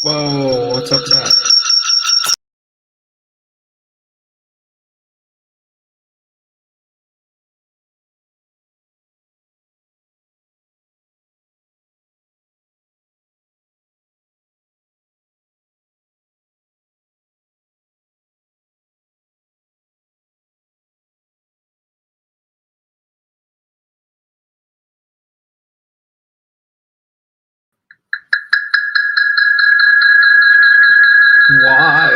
Whoa, what's up with that? Why?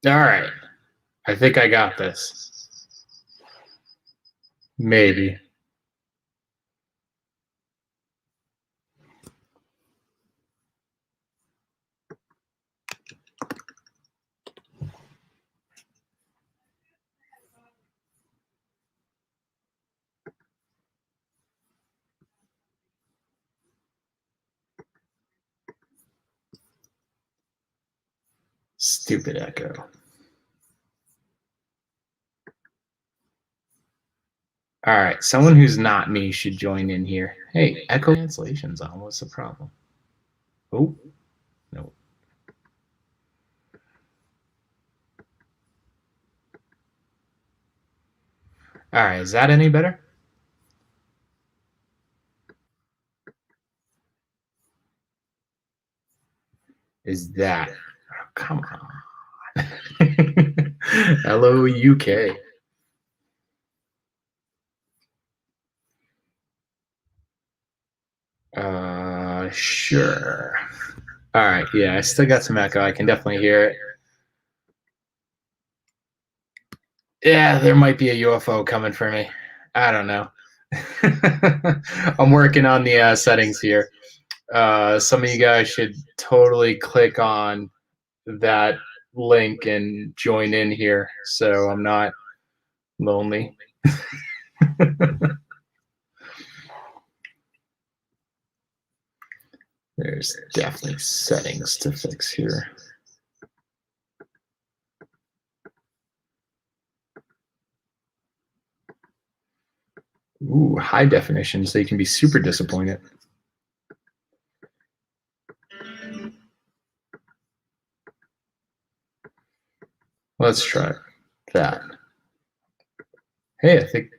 All right. I think I got this. Maybe. Stupid echo. All right. Someone who's not me should join in here. Hey, echo cancellation's on. What's the problem? Oh, no. All right. Is that any better? Is that? Oh, come on. Hello, UK. Sure. All right. Yeah, I still got some echo. I can definitely hear it. Yeah, there might be a UFO coming for me. I don't know. I'm working on the settings here. Some of you guys should totally click on that link and join in here so I'm not lonely. There's definitely settings to fix here. Ooh, high definition, so you can be super disappointed. Let's try that. Hey, I think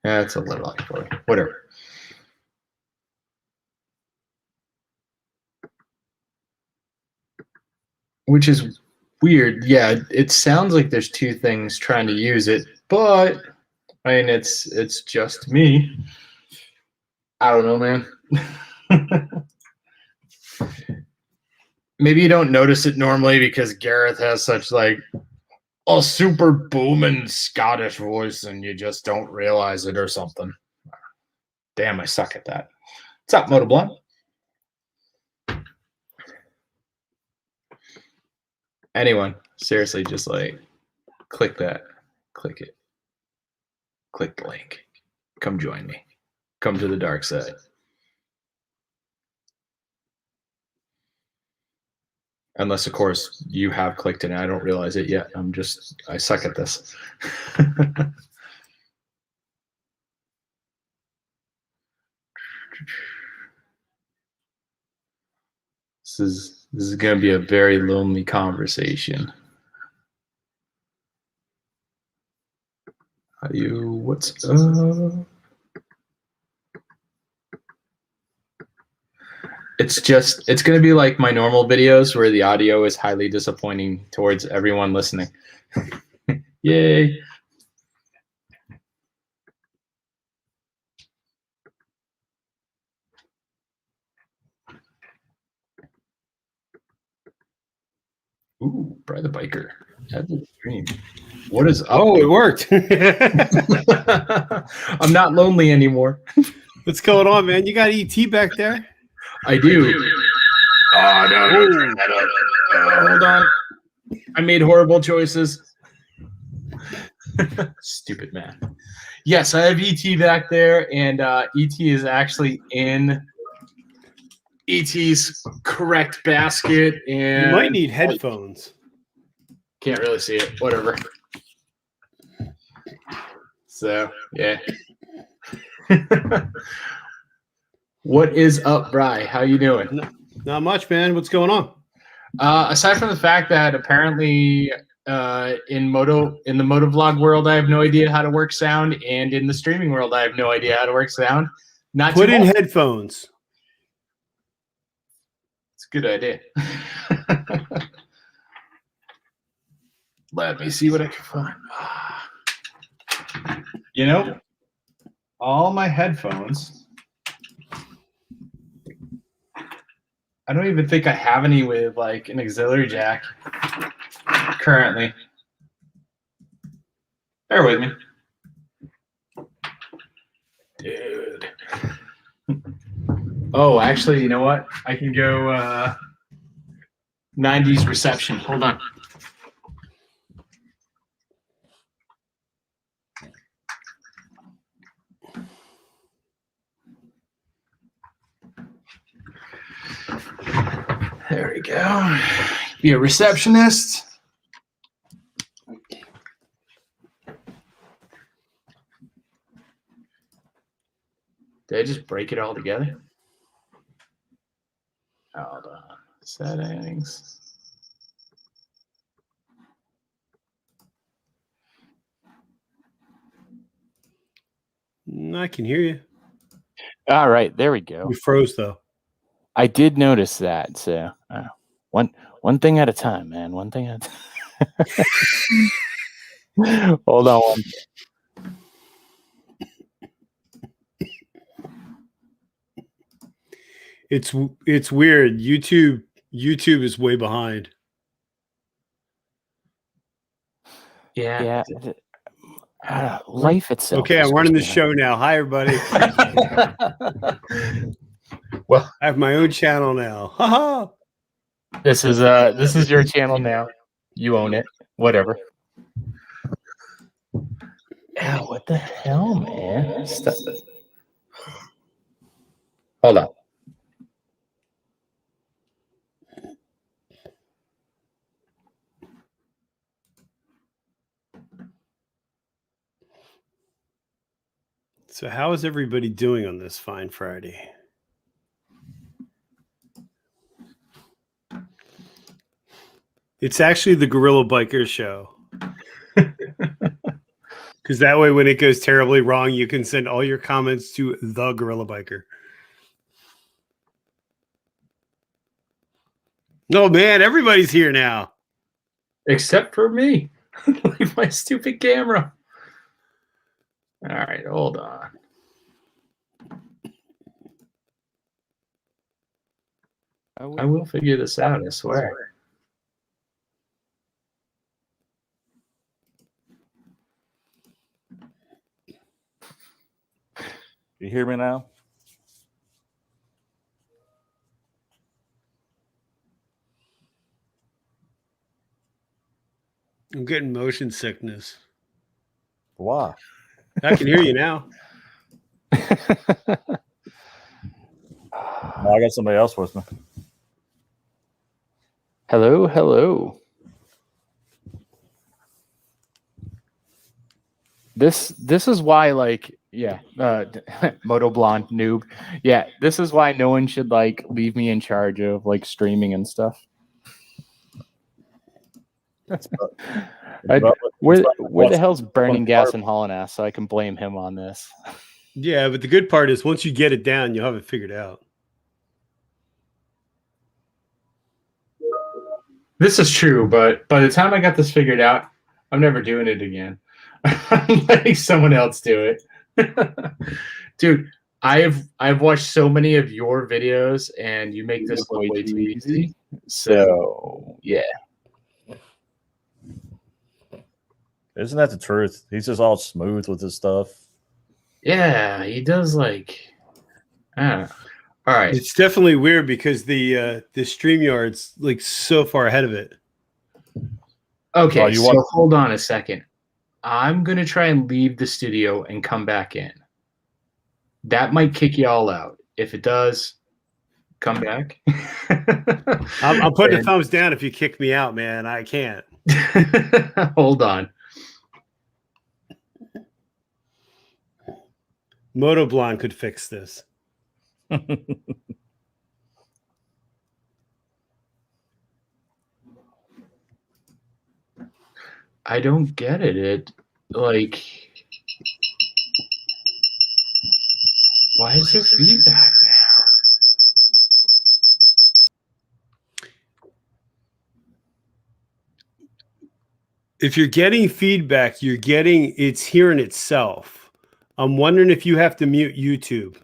that's a little awkward. Whatever. Which is weird. Yeah, it sounds like there's two things trying to use it, but I mean, it's just me. I don't know, man. Maybe you don't notice it normally because Gareth has such like a super booming Scottish voice, and you just don't realize it or something. Damn, I suck at that. What's up, Motoblog? Anyone, seriously, just like click that, click it, click the link. Come join me. Come to the dark side. Unless, of course, you have clicked it and I don't realize it yet. I suck at this. This is going to be a very lonely conversation. What's up? It's going to be like my normal videos where the audio is highly disappointing towards everyone listening. Yay. Ooh, Bry the Biker. That's a dream. What is up? Oh, it worked. I'm not lonely anymore. What's going on, man? You got ET back there? I do. Oh, no, don't turn that up. Hold on. I made horrible choices. Stupid man. Yes, I have ET back there, and ET is actually in ET's correct basket. And You might need headphones. Can't really see it. Whatever. So, yeah. What is up, Bry? How you doing? Not much, man. What's going on? Aside from the fact that apparently in the motovlog world, I have no idea how to work sound, and in the streaming world, I have no idea how to work sound. Not put in headphones. It's a good idea. Let me see what I can find. You know, all my headphones. I don't even think I have any with like an auxiliary jack currently. Bear with me. Dude. Oh, actually, you know what? I can go 90s reception. Hold on. There we go. Be a receptionist. Did I just break it all together? Hold on. Settings. I can hear you. All right, there we go. You froze though. I did notice that. So one thing at a time, man. One thing at a time. Hold on. It's weird. YouTube is way behind. Yeah. Life itself. Okay, I'm running the show now. Hi, everybody. Well, I have my own channel now. Haha. This is your channel now. You own it. Whatever. Ow, what the hell, man? Stop it. Hold on. So how is everybody doing on this fine Friday? It's actually the Gorilla Biker Show. Because that way, when it goes terribly wrong, you can send all your comments to the Gorilla Biker. Oh, man, everybody's here now. Except for me. Like my stupid camera. All right, hold on. I will figure this out, I swear. You hear me now? I'm getting motion sickness. Why? I can hear you now. I got somebody else with me. Hello. This is why, like, Moto Blonde noob. Yeah, this is why no one should like leave me in charge of like streaming and stuff. Where the hell's burning gas and hauling ass? So I can blame him on this. Yeah, but the good part is once you get it down, you'll have it figured out. This is true, but by the time I got this figured out, I'm never doing it again. I'm letting someone else do it. Dude, I've watched so many of your videos, and you make this look way too easy. So yeah. Isn't that the truth? He's just all smooth with his stuff. Yeah, he does like. I don't know. All right. It's definitely weird because the StreamYard's like so far ahead of it. Okay, Oh, you so want- hold on a second. I'm gonna try and leave the studio and come back in. That might kick you all out. If it does, come back. I'm putting a thumbs down if you kick me out, man. I can't. Hold on. Motoblonde could fix this. I don't get it. It like, why is there feedback now? If you're getting feedback, it's hearing itself. I'm wondering if you have to mute YouTube.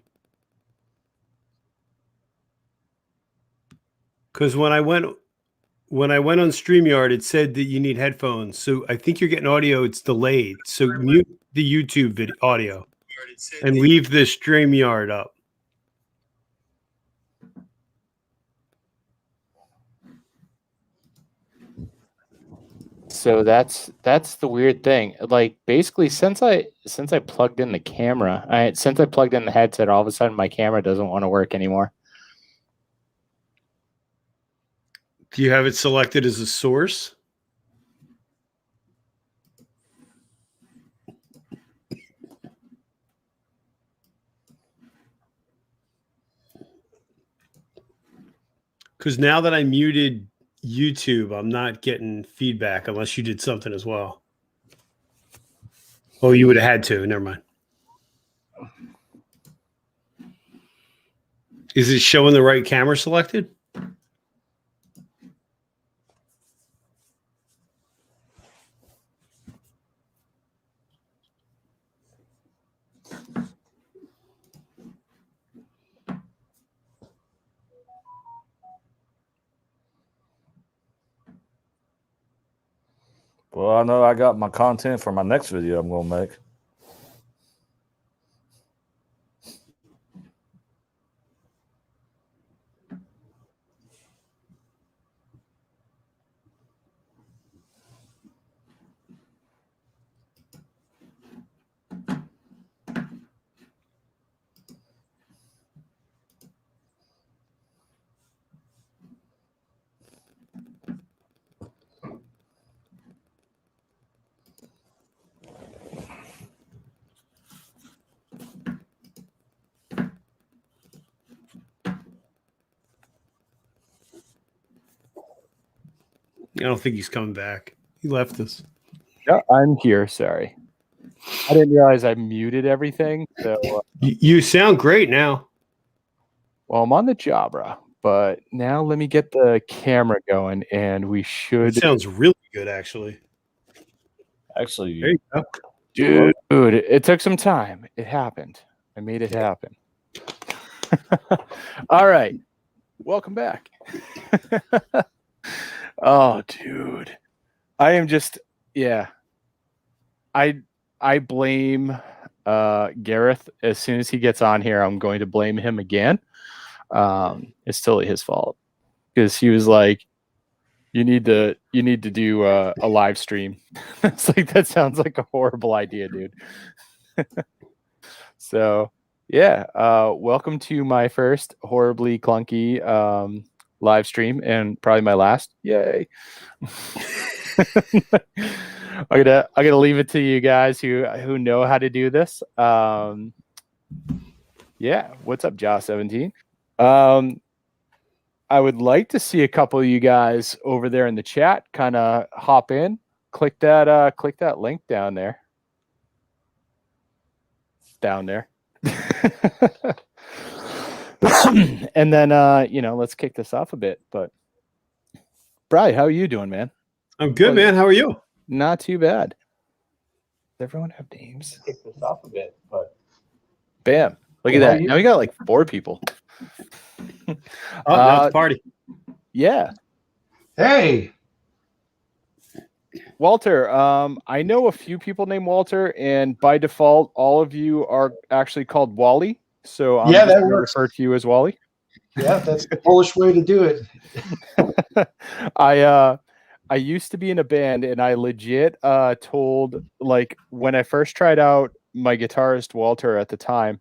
Because when I went on StreamYard, it said that you need headphones. So I think you're getting audio. It's delayed. So mute the YouTube video audio and leave the StreamYard up. So that's the weird thing. Like basically, since I plugged in the camera, since I plugged in the headset, all of a sudden my camera doesn't want to work anymore. Do you have it selected as a source? Because now that I muted YouTube, I'm not getting feedback unless you did something as well. Oh, you would have had to. Never mind. Is it showing the right camera selected? Well, I know I got my content for my next video I'm going to make. I don't think he's coming back. He left us. Yeah, I'm here. Sorry, I didn't realize I muted everything. So, You sound great now. well, I'm on the Jabra, but now let me get the camera going, and we It should. sounds really good, actually. Actually, There you go. Dude, it took some time. It happened. I made it happen. All right. Welcome back. Oh, dude. I am just, yeah. I blame Gareth. As soon as he gets on here, I'm going to blame him again. It's totally his fault. Because he was like, you need to do a live stream. It's like, that sounds like a horrible idea, dude. So yeah, welcome to my first horribly clunky live stream and probably my last. Yay. I'm gonna leave it to you guys who know how to do this. Yeah, what's up, Jaw17? I would like to see a couple of you guys over there in the chat kind of hop in. click that link down there. And then let's kick this off a bit. But Bri, how are you doing, man? I'm good, man. How are you? Not too bad. Does everyone have names? Kick this off a bit, but bam. Look at that. Now we got like 4 people. Oh, now it's party. Yeah. Hey. Walter, I know a few people named Walter, and by default, all of you are actually called Wally. So I'm Yeah, just that going to works. refer to you as Wally. Yeah, that's the Polish way to do it. I used to be in a band, and I legit told, like, when I first tried out, my guitarist Walter at the time,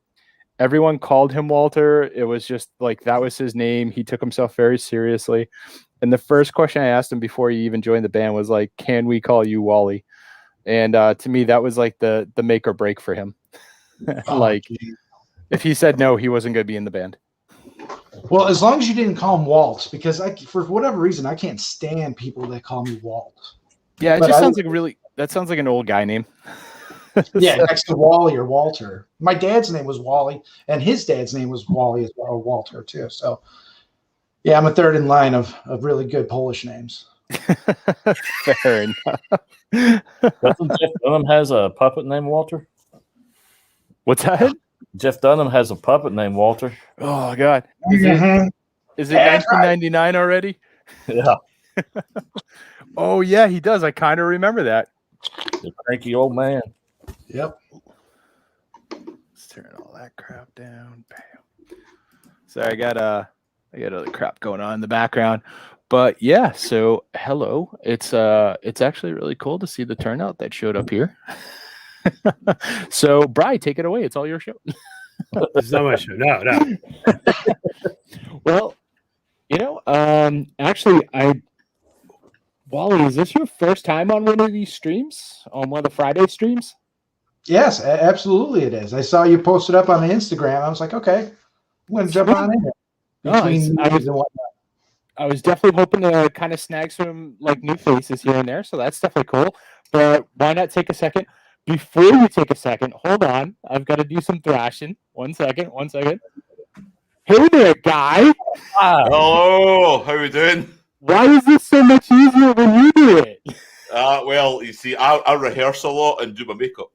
everyone called him Walter. It was just like that was his name. He took himself very seriously. And the first question I asked him before he even joined the band was like, "Can we call you Wally?" And to me, that was like the make or break for him. Like, if he said no, he wasn't going to be in the band. Well, as long as you didn't call him Walt, because for whatever reason, I can't stand people that call me Walt. Yeah, it But just sounds like that sounds like an old guy name. Yeah, next to Wally or Walter. My dad's name was Wally, and his dad's name was Wally as well, or Walter too. So, yeah, I'm a third in line of really good Polish names. Fair enough. Doesn't Jeff Dunham has a puppet named Walter? What's that? Jeff Dunham has a puppet named Walter. Oh God, is it That's 1999 already? Yeah, Oh yeah, he does. I kind of remember that. the cranky old man. Yep. Let's turn all that crap down. Bam. Sorry, I got other crap going on in the background. But yeah, so hello. It's actually really cool to see the turnout that showed up here. So Bri, take it away. It's all your show. It's not my show. No. Well, actually, Wally, is this your first time on one of these streams? On one of the Friday streams? Yes, absolutely it is. I saw you posted up on the Instagram. I was like, okay, I'm going to jump on in here. Between meetings and whatnot. I was definitely hoping to kind of snag some like new faces here and there, so that's definitely cool. But why not take a second? Before you take a second, hold on. I've got to do some thrashing. 1 second. Hey there, guy. Hello, how we doing? Why is this so much easier when you do it? Well, you see, I rehearse a lot and do my makeup.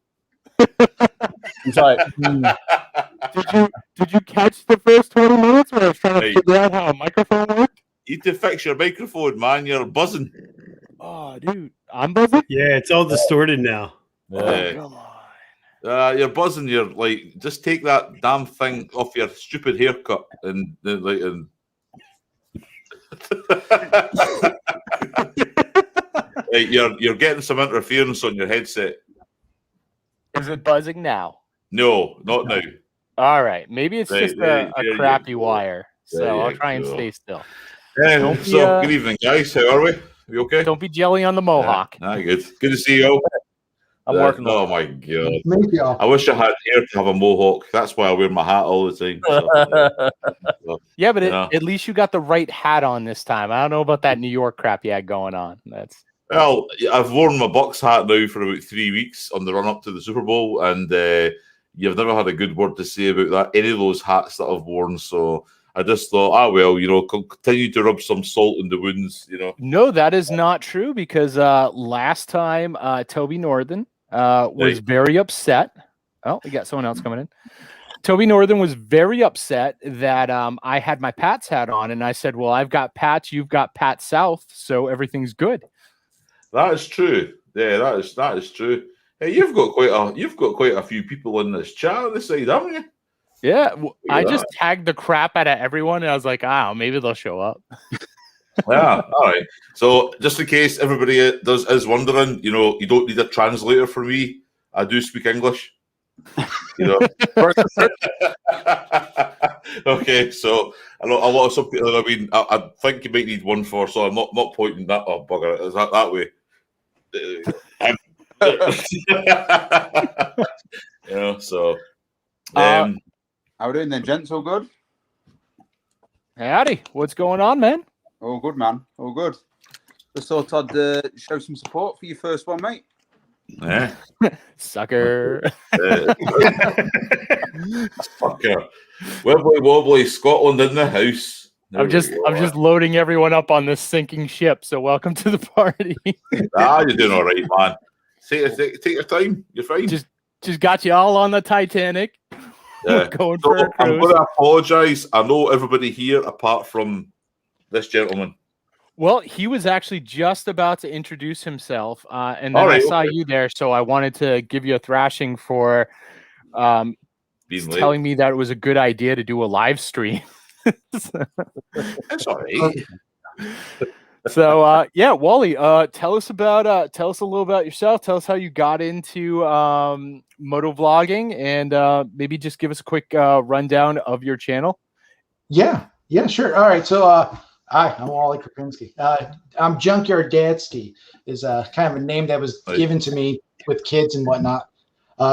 He's like, Did you catch the first 20 minutes where I was trying to Right. figure out how a microphone worked? You need to fix your microphone, man. You're buzzing. Oh, dude, I'm buzzing. Yeah, it's all distorted now. Yeah. Come on. You're buzzing. You're like, just take that damn thing off your stupid haircut and like, you're getting some interference on your headset. Is it buzzing now? No, not now. All right, maybe it's Right, just there a you crappy go. wire. So There I'll you try and go. stay still. Yeah, be, so good evening, guys. How are we? We okay? Don't be jelly on the mohawk. Good. Good to see you all. I'm working Oh on my god. Maybe I'll. I wish I had hair to have a mohawk. That's why I wear my hat all the time. So, Yeah, but Yeah. at least you got the right hat on this time. I don't know about that New York crap you had going on. That's well, I've worn my Bucks hat now for about 3 weeks on the run up to the Super Bowl, and you've never had a good word to say about that. Any of those hats that I've worn. So I just thought, continue to rub some salt in the wounds. no, that is not true because last time Toby Northern was very upset. Oh, we got someone else coming in. Toby Northern was very upset that I had my Pats hat on, and I said, "Well, I've got Pats, you've got Pat South, so everything's good." That is true. Yeah, that is true. Hey, you've got quite a few people in this chat on this side, haven't you? Yeah, I at just tagged the crap out of everyone, and I was like, maybe they'll show up. Yeah, all right. So just in case everybody is wondering, you don't need a translator for me. I do speak English. Okay, so a lot of some people. I mean, I think you might need one for. So I'm not pointing that. Oh bugger! Is that way? So. How we doing then, gents? All good? Howdy, what's going on, man? All good, man. All good. Just thought I'd show some support for your first one, mate. Yeah. Sucker. Fucker. Wibbly wobbly, Scotland in the house. There I'm we just go. loading everyone up on this sinking ship. So welcome to the party. You're doing all right, man. Take your time. You're fine. just got you all on the Titanic. We're going So for a I'm cruise. going to apologise. I know everybody here apart from this gentleman. Well, he was actually just about to introduce himself, and then All right, I saw okay. you there, so I wanted to give you a thrashing for Being late. telling me that it was a good idea to do a live stream. It's all right. So yeah, Wally, tell us a little about yourself. Tell us how you got into moto vlogging, and maybe just give us a quick rundown of your channel. Yeah, sure. All right. So, hi, I'm Wally Krapinski. I'm Junkyard Dadsky is kind of a name that was given to me with kids and whatnot.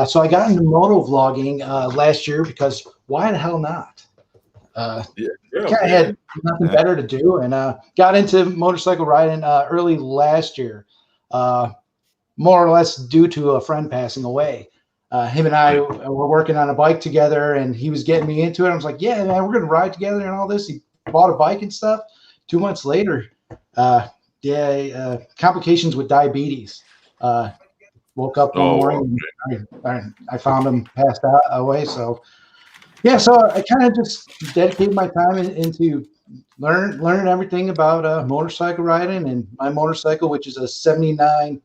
So I got into moto vlogging last year because why the hell not? Kind of had nothing better to do, and got into motorcycle riding early last year, more or less due to a friend passing away. Him and I were working on a bike together, and he was getting me into it. I was like, "Yeah, man, we're gonna ride together and all this." He bought a bike and stuff. 2 months later, complications with diabetes. Woke up one morning, and I found him passed out away. So. Yeah, so I kind of just dedicated my time into learning everything about motorcycle riding, and my motorcycle, which is a '79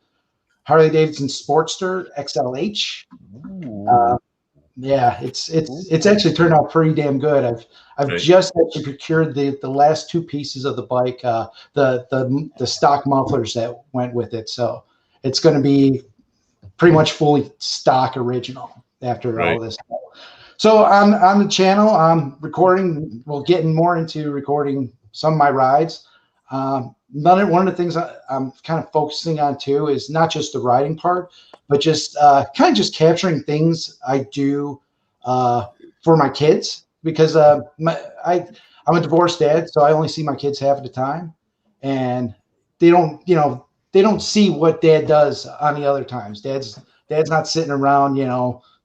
Harley Davidson Sportster XLH. Yeah, it's actually turned out pretty damn good. I've just actually procured the last 2 pieces of the bike, the stock mufflers that went with it. So it's going to be pretty much fully stock original after all this. So on the channel, I'm recording. Well, getting more into recording some of my rides. One of the things I'm kind of focusing on too is not just the riding part, but just kind of just capturing things I do for my kids, because I'm a divorced dad, so I only see my kids half of the time, and they don't see what dad does on the other times. Dad's not sitting around,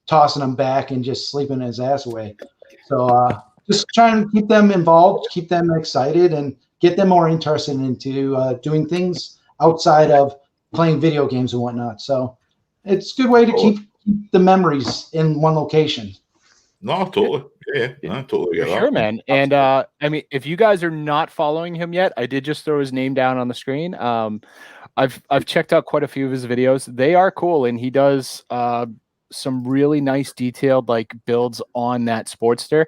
tossing them back and just sleeping his ass away. So just trying to keep them involved, keep them excited, and get them more interested into doing things outside of playing video games and whatnot. So it's a good way to keep the memories in one location. No, totally. Yeah, I totally get that. Sure, man. And I mean, if you guys are not following him yet, I did just throw his name down on the screen. I've checked out quite a few of his videos. They are cool, and he does some really nice detailed builds on that Sportster.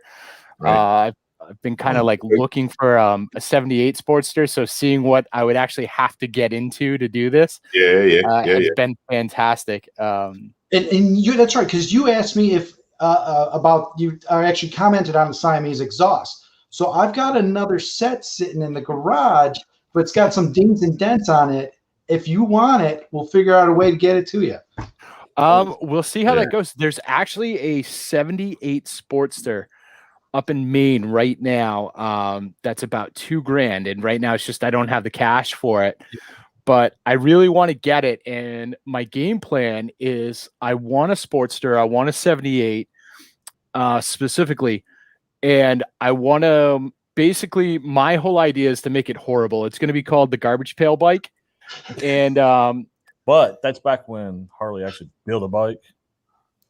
I've been kind of looking for a 78 Sportster, so seeing what I would actually have to get into to do this. It's been fantastic. And you, that's right, because you asked me if about you. I actually commented on the Siamese exhaust. So I've got another set sitting in the garage, but it's got some dings and dents on it. If you want it, we'll figure out a way to get it to you. We'll see how that goes. There's actually a 78 Sportster up in Maine right now. That's about $2,000, and right now it's just I don't have the cash for it. But I really want to get it, and my game plan is I want a Sportster, I want a 78 specifically, and I want to basically my whole idea is to make it horrible. It's going to be called the Garbage Pail Bike, and but that's back when Harley actually built a bike.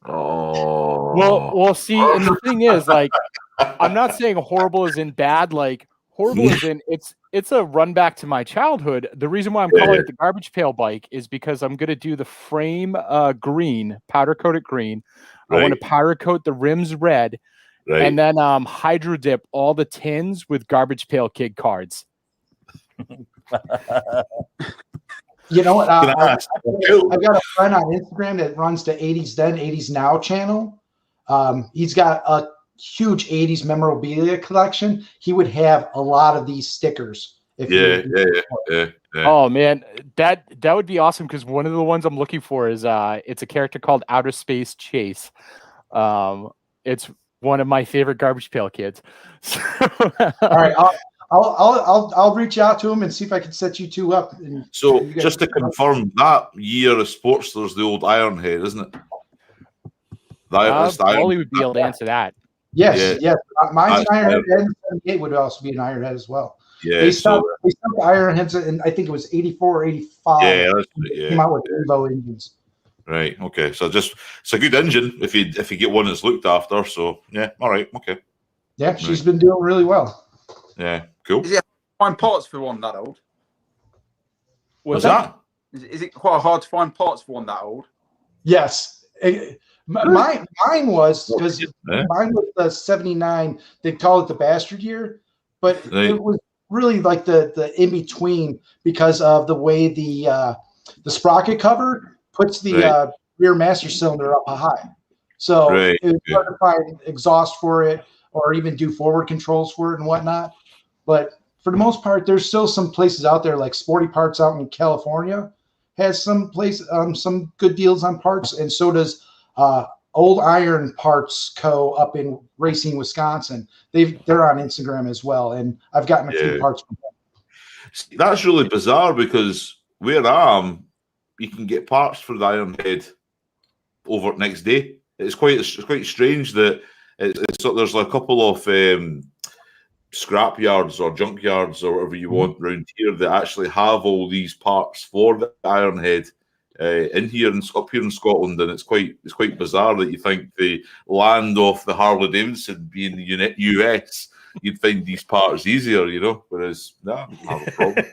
Oh, well, see, and the thing is, I'm not saying horrible as in bad, horrible as in it's a run back to my childhood. The reason why I'm calling it the Garbage Pail Bike is because I'm going to do the frame green, powder coated green. I want to powder coat the rims red, and then hydro dip all the tins with Garbage Pail Kid cards. You know what? I've got a friend on Instagram that runs the 80s Then, 80s Now channel. He's got a huge 80s memorabilia collection. He would have a lot of these stickers. Yeah. Oh man, that would be awesome, because one of the ones I'm looking for is it's a character called Outer Space Chase. It's one of my favorite Garbage Pail Kids. All right, I'll reach out to him and see if I can set you two up. And So you guys- just to confirm, that year of Sportster's the old Ironhead, isn't it? That's the Ollie would be able to answer that. Yes, Yeah. Mine's That's an Ironhead, and 78 would also be an Ironhead as well. Yeah, They so stopped Ironheads, and I think it was 84 or 85. yeah, They came out with Evo engines. right. Okay, so it's a good engine if you get one that's looked after. So yeah, all right, okay, Yeah, she's been doing really well. yeah, cool. Is it find parts for one that old? What's that? Is it quite hard to find parts for one that old? Yes. Mine was because Yeah. mine was the 79. They call it the bastard year, but Right. it was really like the in between because of the way the sprocket cover puts the Right. rear master cylinder up high. So Right. it was hard to find exhaust for it or even do forward controls for it and whatnot. But for the most part, there's still some places out there like Sporty Parts out in California has some good deals on parts, and so does Old Iron Parts Co. up in Racine, Wisconsin. They're on Instagram as well, and I've gotten a few parts from them. See, that's really bizarre because where I am, you can get parts for the Ironhead over next day. It's quite strange that there's a couple of scrap yards or junk yards or whatever you want around here that actually have all these parts for the Ironhead up here in Scotland, and it's quite bizarre that you think the land of the Harley Davidson being the US, you'd find these parts easier, whereas no, I don't have a problem.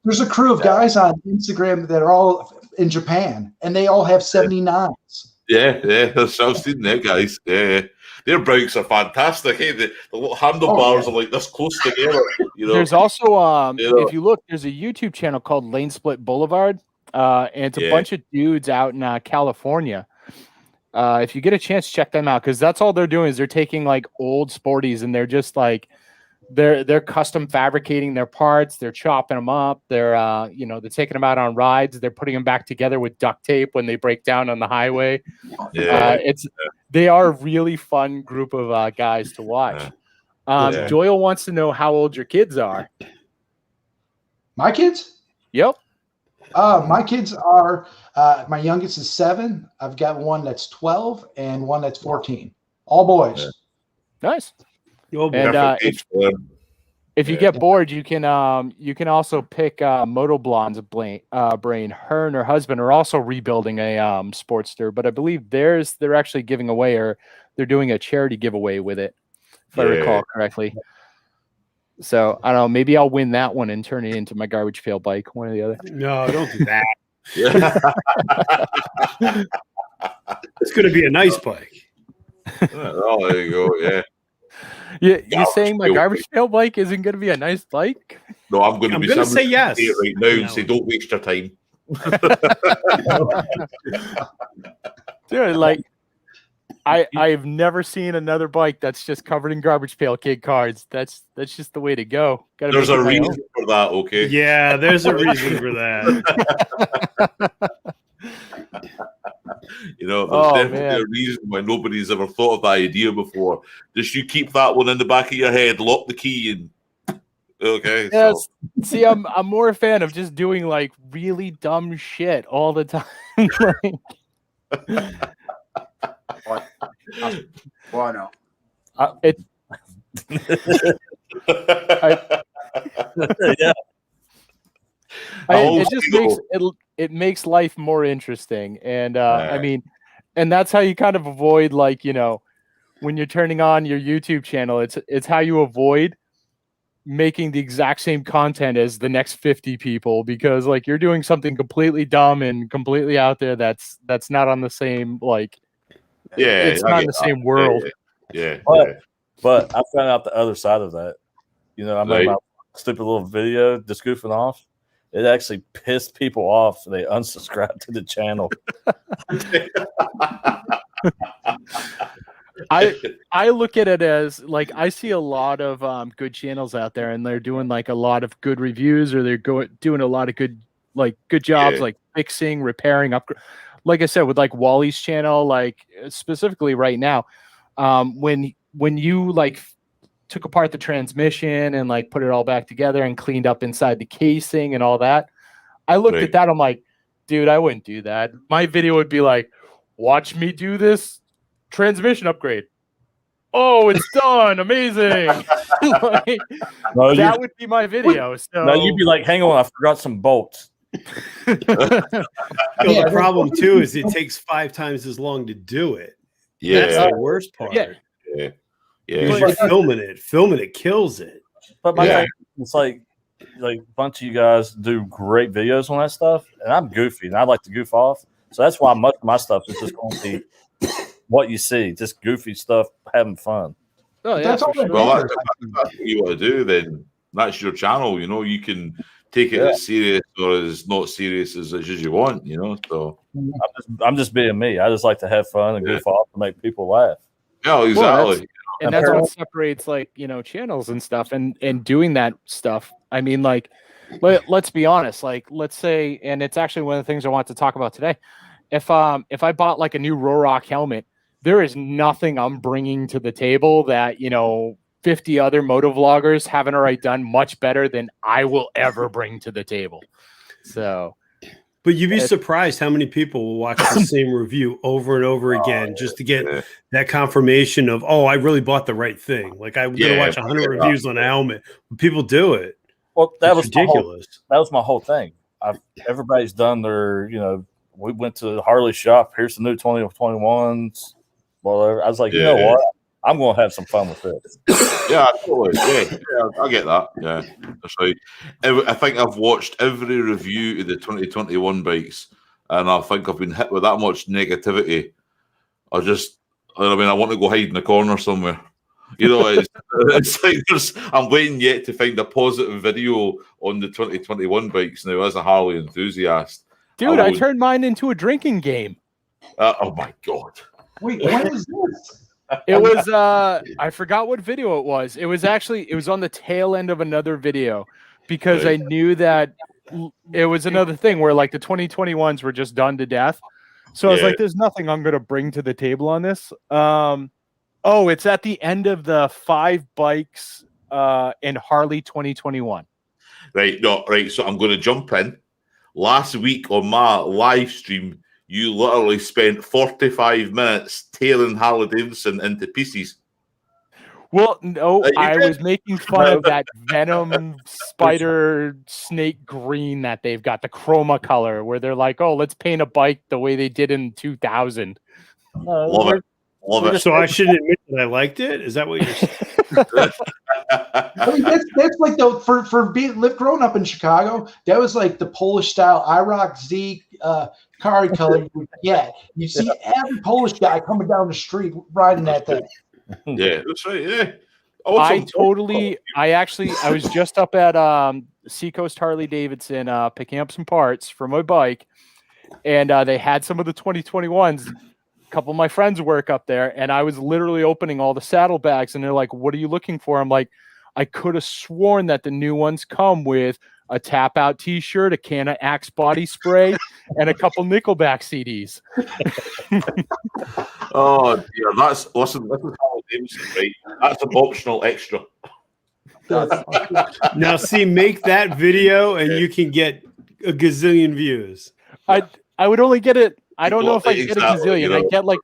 There's a crew of guys on Instagram that are all in Japan, and they all have 79s. Yeah, I've seen that, guys. Yeah. Their bikes are fantastic. Hey, the little handlebars are like this close together. There's also if you look, there's a YouTube channel called Lane Split Boulevard, and it's a bunch of dudes out in California. If you get a chance, check them out because that's all they're doing is they're taking like old sporties and they're just like they're custom fabricating their parts. They're chopping them up. They're they're taking them out on rides. They're putting them back together with duct tape when they break down on the highway. They are a really fun group of guys to watch. Doyle wants to know how old your kids are. My kids? Yep. My kids are my youngest is 7. I've got one that's 12 and one that's 14. All boys. Nice. And if you get bored, you can also pick Moto Blonde's brain. Her and her husband are also rebuilding a Sportster, but I believe they're actually giving away, or they're doing a charity giveaway with it, if I recall correctly. So I don't know. Maybe I'll win that one and turn it into my garbage pail bike, one or the other. No, don't do that. It's going to be a nice bike. Oh, there you go. Yeah. You're saying my garbage pail bike isn't going to be a nice bike? No, I'm going to say yes right now and say don't waste your time. Dude, like I've never seen another bike that's just covered in garbage pail kid cards. That's just the way to go. There's a reason for that, okay? Yeah, there's a reason for that. There's definitely a reason why nobody's ever thought of that idea before. Just you keep that one in the back of your head, lock the key, and okay. Yes. So. See, I'm more a fan of just doing like really dumb shit all the time. Why not? It makes life more interesting, and I mean, and that's how you kind of avoid when you're turning on your YouTube channel. It's how you avoid making the exact same content as the next 50 people because like you're doing something completely dumb and completely out there that's not on the same it's not in the same world. Yeah. But I found out the other side of that. I made my stupid little video just goofing off. It actually pissed people off. So they unsubscribed to the channel. I look at it as like I see a lot of good channels out there, and they're doing like a lot of good reviews, or they're doing a lot of good jobs, like fixing, repairing, upgrade. Like I said, with like Wally's channel, like specifically right now, when you like took apart the transmission and like put it all back together and cleaned up inside the casing and all that. I looked at that. I'm like, dude, I wouldn't do that. My video would be like, watch me do this transmission upgrade. Oh, it's done. Amazing. Like, that would be my video. So no, you'd be like, hang on, I forgot some bolts. The problem too is it takes 5 times as long to do it. Yeah, that's the worst part. Yeah. Usually filming it kills it. But my thing, it's like a bunch of you guys do great videos on that stuff, and I'm goofy, and I like to goof off. So that's why much of my stuff is just going to be what you see, just goofy stuff, having fun. Oh, yeah, That's all sure. Well, that's what you want to do. Then that's your channel. You know, you can take it as serious or as not serious as you want. You know, so I'm just being me. I just like to have fun and goof off and make people laugh. Yeah, exactly. And that's what separates, like, channels and stuff, and doing that stuff. I mean, like, let's be honest. Like, let's say, and it's actually one of the things I want to talk about today. If I bought like a new Rorock helmet, there is nothing I'm bringing to the table that 50 other motovloggers haven't already done much better than I will ever bring to the table. So. But you'd be surprised how many people will watch the same review over and over again just to get that confirmation of, oh, I really bought the right thing. Like, I'm going to watch 100 reviews on a helmet. People do it. Well, that was ridiculous. That was my whole thing. Everybody's done their, we went to the Harley shop. Here's the new 2021s. Well, I was like, you know what? I'm going to have some fun with this. Yeah, totally. Yeah, I get that. Yeah, that's right. I think I've watched every review of the 2021 bikes, and I think I've been hit with that much negativity. I want to go hide in a corner somewhere. It's like I'm waiting yet to find a positive video on the 2021 bikes now as a Harley enthusiast. Dude, I turned mine into a drinking game. Oh my God. Wait, what is this? It was I forgot what video it was. It was on the tail end of another video because I knew that it was another thing where like the 2021s were just done to death. So I was like, there's nothing I'm going to bring to the table on this. It's at the end of the 5 bikes in Harley 2021. Right. So I'm going to jump in. Last week on my live stream, you literally spent 45 minutes tearing Harley Davidson into pieces. Well, no, I was making fun of that Venom spider snake green that they've got, the chroma color, where they're like, oh, let's paint a bike the way they did in 2000. Love it. So I shouldn't admit that I liked it? Is that what you're saying? I mean, that's like growing up in Chicago, that was like the Polish style IROC Z car color you would get. You see every Polish guy coming down the street riding that thing. Yeah, that's right. Yeah. I was just up at Seacoast Harley Davidson picking up some parts for my bike, and they had some of the 2021s. A couple of my friends work up there, and I was literally opening all the saddlebags, and they're like, what are you looking for? I'm like, I could have sworn that the new ones come with a tap out t-shirt, a can of Axe body spray, and a couple Nickelback CDs. Oh dear, this is Harley Davidson, right? That's an optional extra. Now see, make that video and you can get a gazillion views. I would only get it. I don't know if I get a gazillion. You know?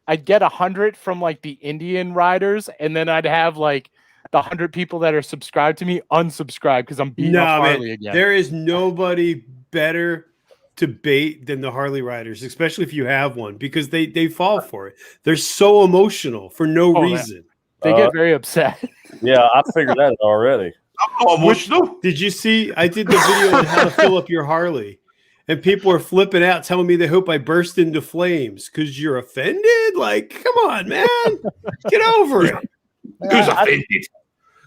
I'd get 100 from like the Indian riders, and then I'd have like the 100 people that are subscribed to me unsubscribe because I'm beating up Harley again. There is nobody better to bait than the Harley riders, especially if you have one, because they fall for it. They're so emotional for no reason. They get very upset. Yeah, I figured that already. I'm not emotional. Did you see? I did the video on how to fill up your Harley, and people are flipping out, telling me they hope I burst into flames because you're offended. Like, come on, man, get over it. Who's offended?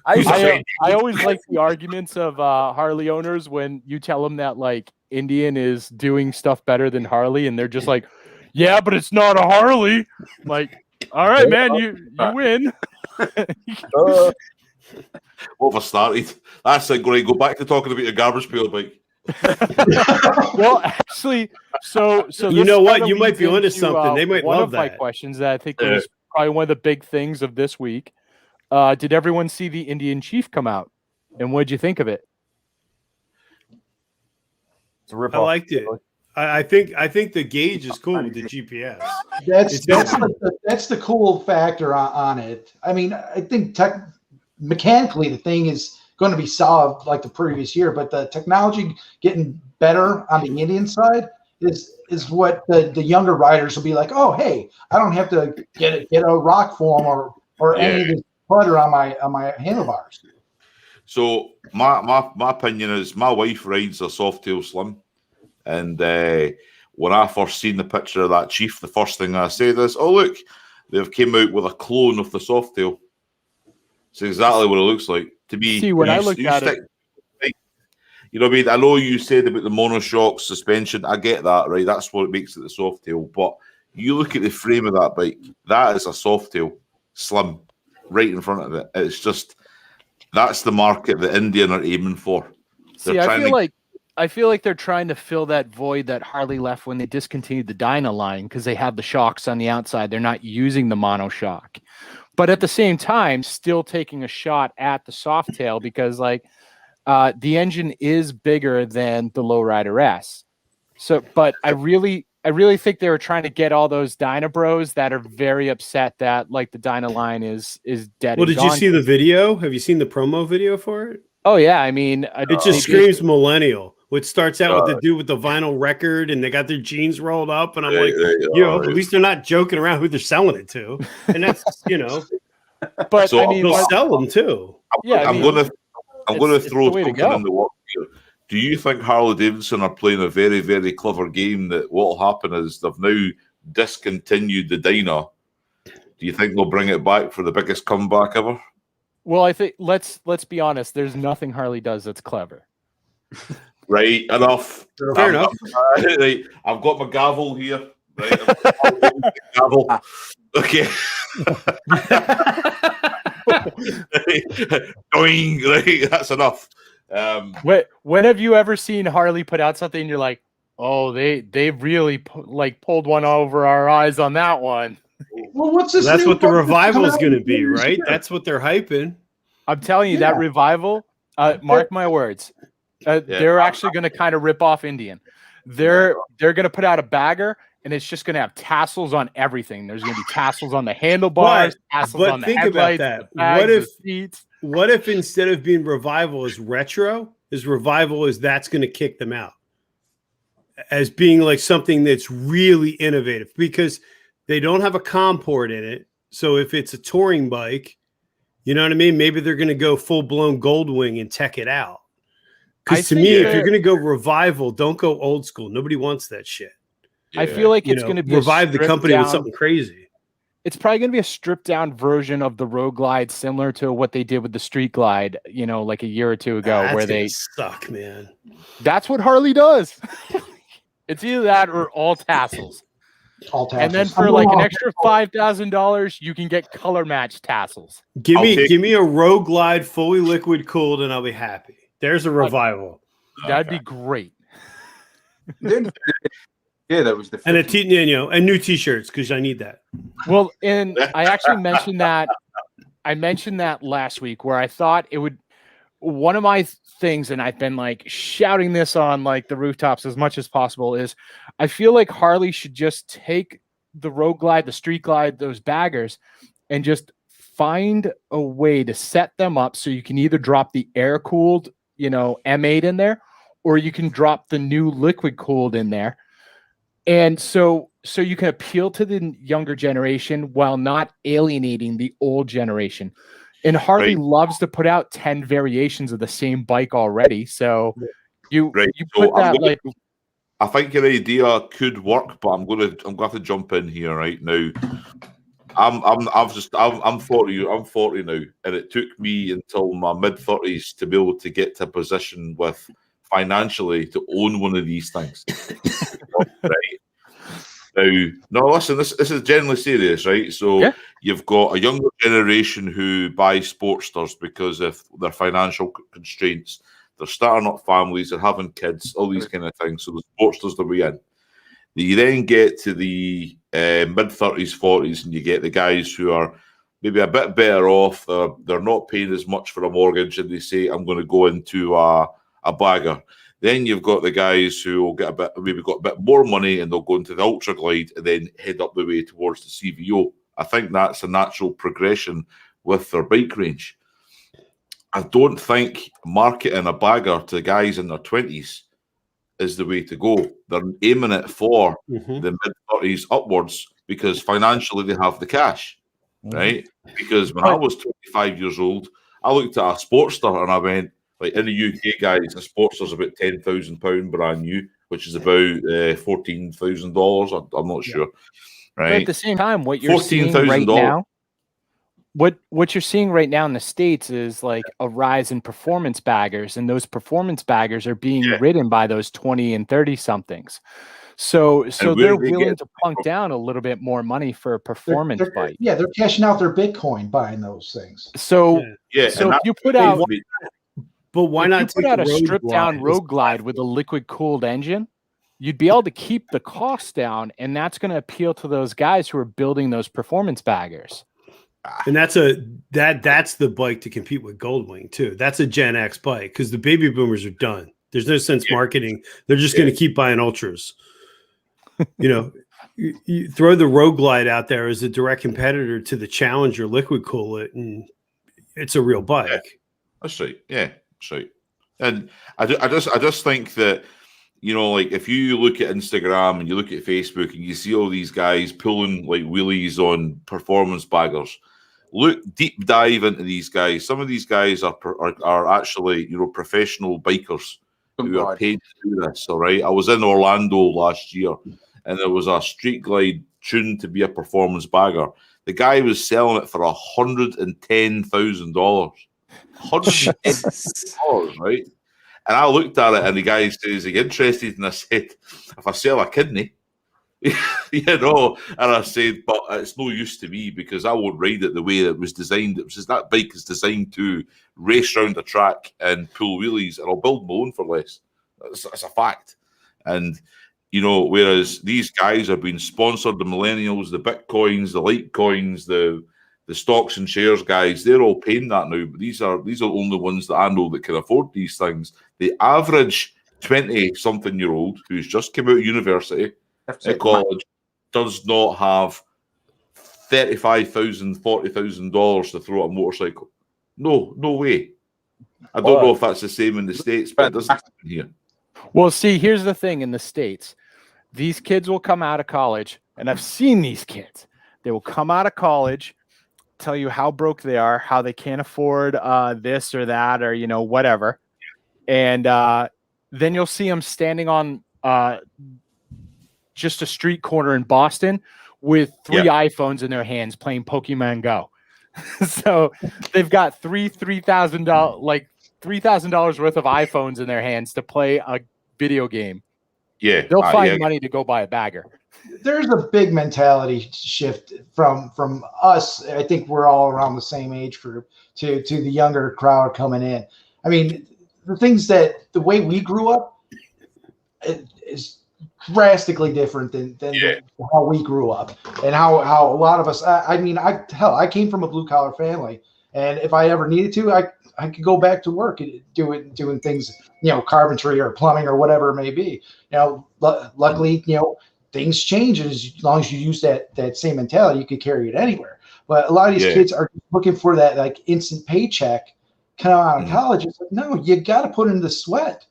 I always like the arguments of Harley owners when you tell them that like Indian is doing stuff better than Harley, and they're just like, yeah, but it's not a Harley. Like, all right, man, you win. What have I started? That's like great. Go back to talking about your garbage pail bike. Well, actually, so you know what? You might be onto something. They might one love of my that. questions that I think was probably one of the big things of this week. Did everyone see the Indian Chief come out? And what'd you think of it? It's a rip I liked it. I think the gauge is cool with the GPS. That's helpful. that's the cool factor on it. I mean, I think mechanically the thing is going to be solid like the previous year, but the technology getting better on the Indian side is what the younger riders will be like. Oh, hey, I don't have to get a rock form or any of this clutter on my handlebars. So my opinion is my wife rides a Softail Slim, and when I first seen the picture of that Chief, the first thing I said is, "Oh look, they've came out with a clone of the Softail." It's exactly what it looks like to me. See, when I looked at it, you know what I mean? I know you said about the monoshock suspension. I get that, right? That's what makes it the Softail. But you look at the frame of that bike, that is a Softail Slim right in front of it. It's just that's the market that Indian are aiming for. See, I feel like they're trying to fill that void that Harley left when they discontinued the Dyna line because they have the shocks on the outside. They're not using the monoshock. But at the same time, still taking a shot at the Softail because like the engine is bigger than the Lowrider S. So, but I really think they were trying to get all those Dyna bros that are very upset that like the Dyna line is dead. Well, did you see the video? Have you seen the promo video for it? Oh yeah, I mean, it just screams millennial. Which starts out with the dude with the vinyl record, and they got their jeans rolled up, and I'm like, at least they're not joking around who they're selling it to, and that's But so I mean, they'll sell them too. I'm gonna throw something in the work here. Do you think Harley Davidson are playing a very, very clever game that what'll happen is they've now discontinued the Dyna? Do you think they'll bring it back for the biggest comeback ever? Well, I think let's be honest. There's nothing Harley does that's clever. Right, enough. Fair enough. Right, I've got my gavel here. Right, gavel. Okay. Going right. That's enough. When have you ever seen Harley put out something and you're like, oh, they really pulled one over our eyes on that one? Well, what's this? That's what the revival is going to be, right? That's what they're hyping. I'm telling you, that revival. Mark my words. They're actually going to kind of rip off Indian. They're going to put out a bagger, and it's just going to have tassels on everything. There's going to be tassels on the handlebars, tassels on the headlights. About that. What if instead of being revival is retro? Is revival is that's going to kick them out as being like something that's really innovative because they don't have a COM port in it. So if it's a touring bike, you know what I mean? Maybe they're going to go full blown Goldwing and tech it out. Because to me, if you're going to go revival, don't go old school. Nobody wants that shit. I feel like it's going to be revive the company with something crazy. It's probably going to be a stripped down version of the Road Glide, similar to what they did with the Street Glide, like a year or two ago, where they suck, man. That's what Harley does. It's either that or all tassels. All tassels. And then for like an extra $5,000, you can get color matched tassels. Give me a Road Glide fully liquid cooled, and I'll be happy. There's a revival. That'd be great. Yeah, that was the and and new T-shirts because I need that. Well, and I actually mentioned that. I mentioned that last week where I thought it would. One of my things, and I've been like shouting this on like the rooftops as much as possible, is I feel like Harley should just take the Road Glide, the Street Glide, those baggers, and just find a way to set them up so you can either drop the air cooled, M8 in there, or you can drop the new liquid cooled in there. And so you can appeal to the younger generation while not alienating the old generation. And Harley loves to put out 10 variations of the same bike already. So you put that I think your idea could work, but I'm going to have to jump in here right now. I'm 40. I'm 40 now, and it took me until my mid-30s to be able to get to a position with financially to own one of these things. Right now, listen. This is generally serious, right? So you've got a younger generation who buy Sportsters because of their financial constraints. They're starting up families, they're having kids, all these kind of things. So the Sportsters that we in. You then get to the mid-30s, 40s, and you get the guys who are maybe a bit better off. They're not paying as much for a mortgage, and they say, I'm going to go into a bagger. Then you've got the guys who will get maybe got a bit more money, and they'll go into the Ultra Glide and then head up the way towards the CVO. I think that's a natural progression with their bike range. I don't think marketing a bagger to guys in their 20s is the way to go. They're aiming it for the mid-30s upwards because financially they have the cash, right? Because when I was 25 years old, I looked at a Sportster and I went, like in the UK, guys, a Sportster's about £10,000 brand new, which is about $14,000. I'm not sure, right? But at the same time, what you're seeing right now, what you're seeing right now in the States is like a rise in performance baggers, and those performance baggers are being ridden by those 20 and 30 somethings. So they're willing to plunk down a little bit more money for a performance bike. Yeah, they're cashing out their Bitcoin buying those things. So if you put out, but why not put out a stripped down Road Glide with a liquid cooled engine? You'd be able to keep the cost down, and that's going to appeal to those guys who are building those performance baggers. And that's the bike to compete with Goldwing too. That's a Gen X bike because the baby boomers are done. There's no sense marketing. They're just going to keep buying ultras. You throw the Road Glide out there as a direct competitor to the Challenger liquid cool it, and it's a real bike. Yeah. That's right. Yeah, that's right. And I just think that, like if you look at Instagram and you look at Facebook and you see all these guys pulling like wheelies on performance baggers, look deep dive into these guys. Some of these guys are actually professional bikers who are paid to do this. All right. I was in Orlando last year, and there was a Street Glide tuned to be a performance bagger. The guy was selling it for $110,000. $110,000, right? And I looked at it, and the guy says, "Are you interested?" And I said, "If I sell a kidney." And I said, but it's no use to me because I won't ride it the way it was designed. It was just that bike is designed to race around a track and pull wheelies, and I'll build my own for less. That's a fact. And whereas these guys are being sponsored, the millennials, the Bitcoins, the Litecoins, the stocks and shares guys, they're all paying that now. But these are the only ones that I know that can afford these things. The average 20-something-year-old who's just come out of university at college does not have $35,000, $40,000 to throw at a motorcycle. No way. I don't know if that's the same in the States, but it doesn't happen here. Well, see, here's the thing in the States. These kids will come out of college, and I've seen these kids. They will come out of college, tell you how broke they are, how they can't afford this or that or, whatever. And then you'll see them standing on just a street corner in Boston with three iPhones in their hands playing Pokemon Go. So they've got $3,000 worth of iPhones in their hands to play a video game. Yeah, they'll find money to go buy a bagger. There's a big mentality shift from us. I think we're all around the same age group to the younger crowd coming in. I mean, the way we grew up is drastically different than how we grew up and how a lot of us. I came from a blue collar family, and if I ever needed to, I could go back to work and doing things, carpentry or plumbing or whatever it may be. Luckily, things change, and as long as you use that same mentality, you could carry it anywhere. But a lot of these kids are looking for that like instant paycheck coming out of college. It's like, no, you got to put in the sweat.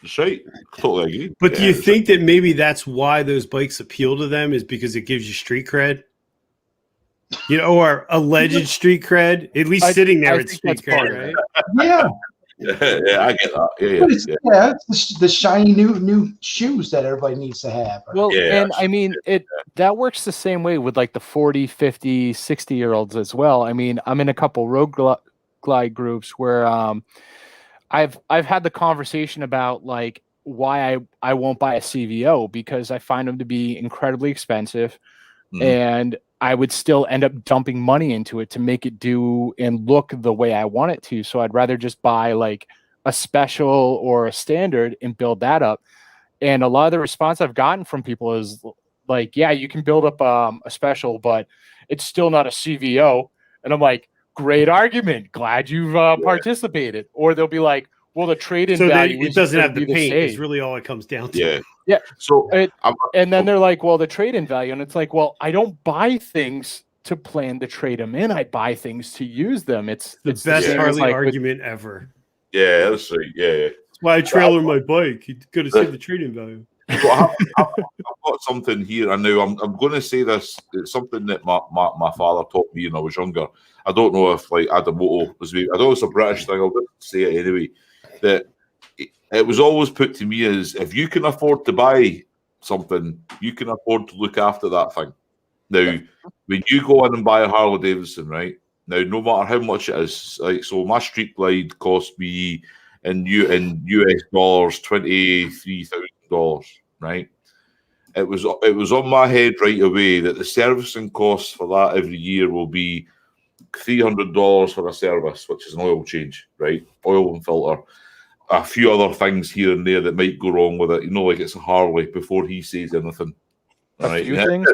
That's right. Totally agree. But do you think that maybe that's why those bikes appeal to them, is because it gives you street cred? Or alleged street cred? At least sitting there, it's street cred, right? Yeah. Yeah, I get that. It's the shiny new shoes that everybody needs to have. Well, and I mean, that works the same way with like the 40, 50, 60-year-olds as well. I mean, I'm in a couple Road Glide groups where I've had the conversation about like why I won't buy a CVO, because I find them to be incredibly expensive, and I would still end up dumping money into it to make it do and look the way I want it to. So I'd rather just buy like a special or a standard and build that up. And a lot of the response I've gotten from people is like, yeah, you can build up a special, but it's still not a CVO. And I'm like, great argument. Glad you've participated. Or they'll be like, well, the trade-in So value it is doesn't gonna have be the paint. Is same. really all it comes down to. Yeah. Yeah. So And then they're like, well, the trade-in value. And it's like, well, I don't buy things to plan to trade them in. I buy things to use them. It's The the best same as, Harley like, argument ever. yeah, that's right. Yeah. That's why I trailer my bike. You got to see the trade-in value. So I've got something here, and now I'm going to say this. It's something that my father taught me when I was younger. I don't know if like Adamoto was. I know it's a British thing. I'll just say it anyway. That it was always put to me as if you can afford to buy something, you can afford to look after that thing. Now, when you go in and buy a Harley Davidson, right now, no matter how much it is, like so, my Street Glide cost me in US dollars $23,000, right? It was on my head right away that the servicing costs for that every year will be $300 for a service, which is an oil change, right? Oil and filter, a few other things here and there that might go wrong with it. Like it's a Harley before he says anything. a few things.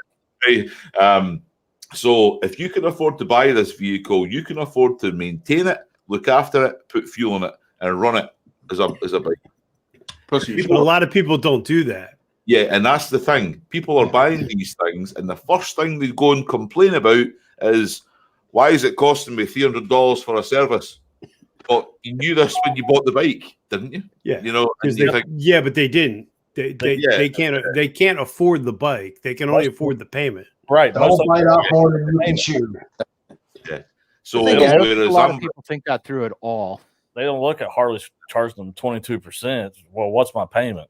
Right. So if you can afford to buy this vehicle, you can afford to maintain it, look after it, put fuel in it, and run it as a bike. Plus, A lot of people don't do that. Yeah, and that's the thing. People are buying these things, and the first thing they go and complain about is, why is it costing me $300 for a service? Well, you knew this when you bought the bike, didn't you? Yeah, and you think, yeah, but they didn't. They can't afford the bike. They can only afford the payment. Right. Don't bite off more than you can chew. yeah. So I don't think whereas a lot of people think that through at all. They don't look at Harley's charging them 22%. Well, what's my payment?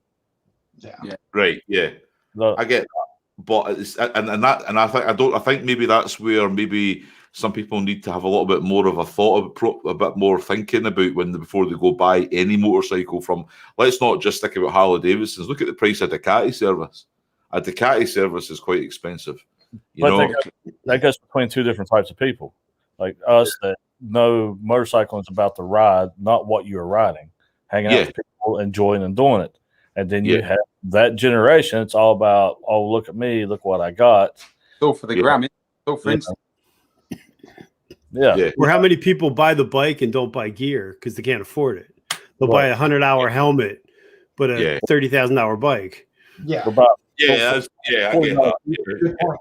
Yeah. right, yeah. The- I get that, but it's I think maybe that's where maybe some people need to have a little bit more of a thought, a bit more thinking about before they go buy any motorcycle from. Let's not just think about Harley Davidsons. Look at the price of a Ducati service. A Ducati service is quite expensive. That goes between two different types of people, like us that know motorcycling is about the ride, not what you're riding, hanging out with people, enjoying and doing it. And then you have that generation. It's all about, oh, look at me, look what I got. It's all for the gram. It's all for instance. Yeah. Or how many people buy the bike and don't buy gear because they can't afford it? They'll buy a $100 helmet, but a $30,000 bike. Yeah. About I get that. Good point.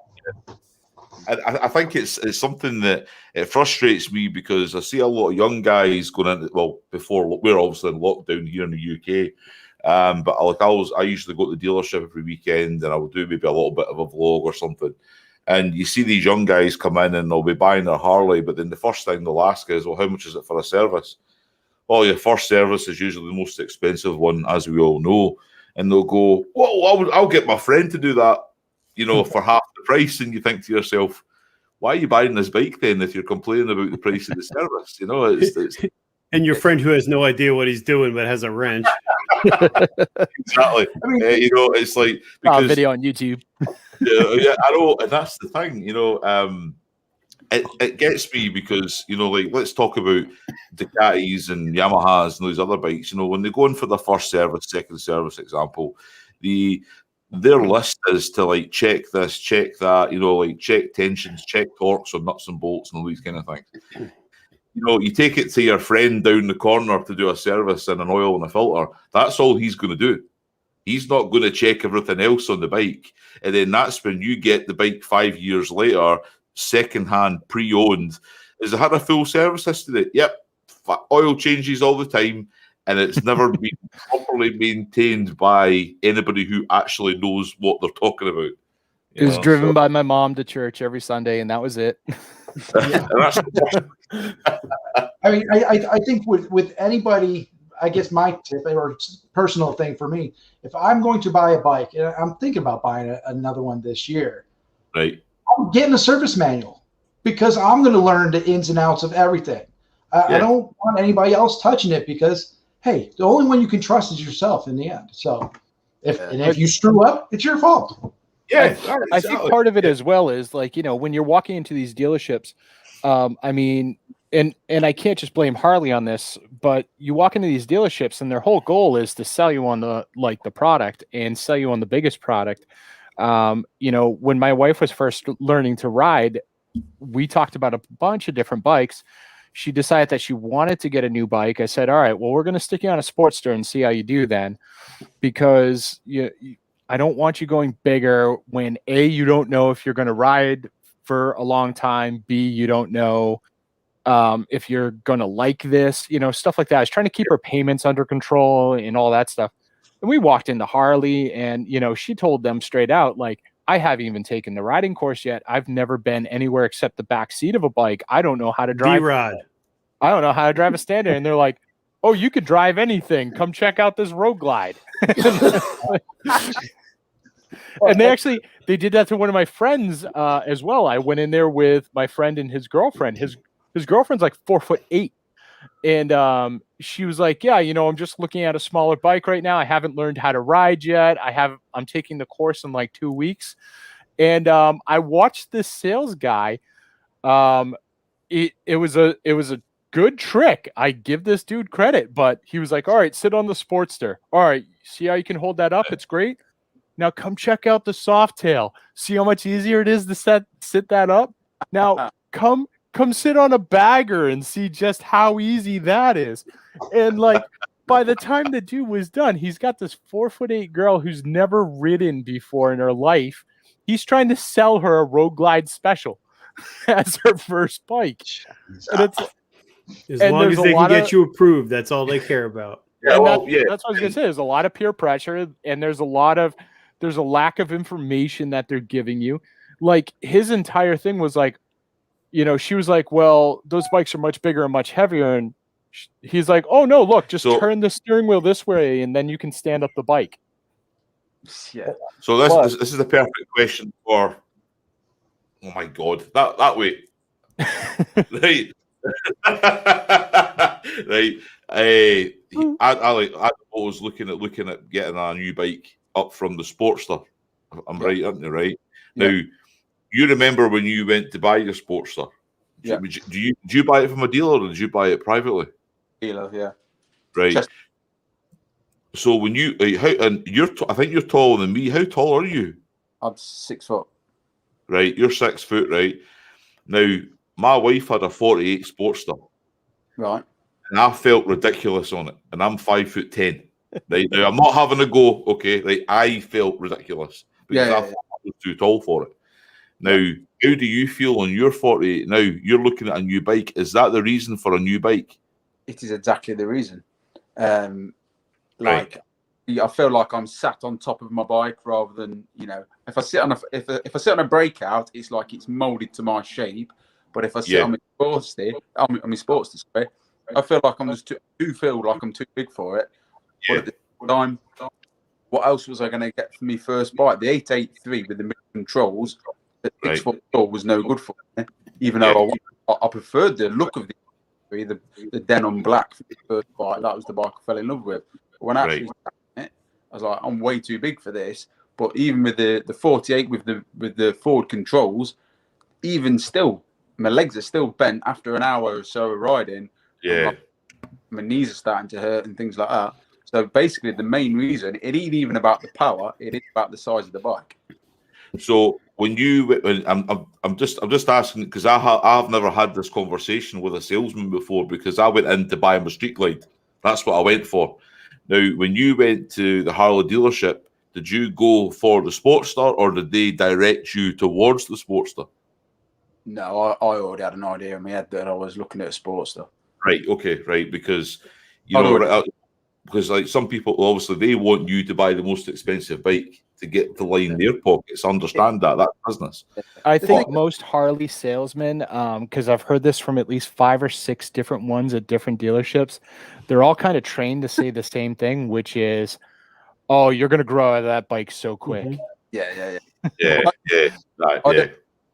I think it's something that it frustrates me because I see a lot of young guys going into, well, before we're obviously in lockdown here in the UK. But I usually go to the dealership every weekend and I will do maybe a little bit of a vlog or something. And you see these young guys come in and they'll be buying their Harley, but then the first thing they'll ask is, well, how much is it for a service? Well, your first service is usually the most expensive one, as we all know. And they'll go, well, I'll get my friend to do that, for half the price. And you think to yourself, why are you buying this bike then if you're complaining about the price of the service? It's and your friend who has no idea what he's doing but has a wrench. Exactly. I mean, it's like because Video on YouTube. yeah, I know, and that's the thing. It gets me because like let's talk about Ducatis and Yamahas and those other bikes. When they go in for the first service, second service, example, their list is to like check this, check that. Like check tensions, check torques on nuts and bolts and all these kind of things. You take it to your friend down the corner to do a service and an oil and a filter. That's all he's going to do. He's not going to check everything else on the bike. And then that's when you get the bike 5 years later, second-hand, pre-owned. Has it had a full service history? Yep. Oil changes all the time, and it's never been properly maintained by anybody who actually knows what they're talking about. It was driven by my mom to church every Sunday, and that was it. I mean, I think with anybody, I guess my tip or personal thing for me, if I'm going to buy a bike, and I'm thinking about buying another one this year, right? I'm getting a service manual because I'm going to learn the ins and outs of everything. I don't want anybody else touching it because, hey, the only one you can trust is yourself in the end. So if you screw up, it's your fault. Yeah, I think part of it as well is like, when you're walking into these dealerships, I mean, and I can't just blame Harley on this, but you walk into these dealerships and their whole goal is to sell you on the product and sell you on the biggest product. When my wife was first learning to ride, we talked about a bunch of different bikes. She decided that she wanted to get a new bike. I said, all right, well, we're going to stick you on a Sportster and see how you do then, because I don't want you going bigger when A, you don't know if you're going to ride for a long time. B, you don't know if you're going to like this, stuff like that. I was trying to keep her payments under control and all that stuff. And we walked into Harley and, she told them straight out, like, I haven't even taken the riding course yet. I've never been anywhere except the back seat of a bike. I don't know how to drive. D-Rod. I don't know how to drive a standard. And they're like, oh, you could drive anything. Come check out this Road Glide. And they did that to one of my friends as well. I went in there with my friend and his girlfriend. His girlfriend's like 4'8". And she was like, yeah, I'm just looking at a smaller bike right now. I haven't learned how to ride yet. I'm taking the course in like 2 weeks. And I watched this sales guy. It was a good trick. I give this dude credit, but he was like, all right, sit on the Sportster. All right, see how you can hold that up? It's great. Now come check out the Softail. See how much easier it is to sit that up? Now come sit on a bagger and see just how easy that is. And like by the time the dude was done, he's got this 4'8" girl who's never ridden before in her life. He's trying to sell her a Road Glide Special as her first bike. And it's as long as they can get you approved, that's all they care about. Yeah, that's what I was gonna say. There's a lot of peer pressure, and there's a lack of information that they're giving you. Like his entire thing was like, she was like, well, those bikes are much bigger and much heavier. And he's like, oh no, look, just turn the steering wheel this way and then you can stand up the bike. Yeah. So this is the perfect question for, oh my God, that way. Right. Right. I was looking at getting a new bike up from the Sportster. I'm right, aren't you? Right. Yeah. Now, you remember when you went to buy your Sportster? Yeah. Do you buy it from a dealer or did you buy it privately? Dealer, yeah. Right. So when I think you're taller than me. How tall are you? I'm 6 foot. Right. You're 6 foot, right? Now, my wife had a 48 Sportster. Right. And I felt ridiculous on it. And I'm 5'10". Right. Now, I'm not having a go, okay? Right. I felt ridiculous because I thought I was too tall for it. Now, how do you feel on your 48? Now, you're looking at a new bike. Is that the reason for a new bike? It is exactly the reason. Right. I feel like I'm sat on top of my bike rather than, if I sit on a breakout, it's like it's molded to my shape. But if I sit on my Sportster, sorry, I feel like I'm too big for it. But at the time, what else was I going to get for my first bike? The 883 with the mid controls, the 6 foot tall was no good for me. Even though I preferred the look of the denim black for the first bike. That was the bike I fell in love with. But when I actually sat in it, I was like, I'm way too big for this. But even with the 48 with the forward controls, even still, my legs are still bent after an hour or so of riding. Yeah. My knees are starting to hurt and things like that. So basically, the main reason, it ain't even about the power; it is about the size of the bike. So I'm just asking because I've never had this conversation with a salesman before because I went in to buy him a Street Glide. That's what I went for. Now, when you went to the Harley dealership, did you go for the Sportster or did they direct you towards the Sportster? No, I already had an idea in my head that I was looking at a Sportster. Right. Okay. Right. Because because like some people obviously they want you to buy the most expensive bike to get to line their pockets. Understand that's business. I think most Harley salesmen, because I've heard this from at least 5 or 6 different ones at different dealerships, they're all kind of trained to say the same thing, which is, "Oh, you're going to grow out of that bike so quick." Mm-hmm. Yeah.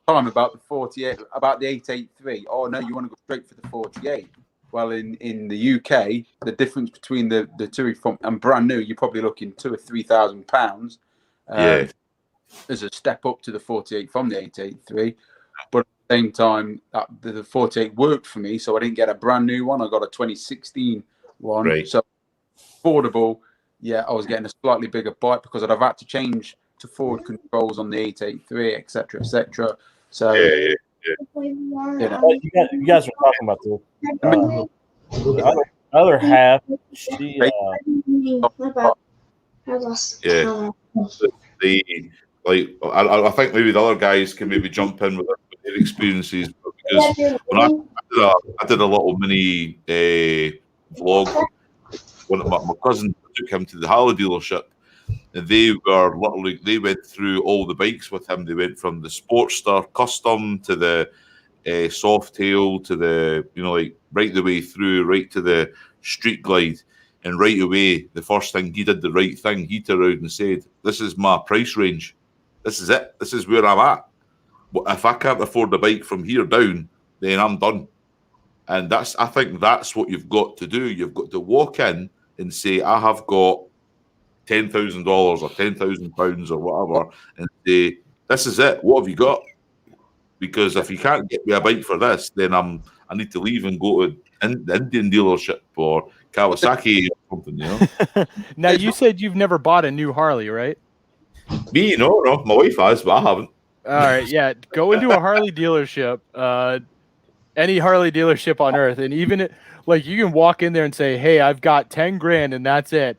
Time about the 48, about the 883. Oh no, you want to go straight for the 48. Well, in the UK, the difference between the two from and brand new, you're probably looking £2,000 or £3,000. As a step up to the 48 from the 883. But at the same time, the 48 worked for me, so I didn't get a brand new one. I got a 2016 one. Right. So affordable. Yeah, I was getting a slightly bigger bike because I'd have had to change to forward controls on the 883, etc., etc. So know. You guys were talking about the other half. She Yeah. They I think maybe the other guys can maybe jump in with their experiences, because when I did a little mini vlog. One of my cousins took him to the Harley dealership, and they went through all the bikes with him. They went from the Sportster Custom to the Softail to the like right the way through right to the Street Glide. And right away, the first thing he did the right thing. He turned around and said, "This is my price range. This is it. This is where I'm at. If I can't afford a bike from here down, then I'm done." And I think that's what you've got to do. You've got to walk in and say, "I have got $10,000 or £10,000 or whatever," and say, "This is it. What have you got?" Because if you can't get me a bike for this, then I need to leave and go to the Indian dealership or Kawasaki or something. Now, you said you've never bought a new Harley, right? Me, no. My wife has, but I haven't. All right, yeah. Go into a Harley dealership, any Harley dealership on earth, and even like you can walk in there and say, "Hey, I've got 10 grand, and that's it."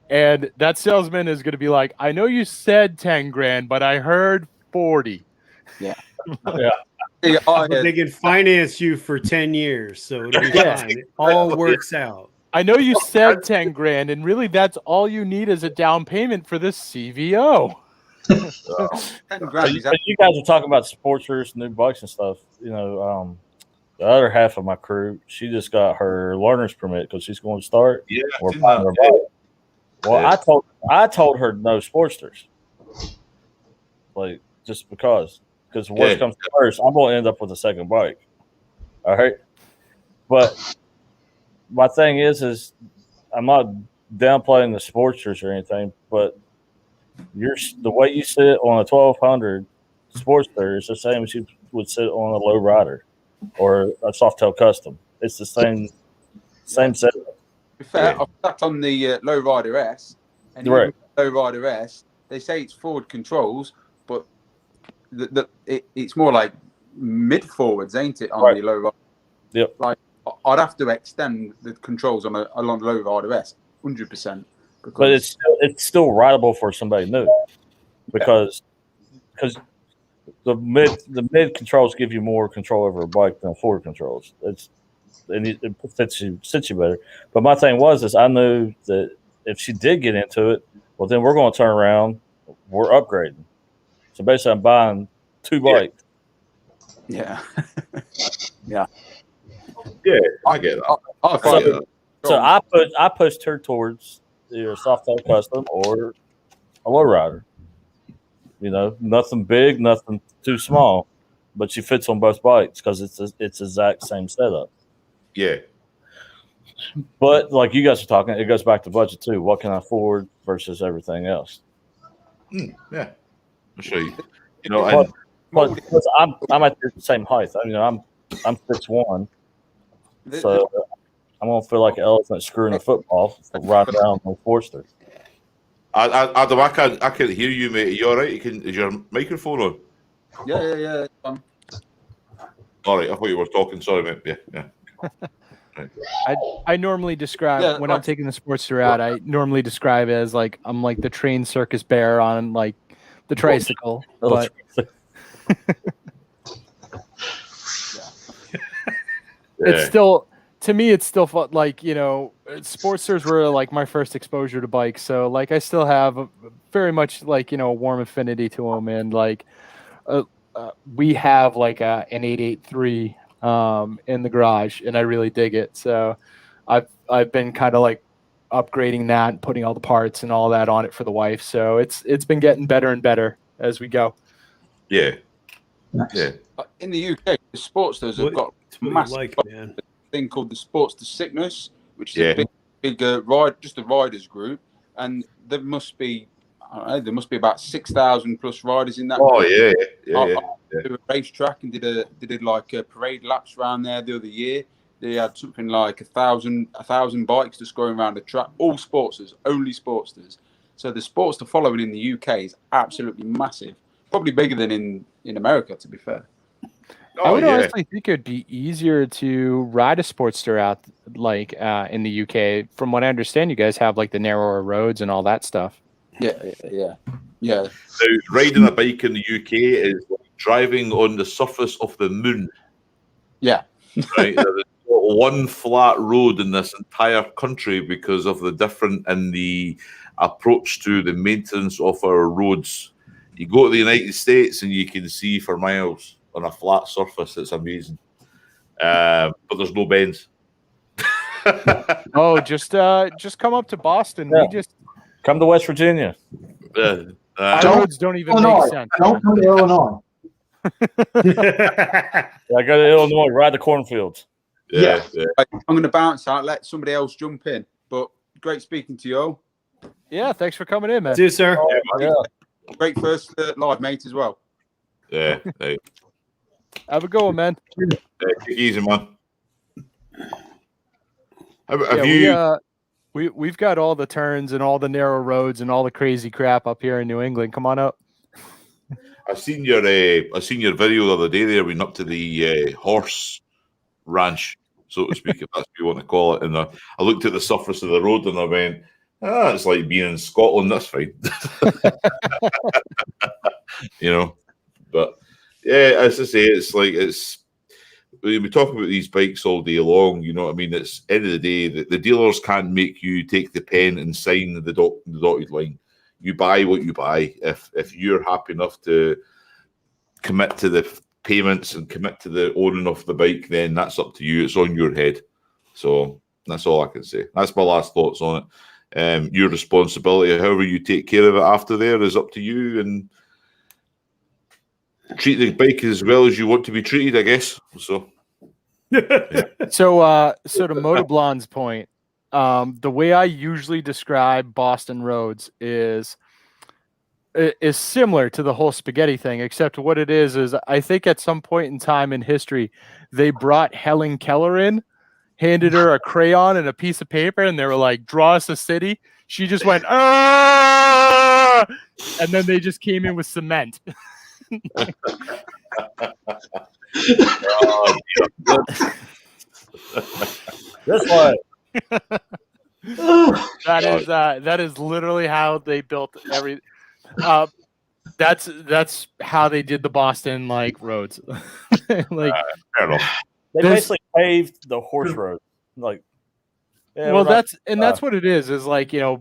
And that salesman is going to be like, "I know you said 10 grand, but I heard 40." Yeah. But they can finance you for 10 years, so it'll be fine. It all works out. I know you said 10 grand, and really that's all you need as a down payment for this CVO. 10 grand is you guys were talking about Sportsters, new bikes and stuff. The other half of my crew, she just got her learner's permit because she's going to start. Yeah. Or buying her bike. Well, yeah. I told her no Sportsters. Like, just because worst comes to worst, I'm going to end up with a second bike. All right. But my thing is I'm not downplaying the Sportsters or anything, but the way you sit on a 1200 Sportster is the same as you would sit on a low rider or a Softail Custom. It's the same setup. To be fair, I've sat on the Lowrider S, and right. Lowrider S, they say it's forward controls, but it's more like mid forwards, ain't it? On the Lowrider. Yep. Like I'd have to extend the controls along the Lowrider S, 100%. But it's still rideable for somebody new, because the mid controls give you more control over a bike than forward controls. It fits you better. But my thing is I knew that if she did get into it, well, then we're going to turn around, we're upgrading. So basically, I'm buying 2 bikes. Yeah. Yeah, I get that. So I pushed her towards either a Softail Custom or a lowrider. Nothing big, nothing too small, but she fits on both bikes because it's exact same setup. Yeah. But like you guys are talking, it goes back to budget too. What can I afford versus everything else? Yeah, I'll show you. But because I'm at the same height. I'm 6'1", so I'm gonna feel like an elephant screwing a football right down on Forster. Adam, I can't hear you, mate. Are you all right? Is your microphone on? Yeah. All right, I thought you were talking. Sorry, mate. Yeah. Right. I normally describe when I'm taking the Sportster out. I normally describe it as like I'm like the trained circus bear on like the tricycle, but it's still, to me, it's still fun. Like, Sportsters were like my first exposure to bikes. So like, I still have very much like, a warm affinity to them. And like, we have like an 883 in the garage, and I really dig it. So I've been kind of like upgrading that and putting all the parts and all that on it for the wife. So it's been getting better and better as we go. Yeah. Nice. Yeah. In the UK, the Sportsters have got massive thing called the Sportster Sickness, which is a big ride, just a riders group, and there must be about 6,000 plus riders in that. Oh group. yeah. I did a racetrack and did like a parade laps around there the other year. They had something like 1,000 bikes just going around the track, all Sportsters, only Sportsters. So the Sportster following in the UK is absolutely massive, probably bigger than in America, to be fair. I would honestly think it'd be easier to ride a Sportster out like in the UK. From what I understand, you guys have like the narrower roads and all that stuff. Yeah. Now, riding a bike in the UK is like driving on the surface of the moon. Yeah. Right? There is one flat road in this entire country because of the different in the approach to the maintenance of our roads. You go to the United States and you can see for miles on a flat surface. It's amazing. But there's no bends. Oh, just come up to Boston. Yeah. We just come to West Virginia. our roads don't even Illinois. make sense. Don't come to Illinois. I go to Illinois, ride the cornfields. Yeah. I'm going to bounce out, let somebody else jump in. But great speaking to you all. Yeah, thanks for coming in, man. See you, sir. Yeah. Great first live, mate, as well. Yeah. Have a good one, man. Take it easy, man. Have Yeah, you? we've got all the turns and all the narrow roads and all the crazy crap up here in New England. Come on up. I seen your video the other day. There, we went up to the horse ranch, so to speak, if that's what you want to call it. And I looked at the surface of the road and I went, it's like being in Scotland. That's fine. But yeah, as I say, it's like we talk about these bikes all day long. You know what I mean? It's end of the day, the dealers can't make you take the pen and sign the dotted line. You buy what you buy. If you're happy enough to commit to the payments and commit to the owning of the bike, then that's up to you. It's on your head. So that's all I can say. That's my last thoughts on it. Your responsibility, however you take care of it after there, is up to you, and treat the bike as well as you want to be treated, I guess. So So to Motoblon's point, the way I usually describe Boston roads is similar to the whole spaghetti thing, except what it is I think at some point in time in history, they brought Helen Keller in, handed her a crayon and a piece of paper, and they were like, draw us a city. She just went, ah! And then they just came in with cement. This way. That is literally how they built every. That's how they did the Boston roads. fair enough. They basically paved the horse road. That's what it is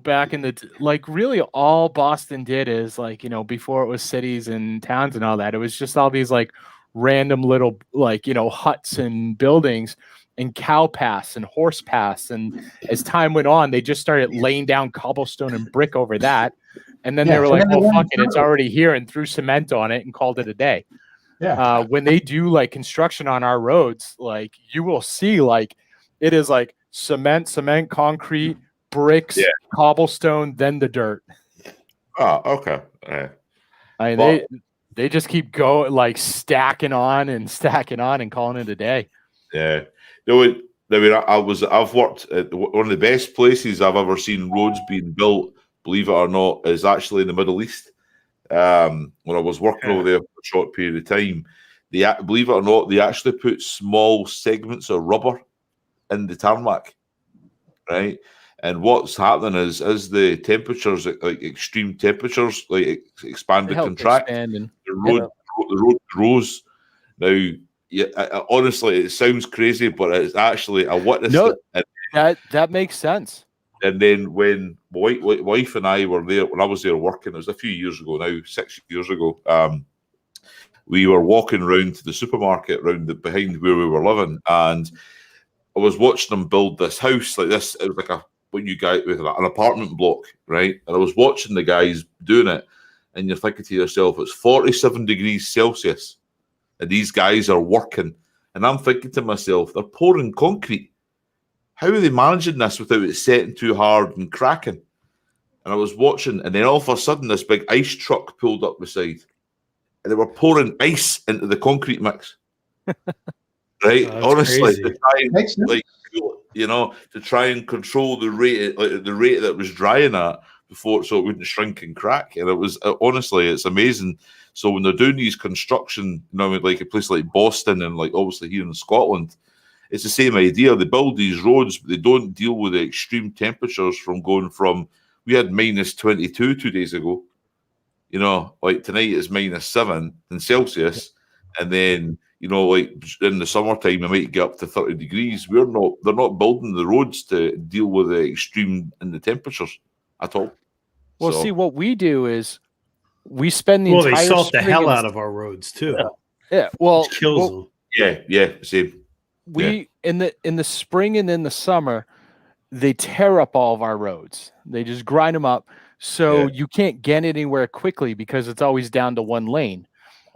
back in the really all Boston did is before it was cities and towns and all that, it was just all these random little huts and buildings and cow paths and horse paths, and as time went on they just started laying down cobblestone and brick over that, and then they were like, well, fuck it, it's already here, and threw cement on it and called it a day. When they do construction on our roads, you will see it is cement, concrete, bricks, cobblestone, then the dirt. Oh, okay. They just keep going stacking on and calling it a day. Yeah. I've worked at one of the best places I've ever seen roads being built, believe it or not, is actually in the Middle East. When I was working over there for a short period of time, believe it or not, they actually put small segments of rubber in the tarmac, right? And what's happening is, as the temperatures, extreme temperatures, expand and contract, the road grows. Now, honestly, it sounds crazy, but it's actually, I witnessed it. That makes sense. And then when my wife and I were there, when I was there working, it was a few years ago now, 6 years ago, we were walking around to the supermarket behind where we were living, and I was watching them build this house like this. It was with an apartment block, right? And I was watching the guys doing it, and you're thinking to yourself, it's 47 degrees Celsius, and these guys are working. And I'm thinking to myself, they're pouring concrete. How are they managing this without it setting too hard and cracking? And I was watching, and then all of a sudden, this big ice truck pulled up beside, and they were pouring ice into the concrete mix. Right? Honestly, to try and, to try and control the rate that it was drying at. before, so it wouldn't shrink and crack. And it was honestly, it's amazing. So when they're doing these construction, like a place like Boston and like obviously here in Scotland, it's the same idea. They build these roads, but they don't deal with the extreme temperatures from going from. We had minus 22 2 days ago. Like tonight is -7 in Celsius, and then like in the summertime, it might get up to 30 degrees. They're not building the roads to deal with the extreme in the temperatures at all. Well, see, what we do is we spend the entire they salt the spring hell and- out of our roads too. Yeah, well, Which kills them. Yeah, same. We in the spring and in the summer, they tear up all of our roads. They just grind them up, so you can't get anywhere quickly because it's always down to one lane.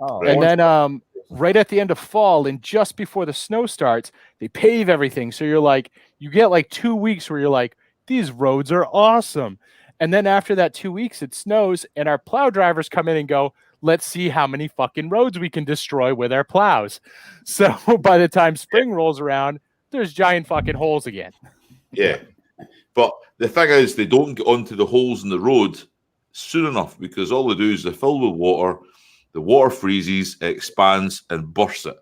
Oh, And then right at the end of fall and just before the snow starts, they pave everything. So you get like 2 weeks where you're like, these roads are awesome. And then after that 2 weeks, it snows and our plow drivers come in and go, let's see how many fucking roads we can destroy with our plows. So by the time spring rolls around, there's giant fucking holes again. Yeah. But the thing is, they don't get onto the holes in the road soon enough because all they do is they fill with water, the water freezes, it expands and bursts it,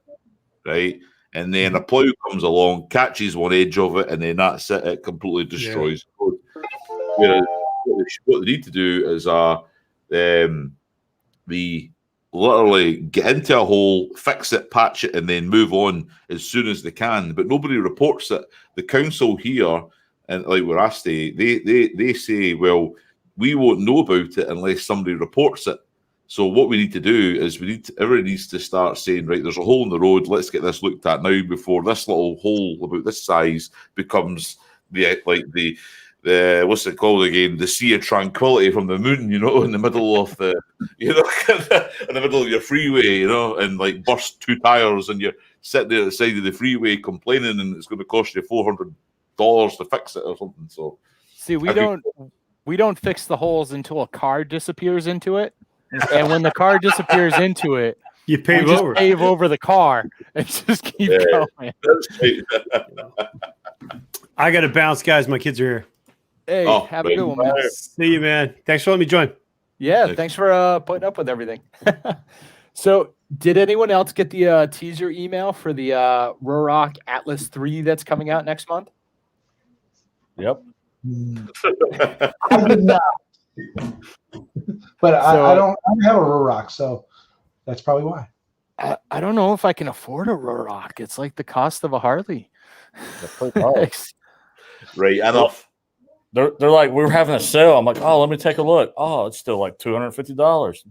right? And then a plough comes along, catches one edge of it, and then that's it. It completely destroys the road. Whereas what they need to do is the literally get into a hole, fix it, patch it, and then move on as soon as they can. But nobody reports it. The council here, and like where I stay, they say, well, we won't know about it unless somebody reports it. So what we need to do is everybody needs to start saying, right, there's a hole in the road. Let's get this looked at now before this little hole about this size becomes the what's it called again? The Sea of Tranquility from the moon, in the middle of the, in the middle of your freeway, and like burst 2 tires and you're sitting there at the side of the freeway complaining and it's going to cost you $400 to fix it or something. So see, we don't fix the holes until a car disappears into it. And when the car disappears into it, you pave over the car and just keep going. I got to bounce, guys. My kids are here. Hey, have a good one, man. See you, man. Thanks for letting me join. Yeah, thanks for putting up with everything. So, did anyone else get the teaser email for the Rorock Atlas 3 that's coming out next month? Yep. I did not. But I don't have a Rorock, so that's probably why. I don't know if I can afford a Rorock. It's like the cost of a Harley. Right, enough. They're like, we were having a sale. I'm like, oh, let me take a look. Oh, it's still like $250.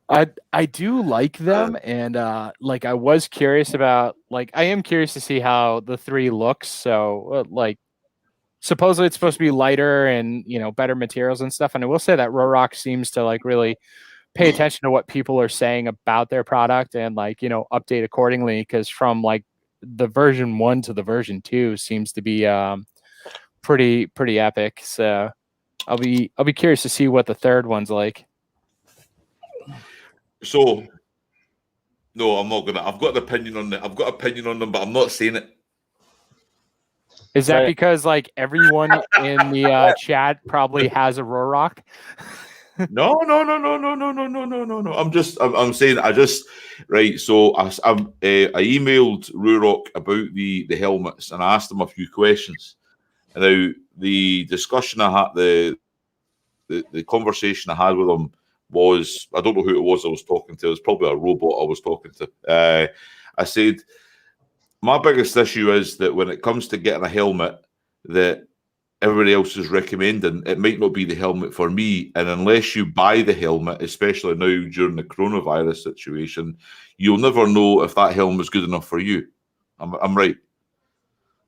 I do like them, and like I was curious about, like I am curious to see how the 3 looks. So like supposedly it's supposed to be lighter and better materials and stuff. And I will say that Rorock seems to like really pay attention to what people are saying about their product and like update accordingly, because from like the version 1 to the version 2 seems to be pretty epic. So I'll be curious to see what the third one's like. So no, I'm not gonna. I've got an opinion on it. I've got an opinion on them, but I'm not saying it. Is that because like everyone in the chat probably has a Rorock? No. I'm saying right. So I emailed Rorock about the helmets and I asked them a few questions. And now the discussion I had, the conversation I had with them was, I don't know who it was I was talking to. It was probably a robot I was talking to. I said, my biggest issue is that when it comes to getting a helmet that everybody else is recommending, it might not be the helmet for me. And unless you buy the helmet, especially now during the coronavirus situation, you'll never know if that helmet is good enough for you. I'm right.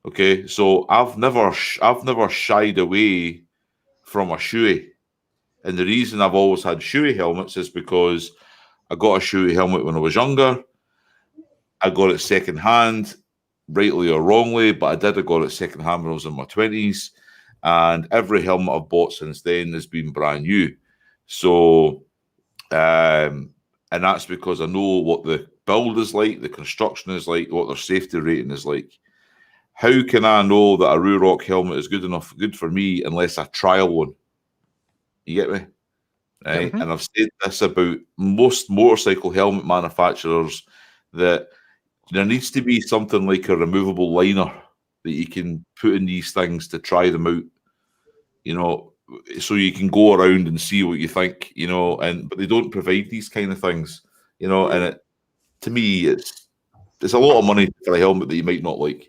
Okay, so I've never shied away from a shoey. And the reason I've always had shoey helmets is because I got a shoey helmet when I was younger. I got it secondhand, rightly or wrongly, but I got it secondhand when I was in my 20s. And every helmet I've bought since then has been brand new. So, and that's because I know what the build is like, the construction is like, what their safety rating is like. how can I know that a Ruroc helmet is good for me, unless I trial one? You get me? Right? Mhm. And I've said this about most motorcycle helmet manufacturers, that there needs to be something like a removable liner that you can put in these things to try them out, so you can go around and see what you think, but they don't provide these kind of things, and to me, it's a lot of money for a helmet that you might not like.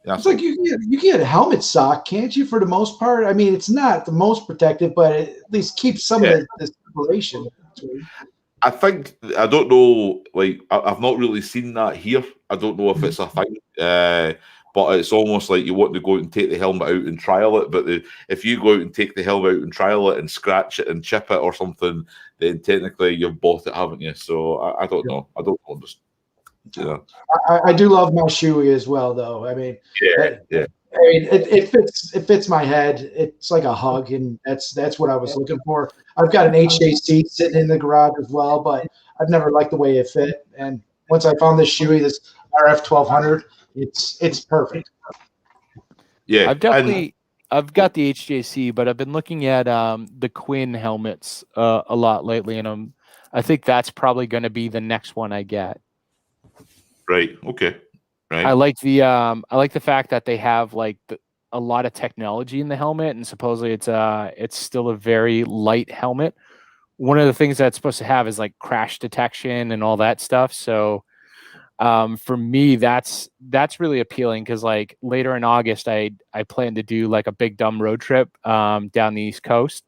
It's like you can get a helmet sock, can't you? For the most part, I mean, it's not the most protective, but it at least keeps some of the separation. I don't know. Like, I've not really seen that here. I don't know if it's a thing, but it's almost like you want to go out and take the helmet out and trial it. But if you go out and take the helmet out and trial it and scratch it and chip it or something, then technically you've bought it, haven't you? So I don't know. I don't understand. I do love my Shoei as well, though. I mean, it fits my head. It's like a hug, and that's what I was looking for. I've got an HJC sitting in the garage as well, but I've never liked the way it fit. And once I found this Shoei, this RF 1200, it's perfect. Yeah, I've got the HJC, but I've been looking at the Quinn helmets a lot lately, and I think that's probably going to be the next one I get. Right. Okay. Right. I like the fact that they have like a lot of technology in the helmet, and supposedly it's still a very light helmet. One of the things that's supposed to have is like crash detection and all that stuff. So for me, that's really appealing, because like later in August, I plan to do like a big dumb road trip down the East Coast,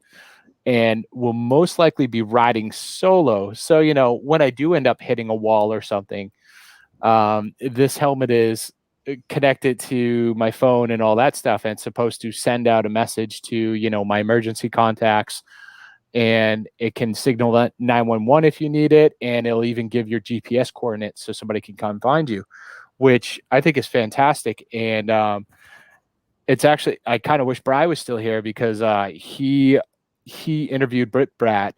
and will most likely be riding solo. So when I do end up hitting a wall or something, this helmet is connected to my phone and all that stuff, and it's supposed to send out a message to my emergency contacts, and it can signal that 911 if you need it, and it'll even give your GPS coordinates so somebody can come find you, which I think is fantastic. And it's actually, I kind of wish Bri was still here, because he interviewed Britt Bratt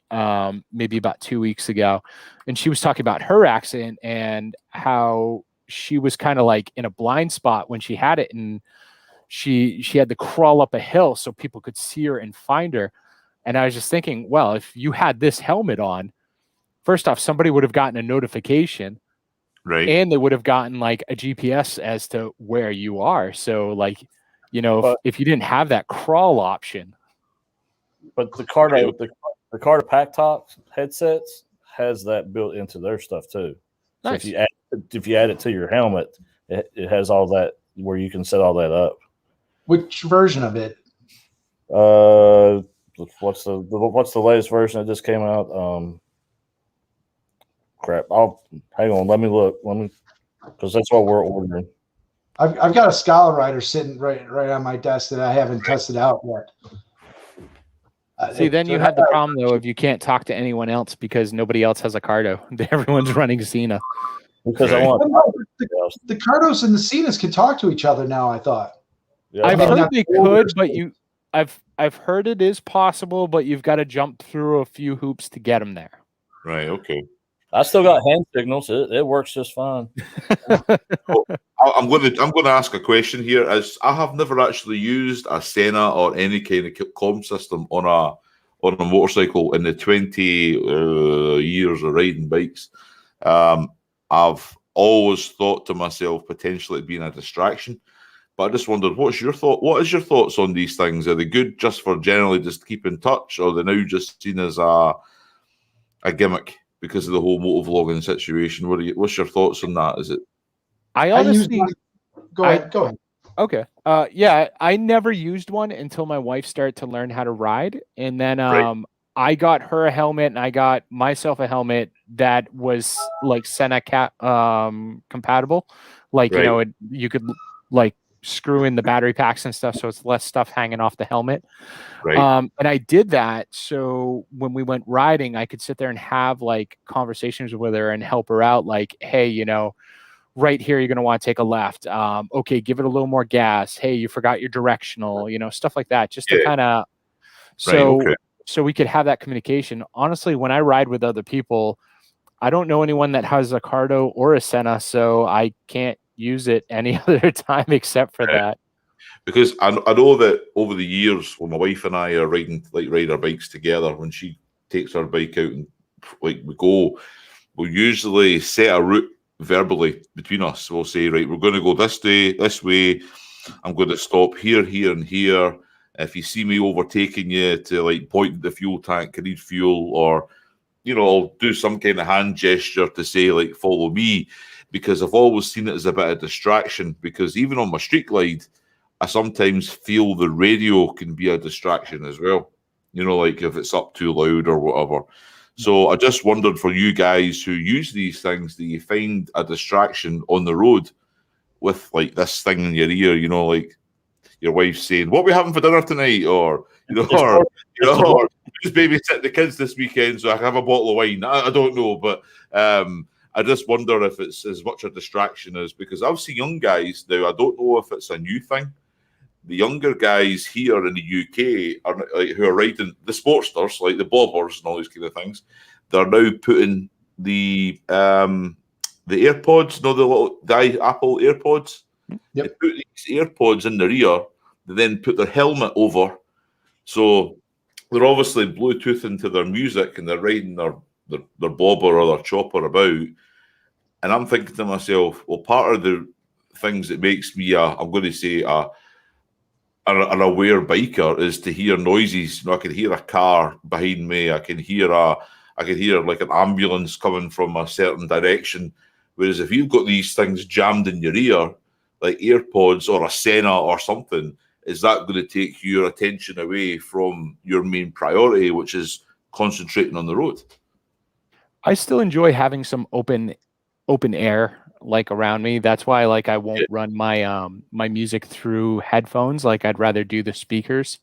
maybe about 2 weeks ago, and she was talking about her accident and how she was kind of like in a blind spot when she had it, and she had to crawl up a hill so people could see her and find her. And I was just thinking, well, if you had this helmet on, first off, somebody would have gotten a notification, right, and they would have gotten like a GPS as to where you are. So like, if you didn't have that crawl option. But the Carta Pack Top headsets has that built into their stuff too. Nice. So if you add it to your helmet, it has all that where you can set all that up. Which version of it? What's the latest version that just came out? Crap. Hang on. Let me look. Because that's what we're ordering. I've got a Scholar Rider sitting right on my desk that I haven't tested out yet. See, then you have the problem though if you can't talk to anyone else because nobody else has a Cardo. Everyone's running Cena. Because the Cardos and the Cenas can talk to each other now. I thought. Yeah, I've heard they could, but I've heard it is possible, but you've got to jump through a few hoops to get them there. Right. Okay. I still got hand signals. It works just fine. I'm going to ask a question here. As I have never actually used a Senna or any kind of comm system on a motorcycle in the 20 years of riding bikes. I've always thought to myself potentially it being a distraction. But I just wondered, what is your thoughts on these things? Are they good just for generally just keep in touch, or are they now just seen as a gimmick because of the whole motovlogging situation? What's your thoughts on that? Is it? I honestly go ahead. Okay. Yeah, I never used one until my wife started to learn how to ride, and then I got her a helmet, and I got myself a helmet that was like Senna compatible. Like you could like screw in the battery packs and stuff, so it's less stuff hanging off the helmet. Right. And I did that so when we went riding, I could sit there and have like conversations with her and help her out. Like, hey, right here, you're going to want to take a left. Okay, give it a little more gas. Hey, you forgot your directional, stuff like that, just to kind of, so we could have that communication. Honestly, when I ride with other people, I don't know anyone that has a Cardo or a Senna, so I can't use it any other time except for that. Because I know that over the years, when my wife and I are ride our bikes together, when she takes her bike out and we go, we'll usually set a route verbally between us. We'll say, right, we're going to go this way. I'm going to stop here, here, and here. If you see me overtaking you, to point at the fuel tank, I need fuel, or I'll do some kind of hand gesture to say follow me, because I've always seen it as a bit of distraction. Because even on my street glide, I sometimes feel the radio can be a distraction as well. If it's up too loud or whatever. So I just wondered, for you guys who use these things, do you find a distraction on the road with this thing in your ear? Your wife saying, "What are we having for dinner tonight?" Or or just babysit the kids this weekend so I can have a bottle of wine. I don't know, but I just wonder if it's as much a distraction as, because I've seen young guys now. I don't know if it's a new thing. The younger guys here in the UK are who are riding the Sportsters, like the Bobbers and all these kind of things. They're now putting the AirPods, the Apple AirPods. Yep. They put these AirPods in their ear. They then put their helmet over, so they're obviously Bluetooth into their music, and they're riding their bobber or their chopper about. And I'm thinking to myself, well, part of the things that makes me I'm going to say an aware biker is to hear noises. I can hear a car behind me. I can hear like an ambulance coming from a certain direction. Whereas if you've got these things jammed in your ear, like AirPods or a Senna or something, is that going to take your attention away from your main priority, which is concentrating on the road? I still enjoy having some open air around me. That's why I won't run my my music through headphones. I'd rather do the speakers.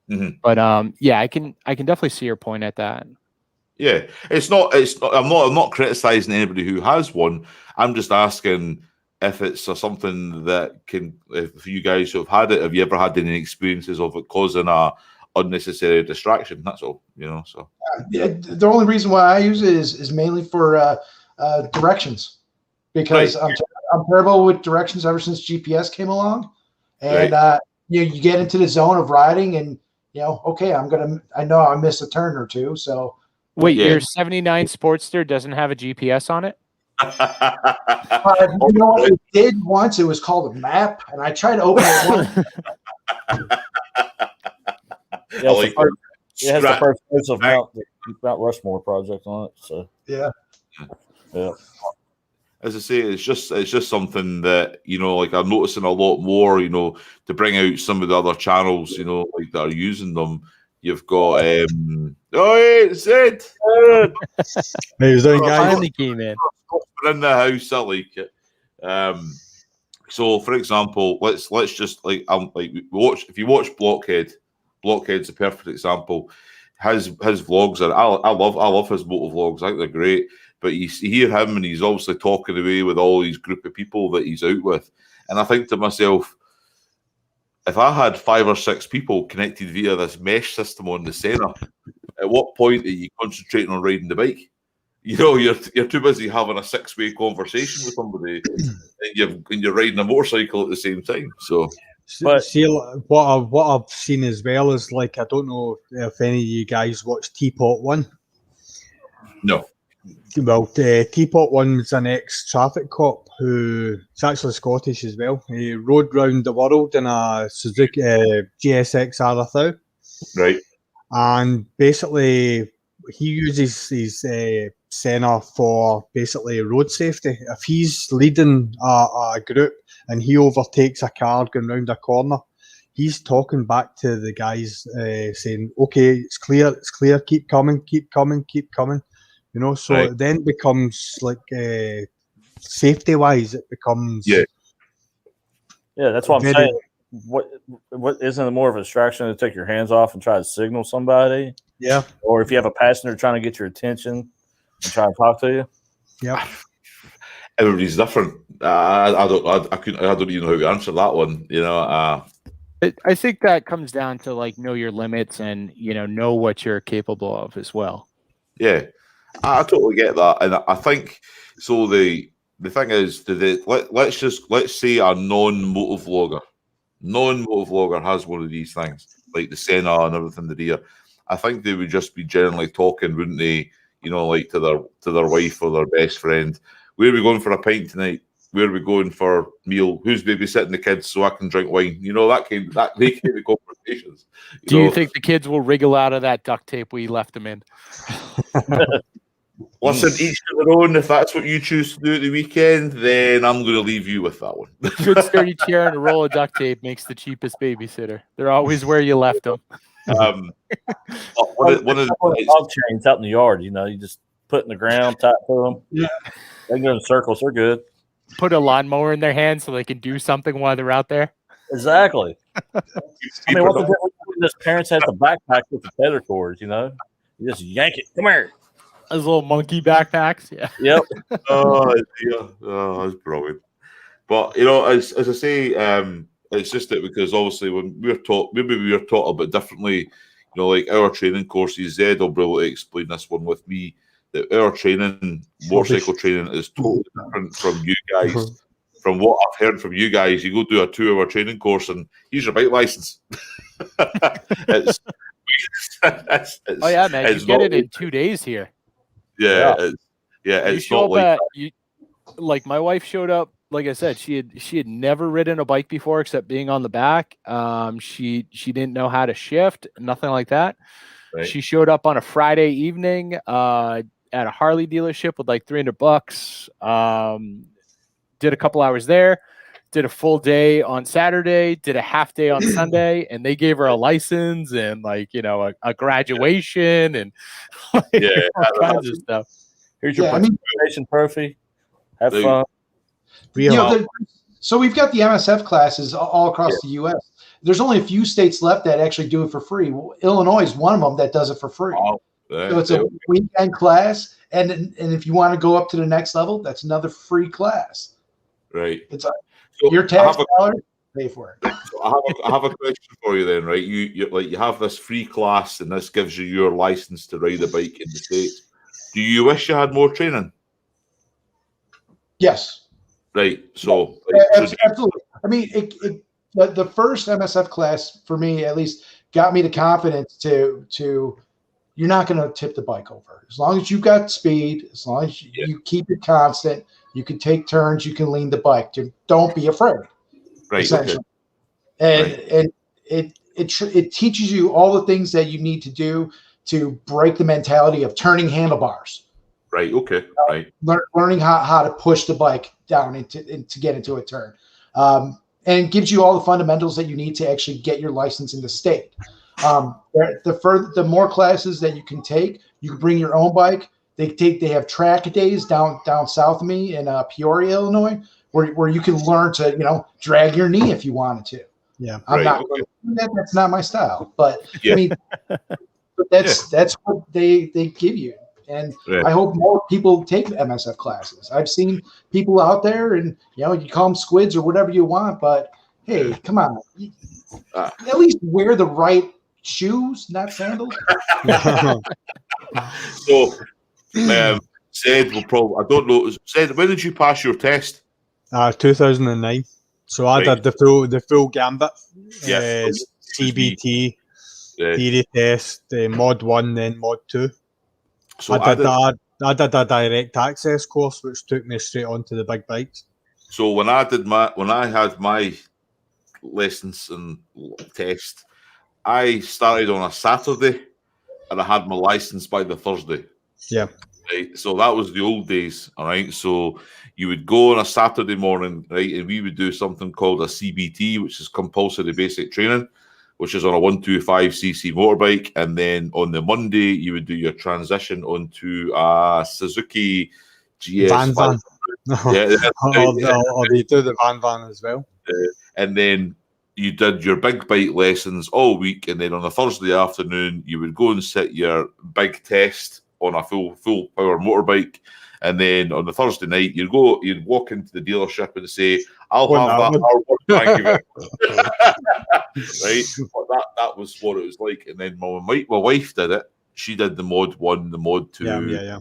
Mm-hmm. But I can definitely see your point at that. Yeah, it's not. I'm not criticizing anybody who has one. I'm just asking if it's something that can. If you guys who have had it, have you ever had any experiences of it causing a unnecessary distraction? That's all. So the only reason why I use it is mainly for directions, because right. I'm terrible with directions ever since GPS came along, and right. You get into the zone of riding, and okay, I know I missed a turn or two, so. Wait, your 79 Sportster doesn't have a GPS on it? You know what it did once? It was called a map, and I tried to open it once. It has the first place of Mount Rushmore project on it. So yeah. As I say, it's just something that I'm noticing a lot more. To bring out some of the other channels, that are using them. You've got it's Ed. Hey, how's it going, guys? Finally came in. We're in the house. I like it. So, for example, let's just if you watch Blockhead's a perfect example. His vlogs are I love his motor vlogs. I think they're great. But you hear him, and he's obviously talking away with all these group of people that he's out with, and I think to myself, if I had 5 or 6 people connected via this mesh system on the Senna, at what point are you concentrating on riding the bike? You're too busy having a 6-way conversation with somebody, and you're riding a motorcycle at the same time. So, but see, what I've seen as well is I don't know if any of you guys watch Teapot One. No. Well, Teapot One was an ex-traffic cop who's actually Scottish as well. He rode round the world in a Suzuki GSX Arathau. Right. And basically, he uses his Senna for basically road safety. If he's leading a group and he overtakes a car going round a corner, he's talking back to the guys saying, "Okay, it's clear, keep coming. So right. It then becomes safety-wise, it becomes that's what I'm saying. What isn't it more of a distraction to take your hands off and try to signal somebody? Yeah. Or if you have a passenger trying to get your attention and try to talk to you. Yeah. Everybody's different. I don't even know how to answer that one. I think that comes down to know your limits and know what you're capable of as well. Yeah. I totally get that, and I think so. the thing is, let's say a non-motive vlogger has one of these things, like the Senna and everything the rear. I think they would just be generally talking, wouldn't they? You know, like to their wife or their best friend. Where are we going for a pint tonight? Where are we going for meal? Who's babysitting the kids so I can drink wine? You know, they kind of conversations. Do you think the kids will wriggle out of that duct tape we left them in? Listen, each to their own. If that's what you choose to do at the weekend, then I'm going to leave you with that one. Good sturdy chair and a roll of duct tape makes the cheapest babysitter. They're always where you left them. One of the dog chains out in the yard, you know, you just put in the ground, tie it to them. Yeah. They go in circles, they're good. Put a lawnmower in their hand so they can do something while they're out there. Exactly. I mean, what the difference between this parents have the backpack with the tether cords, you know? You just yank it. Come here. Those little monkey backpacks. Yeah. Yep. That's brilliant. But you know, as I say, it's just that because obviously when we were taught a bit differently. You know, like our training courses, Zed will be able to explain this one with me. That our training, motorcycle training, is totally different from you guys. From what I've heard from you guys, you go do a 2-hour training course and use your bike license. it's, oh yeah, man, you get it in 2 days here. Yeah. It's not like like my wife showed up. Like I said, she had never ridden a bike before except being on the back. She didn't know how to shift, nothing like that. Right. She showed up on a Friday evening at a Harley dealership with like $300. Did a couple hours there, did a full day on Saturday, did a half day on Sunday, and they gave her a license and like, you know, a graduation and like, all kinds of stuff. Here's your participation trophy. Have fun. So we've got the MSF classes all across the U.S. There's only a few states left that actually do it for free. Well, Illinois is one of them that does it for free. So it's a weekend class, and if you want to go up to the next level, that's another free class. Right. It's your tax dollars, pay for it. So I have a question for you then, right? You have this free class, and this gives you your license to ride a bike in the States. Do you wish you had more training? Yes. Right. So absolutely. I mean, the first MSF class for me, at least, got me the confidence to you're not going to tip the bike over. As long as you've got speed, as long as you keep it constant, you can take turns, you can lean the bike. Don't be afraid. Right. Essentially. Okay. And it teaches you all the things that you need to do to break the mentality of turning handlebars. Right. Okay. Right. Learning how to push the bike down to get into a turn. And it gives you all the fundamentals that you need to actually get your license in the state. The more classes that you can take, you can bring your own bike. They have track days down south of me in Peoria, Illinois, where you can learn to drag your knee if you wanted to. Yeah, that's not my style, but I mean, that's what they give you. And I hope more people take MSF classes. I've seen people out there, and you call them squids or whatever you want, but hey, come on, at least wear the right shoes, not sandals. So, Zed will probably. I don't know. Zed, when did you pass your test? 2009. So I did the full gambit. Yeah. CBT, theory test, mod 1, then mod 2. So I did a direct access course, which took me straight onto the big bikes. So when I had my lessons and test, I started on a Saturday, and I had my license by the Thursday. Yeah. Right. So that was the old days. All right. So you would go on a Saturday morning, right, and we would do something called a CBT, which is compulsory basic training, which is on a 125cc motorbike, and then on the Monday you would do your transition onto a Suzuki GS. Van. Or they do the van as well. And then you did your big bike lessons all week, and then on a Thursday afternoon you would go and sit your big test on a full power motorbike, and then on the Thursday night you'd walk into the dealership and say, "I'll have that." Thank you. Right, but that was what it was like. And then my wife did it. She did the mod 1, the mod 2. Yeah.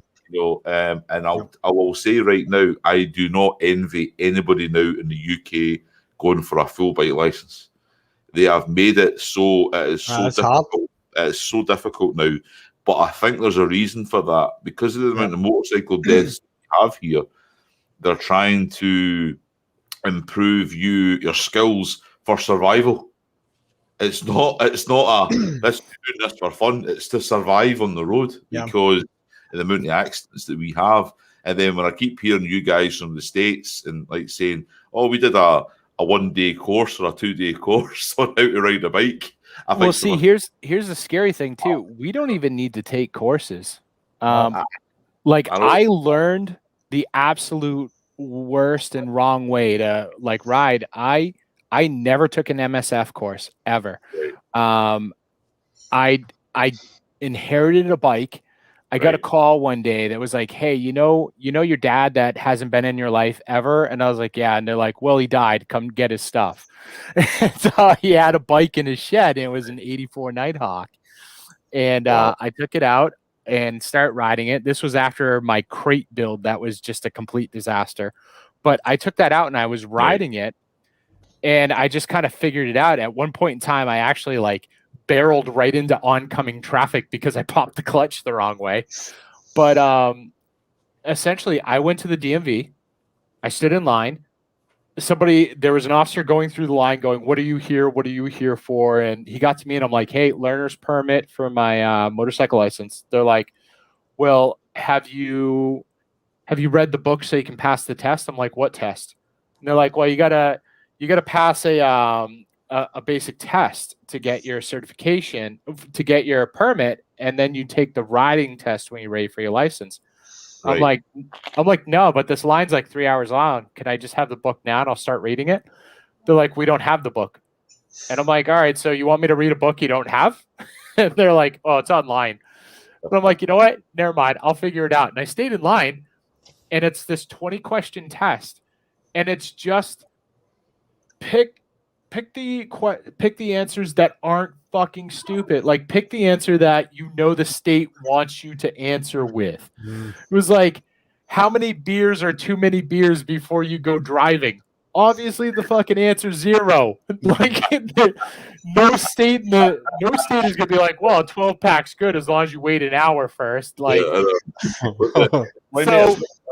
And I will say right now, I do not envy anybody now in the UK going for a full bike license. They have made it so it is so difficult. Hard. It's so difficult now. But I think there's a reason for that because of the amount of motorcycle deaths we have here. They're trying to improve your skills for survival. It's not a let's do this for fun. It's to survive on the road because of the amount of accidents that we have. And then when I keep hearing you guys from the States and like saying, "Oh, we did a 1-day course or a 2-day course on how to ride a bike." Well, see, here's the scary thing too. We don't even need to take courses. I learned the absolute worst and wrong way to like ride. I never took an MSF course ever. I inherited a bike. I got a call one day that was like, "Hey, you know your dad that hasn't been in your life ever?" And I was like, "Yeah." And they're like, "Well, he died. Come get his stuff." So he had a bike in his shed, and it was an '84 Nighthawk. And I took it out and started riding it. This was after my crate build that was just a complete disaster. But I took that out and I was riding it, and I just kind of figured it out. At one point in time, I actually like barreled right into oncoming traffic because I popped the clutch the wrong way. But essentially, I went to the DMV. I stood in line. There was an officer going through the line going, "What are you here? What are you here for?" And he got to me and I'm like, "Hey, learner's permit for my motorcycle license." They're like, "Well, have you read the book so you can pass the test?" I'm like, "What test?" And they're like, "Well, you gotta pass a basic test to get your certification, to get your permit, and then you take the riding test when you're ready for your license." Right. I'm like, "No, but this line's like 3 hours long. Can I just have the book now and I'll start reading it?" They're like, "We don't have the book." And I'm like, "All right, so you want me to read a book you don't have?" And they're like, "Oh, it's online." But I'm like, "You know what? Never mind. I'll figure it out." And I stayed in line, and it's this 20-question test, and it's just pick the answers that aren't fucking stupid. Like, pick the answer that the state wants you to answer with. It was like, how many beers are too many beers before you go driving? Obviously, the fucking answer is 0. Like, no state is gonna be like, "Well, a 12-pack's good as long as you wait an hour first." Like, so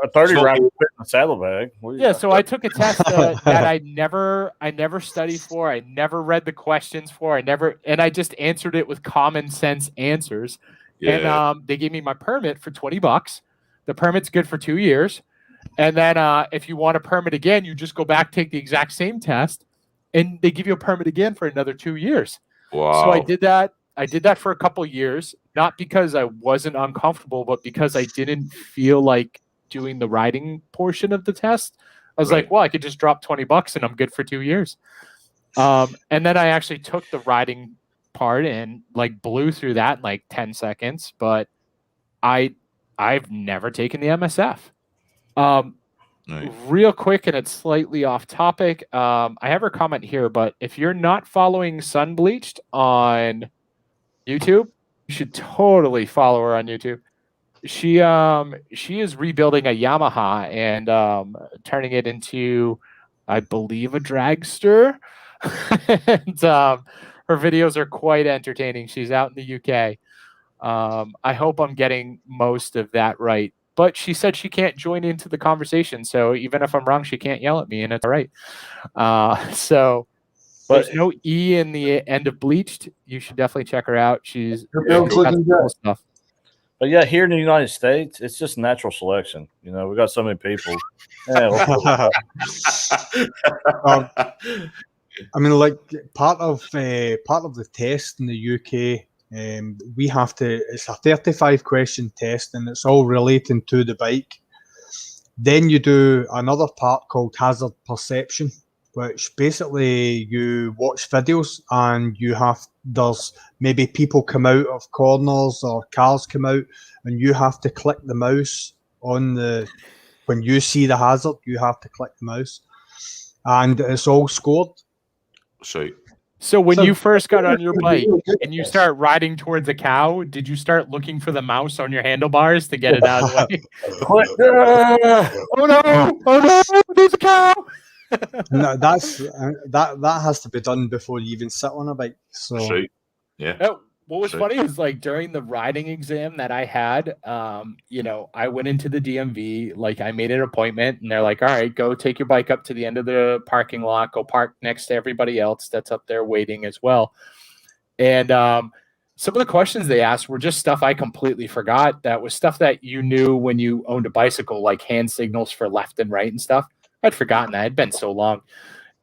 a 30 round fit in a saddlebag. So I took a test that I never studied for. I never read the questions for. And I just answered it with common sense answers. Yeah. And they gave me my permit for $20. The permit's good for 2 years. And then if you want a permit again, you just go back, take the exact same test, and they give you a permit again for another 2 years. Wow. So I did that. I did that for a couple years, not because I wasn't uncomfortable, but because I didn't feel like doing the riding portion of the test. I was like, well, I could just drop $20 and I'm good for 2 years. And then I actually took the riding part and like blew through that in like 10 seconds, but I've never taken the MSF. Real quick, and it's slightly off topic. I have her comment here, but if you're not following Sunbleached on YouTube, you should totally follow her on YouTube. She is rebuilding a Yamaha and turning it into, I believe, a dragster. And her videos are quite entertaining. She's out in the UK. I hope I'm getting most of that right. But she said she can't join into the conversation, so even if I'm wrong, she can't yell at me, and it's all right. But there's no E in the end of Bleached. You should definitely check her out. She's looking good. Cool stuff. But yeah, here in the United States, it's just natural selection. We got so many people. I mean, like part of the test in the UK. It's a 35-question test, and it's all relating to the bike. Then you do another part called hazard perception, which basically you watch videos and there's maybe people come out of corners or cars come out, and you have to click the mouse when you see the hazard, you have to click the mouse, and it's all scored. So when So- you first got on your bike Really good at and you this. start riding towards a cow, did you start looking for the mouse on your handlebars to get it out of the way? Quick, Oh no! Oh no! There's a cow! No, that's that has to be done before you even sit on a bike. So That's right. Yeah. What was Sure. funny is like during the riding exam that I had, I went into the DMV, like I made an appointment and they're like, all right, go take your bike up to the end of the parking lot, go park next to everybody else that's up there waiting as well. And some of the questions they asked were just stuff I completely forgot. That was stuff that you knew when you owned a bicycle, like hand signals for left and right and stuff. I'd forgotten that. It'd been so long.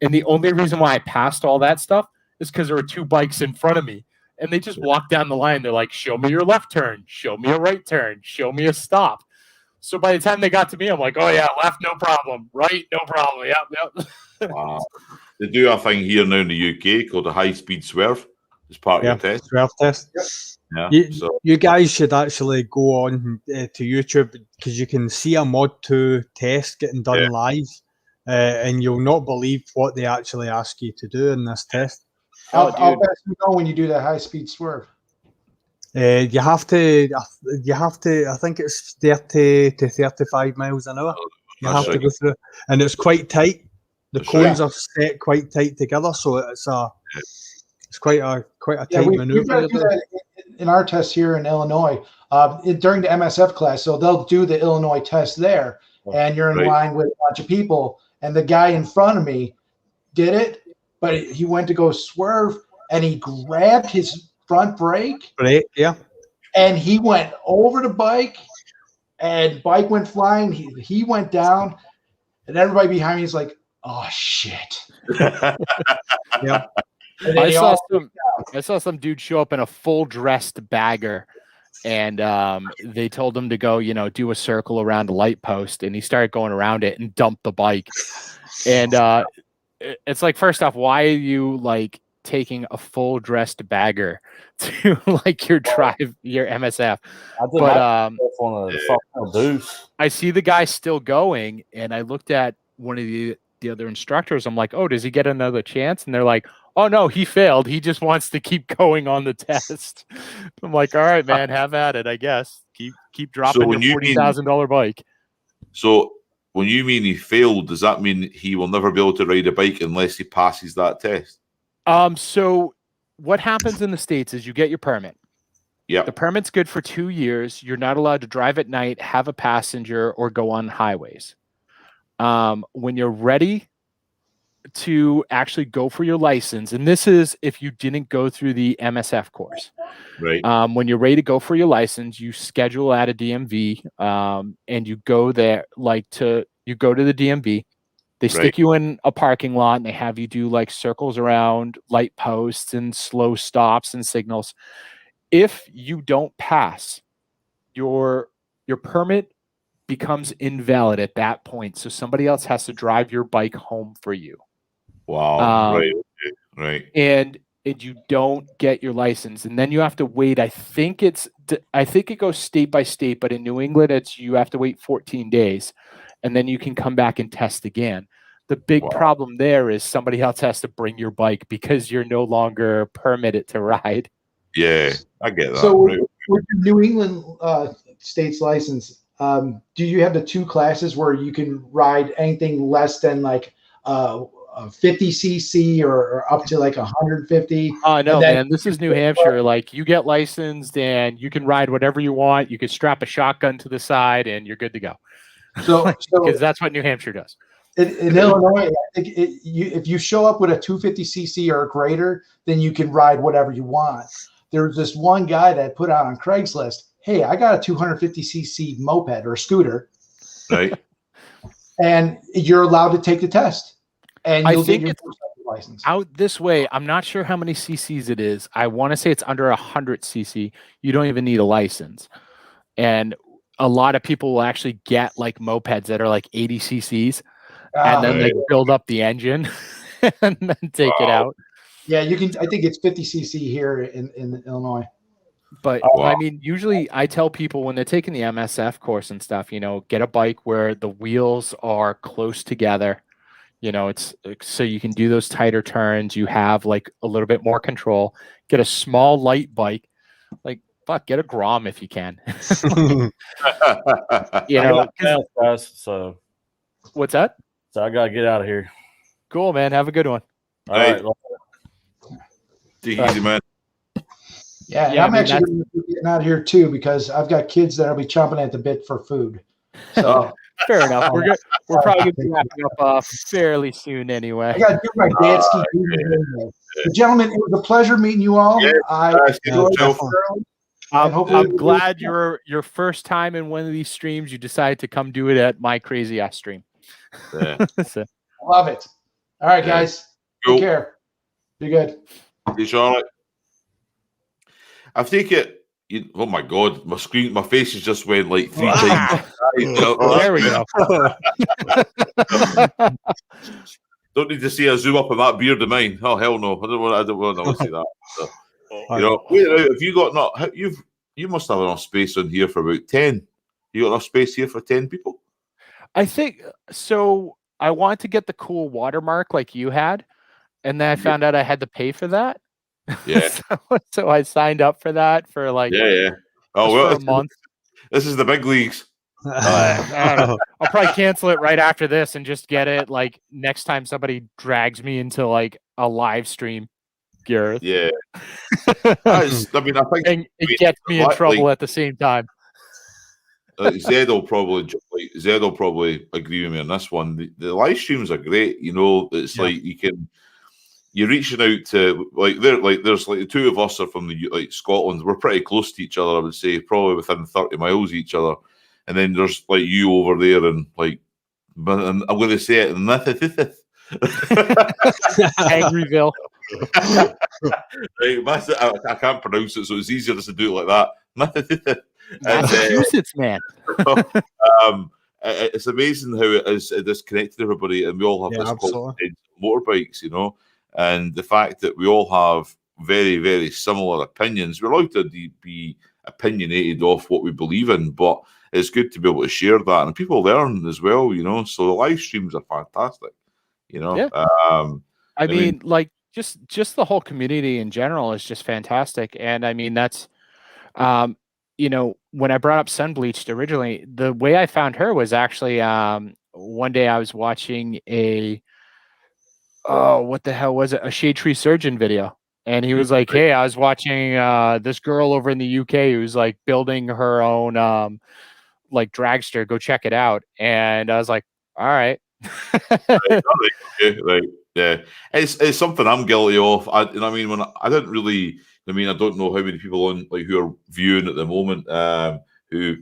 And the only reason why I passed all that stuff is because there were two bikes in front of me. And they just walked down the line. They're like, show me your left turn, show me a right turn, show me a stop. So by the time they got to me, I'm like, oh yeah, left, no problem. Right, no problem. Yep. Wow. They do a thing here now in the UK called a high-speed swerve. It's part yeah, of your test. swerve test. Yeah. You guys should actually go on to YouTube because you can see a Mod 2 test getting done live, and you'll not believe what they actually ask you to do in this test. How fast you go when you do that high speed swerve? You have to. I think it's 30 to 35 miles an hour. You have to go through, and it's quite tight. The cones are set quite tight together, so it's quite a tight maneuver. We've got to do that in our test here in Illinois during the MSF class. So they'll do the Illinois test there, and you're in line with a bunch of people, and the guy in front of me did it, but he went to go swerve, and he grabbed his front brake. Right, yeah. And he went over the bike, and bike went flying. He went down, and everybody behind me is like, "Oh shit!" Yeah. I saw some dude show up in a full dressed bagger, and they told him to go, do a circle around a light post, and he started going around it and dumped the bike. And it's like, first off, why are you like taking a full dressed bagger to like your MSF? I see the guy still going, and I looked at one of the other instructors. I'm like, oh, does he get another chance? And they're like, oh no, he failed. He just wants to keep going on the test. I'm like, all right, man, have at it, I guess. Keep dropping your $40,000 bike. So when you mean he failed, does that mean he will never be able to ride a bike unless he passes that test? So what happens in the States is you get your permit. Yeah. The permit's good for 2 years. You're not allowed to drive at night, have a passenger, or go on highways. When you're ready to actually go for your license, and this is if you didn't go through the MSF course. Right. When you're ready to go for your license, you schedule at a DMV, and you go there, you go to the DMV. They stick you in a parking lot, and they have you do like circles around light posts and slow stops and signals. If you don't pass, your permit becomes invalid at that point. So somebody else has to drive your bike home for you. Wow. Right. And you don't get your license, and then you have to wait. I think it goes state by state, but in New England, you have to wait 14 days, and then you can come back and test again. The big problem there is somebody else has to bring your bike because you're no longer permitted to ride. Yeah, I get that. So with your New England state's license, do you have the two classes where you can ride anything less than like 50 cc or up to like 150? Oh no, man, this is New Hampshire. Like, you get licensed and you can ride whatever you want. You can strap a shotgun to the side and you're good to go. So because that's what New Hampshire does. In Illinois, I think if you show up with a 250 cc or greater, then you can ride whatever you want. There's this one guy that put out on Craigslist, hey, I got a 250 cc moped or scooter. Right. And you're allowed to take the test. And I you'll think get your it's license. out this way. I'm not sure how many cc's it is. I want to say it's under 100 cc. You don't even need a license. And a lot of people will actually get like mopeds that are like 80 cc's. And then they build up the engine and then take it out. Yeah, you can. I think it's 50 cc here in Illinois. But I mean, usually I tell people when they're taking the MSF course and stuff, get a bike where the wheels are close together. You know, it's so you can do those tighter turns. You have like a little bit more control. Get a small light bike. Like, fuck, get a Grom if you can. You know, guys. So what's that? So I gotta get out of here. Cool, man. Have a good one. All right. Take it easy, man. Yeah, and I'm actually going to be getting out of here too because I've got kids that'll be chomping at the bit for food. So fair enough. We're probably going to be wrapping up fairly soon anyway. I got to do my dad ski. Gentlemen, it was a pleasure meeting you all. Yeah, I enjoyed it thoroughly. I'm glad your first time in one of these streams, you decided to come do it at my crazy ass stream. Yeah. So. Love it. All right, guys. Cool. Take care. Be good. Hey, Charlotte. I take it. Oh my God, my face has just went like 3 times. There we go. Don't need to see a zoom up on that beard of mine. Oh hell no! I don't want to see that. So, you know, if you got not, you must have enough space on here for about 10. You got enough space here for 10 people? I think so. I wanted to get the cool watermark like you had, and then I found out I had to pay for that. Yeah. so I signed up for that for like Oh well, for a month. This is the big leagues. I don't know. I'll probably cancel it right after this and just get it like next time somebody drags me into like a live stream. Gareth. Yeah. I mean, I think and it gets me in trouble at the same time. Zed will probably agree with me on this one. The live streams are great. You know, it's like you're reaching out to there's like the two of us are from the Scotland. We're pretty close to each other, I would say, probably within 30 miles of each other. And then there's like you over there, and like, and I'm going to say it, Angryville. Right, I can't pronounce it, so it's easier just to do it like that. Massachusetts, man. It's amazing how it is connected everybody, and we all have this common motorbikes, you know. And the fact that we all have very, very similar opinions, we're allowed to be opinionated off what we believe in, but it's good to be able to share that, and people learn as well, you know. So the live streams are fantastic, you know. Yeah. I mean, like just the whole community in general is just fantastic, and I mean that's, you know, when I brought up Sunbleached originally, the way I found her was actually one day I was watching what the hell was it? A Shade Tree Surgeon video. And he was like, hey, I was watching this girl over in the UK who's like building her own like dragster. Go check it out. And I was like, all right. Yeah. It's something I'm guilty of. I mean, I don't know how many people on like who are viewing at the moment who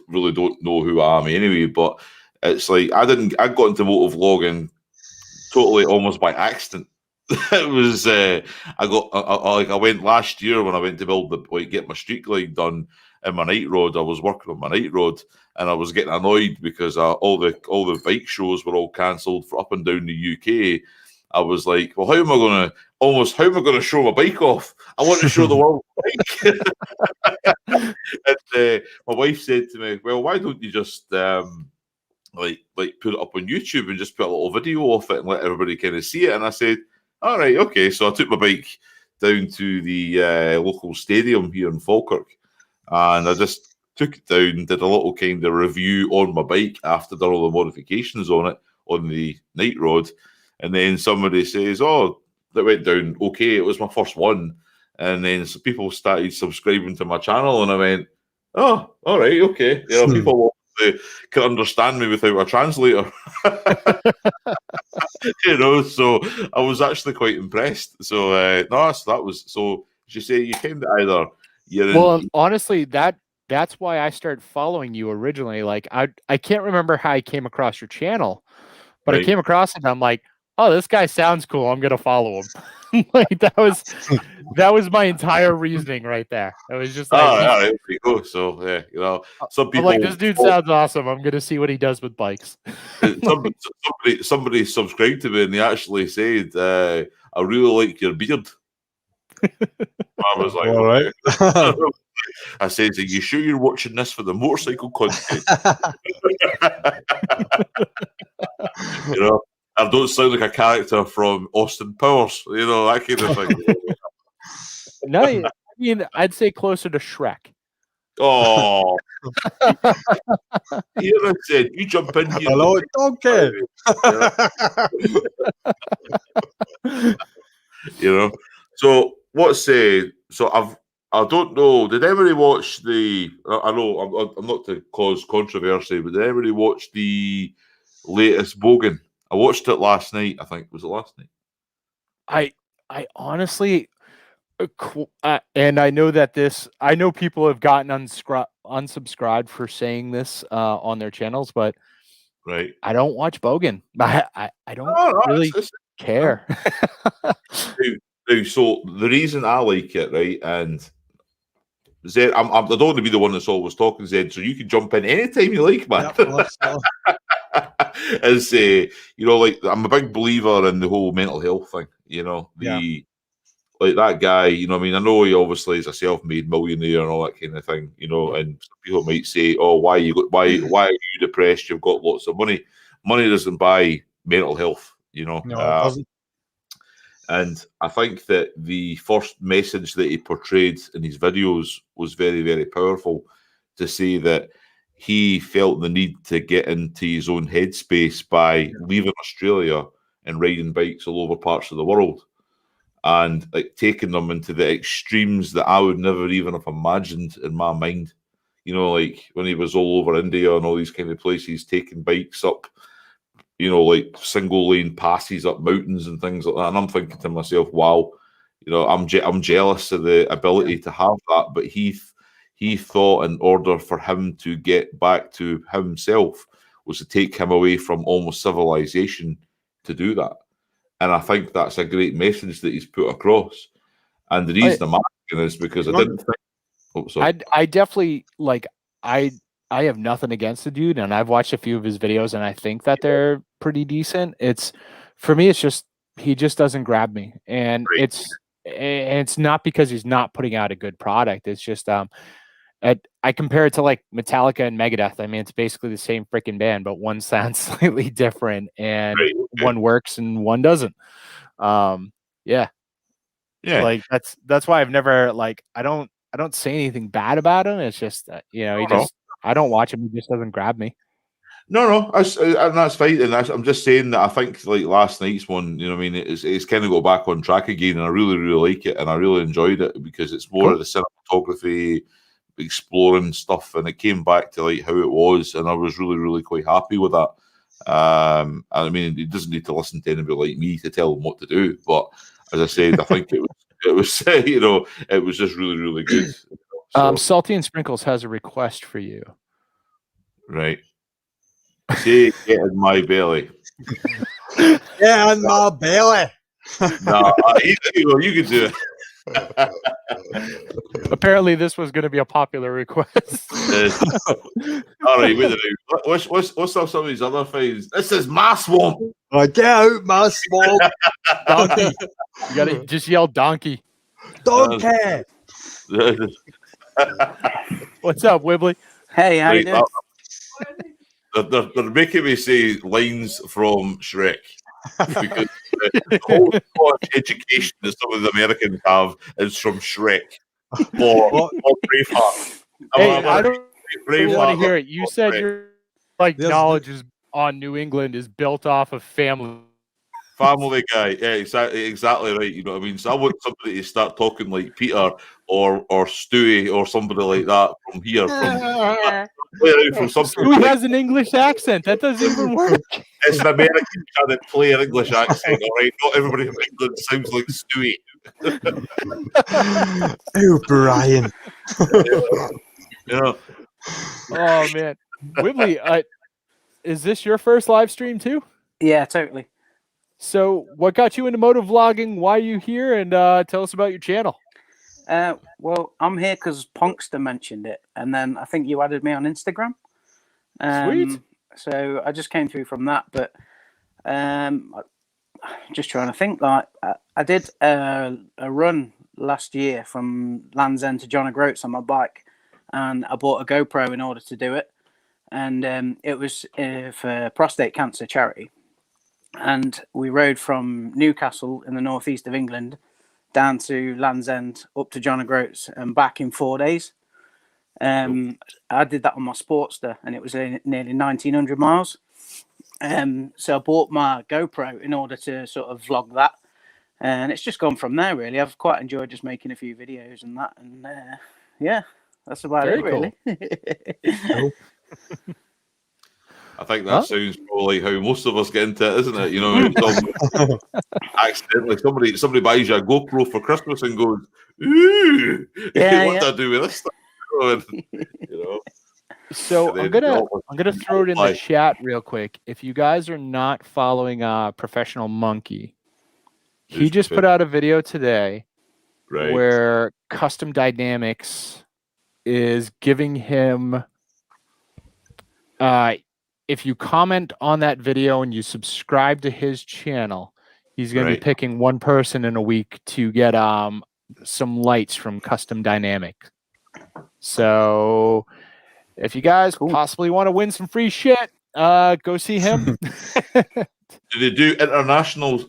really don't know who I am anyway, but it's like I got into motovlogging totally almost by accident. It was I went last year when I went to get my street glide done in my night road. I was working on my night road, and I was getting annoyed because all the bike shows were all cancelled for up and down the UK. I was like, well, how am I going to show my bike off? I want to show the world my bike. And my wife said to me, well, why don't you just like put it up on YouTube and just put a little video of it and let everybody kind of see it? And I said, all right, okay. So I took my bike down to the local stadium here in Falkirk, and I just took it down, did a little kind of review on my bike after done all the modifications on it on the night road. And then somebody says, oh, that went down okay. It was my first one. And then some people started subscribing to my channel, and I went, oh, all right, okay. You know, people can understand me without a translator. You know, so I was actually quite impressed. So that was so. As you say, you kind of either honestly, that's why I started following you originally. Like I can't remember how I came across your channel, but I came across it and I'm like, oh, this guy sounds cool. I'm gonna follow him. Like that was my entire reasoning right there. It was just like, all right, go. So yeah, you know, some people I'm like, this dude sounds awesome. I'm gonna see what he does with bikes. somebody subscribed to me and they actually said, I really like your beard. I was like, all right. I said, are you sure you're watching this for the motorcycle content? You know, I don't sound like a character from Austin Powers, you know, that kind of thing. No, I mean, I'd say closer to Shrek. Oh, here I said, you jump in here. Hello, donkey. You know, so what's so I don't know. Did anybody watch the? I know I'm not to cause controversy, but did anybody watch the latest Bogan? I watched it last night. I think was it last night? I honestly, and I know that I know people have gotten unsubscribed for saying this on their channels, but Right. I don't watch Bogan. I don't really care. So the reason I like it, right, and Zed, I don't want to be the one that's always talking, Zed, so you can jump in anytime you like, man. As you know, like I'm a big believer in the whole mental health thing. You know, like that guy. You know, I mean, I know he obviously is a self-made millionaire and all that kind of thing. You know, and some people might say, "Oh, why are you depressed? You've got lots of money. Money doesn't buy mental health." You know, no, it doesn't. And I think that the first message that he portrayed in his videos was very, very powerful, to say that he felt the need to get into his own headspace by leaving Australia and riding bikes all over parts of the world, and like taking them into the extremes that I would never even have imagined in my mind. You know, like when he was all over India and all these kind of places, taking bikes up, you know, like single lane passes up mountains and things like that. And I'm thinking to myself, wow, you know, I'm jealous of the ability to have that. But he thought in order for him to get back to himself was to take him away from almost civilization to do that. And I think that's a great message that he's put across. And the reason I'm asking is because I didn't think. Oh, sorry. I definitely like I have nothing against the dude, and I've watched a few of his videos, and I think that they're pretty decent. It's for me, it's just he just doesn't grab me, and it's not because he's not putting out a good product. It's just I compare it to like Metallica and Megadeth. I mean, it's basically the same freaking band, but one sounds slightly different, and one works and one doesn't. Yeah. Like that's why I've never like I don't say anything bad about him. It's just that I don't watch him. He just doesn't grab me. No, that's fine. And I'm just saying that I think like last night's one, you know, what I mean, it's kind of got back on track again, and I really, really like it, and I really enjoyed it because it's more of the cinematography, exploring stuff, and it came back to like how it was, and I was really, really quite happy with that. I mean, he doesn't need to listen to anybody like me to tell him what to do, but as I said, I think it was you know, it was just really, really good. Salty and Sprinkles has a request for you. Right. Say, get in my belly. Get in my belly. No, you can do it. Apparently, this was going to be a popular request. All right, wait a minute. What's some of these other things? This is my swamp. Get out my swamp. Donkey. You got to just yell donkey. Donkey. What's up, Wibbly? Hey, how you doing? They're making me say lines from Shrek because the whole education that some of the Americans have is from Shrek or Braveheart. Hey, I don't want to hear it. You said your like knowledge is on New England is built off of Family Guy. Yeah, exactly right. You know what I mean? So I want somebody to start talking like Peter or Stewie or somebody like that from here. From Stewie has an English accent. That doesn't even work. It's an American trying to play an English accent, all right? Not everybody from England sounds like Stewie. Oh, Brian. Yeah. Oh, man. Wibbly, is this your first live stream too? Yeah, totally. So what got you into motor vlogging? Why are you here? And tell us about your channel. Well, I'm here because Punkster mentioned it. And then I think you added me on Instagram. Sweet. So I just came through from that. But just trying to think. Like I did a run last year from Land's End to John O'Groats on my bike. And I bought a GoPro in order to do it. And it was for prostate cancer charity. and we rode from Newcastle in the northeast of England down to Land's End, up to John O'Groats, and back in 4 days. I did that on my Sportster, and it was nearly 1,900 miles. So I bought my GoPro in order to sort of vlog that, and it's just gone from there. Really, I've quite enjoyed just making a few videos and that, and yeah, that's about Very it. Really. Cool. I think that sounds probably how most of us get into it, isn't it? You know, accidentally somebody buys you a GoPro for Christmas and goes, "Ooh, what do I do with this stuff?" You know. So I'm gonna throw it in the chat real quick. If you guys are not following Professional Monkey, he just put out a video today where Custom Dynamics is giving him if you comment on that video and you subscribe to his channel, he's going to be picking one person in a week to get some lights from Custom Dynamics. So if you guys possibly want to win some free shit, go see him. Do they do international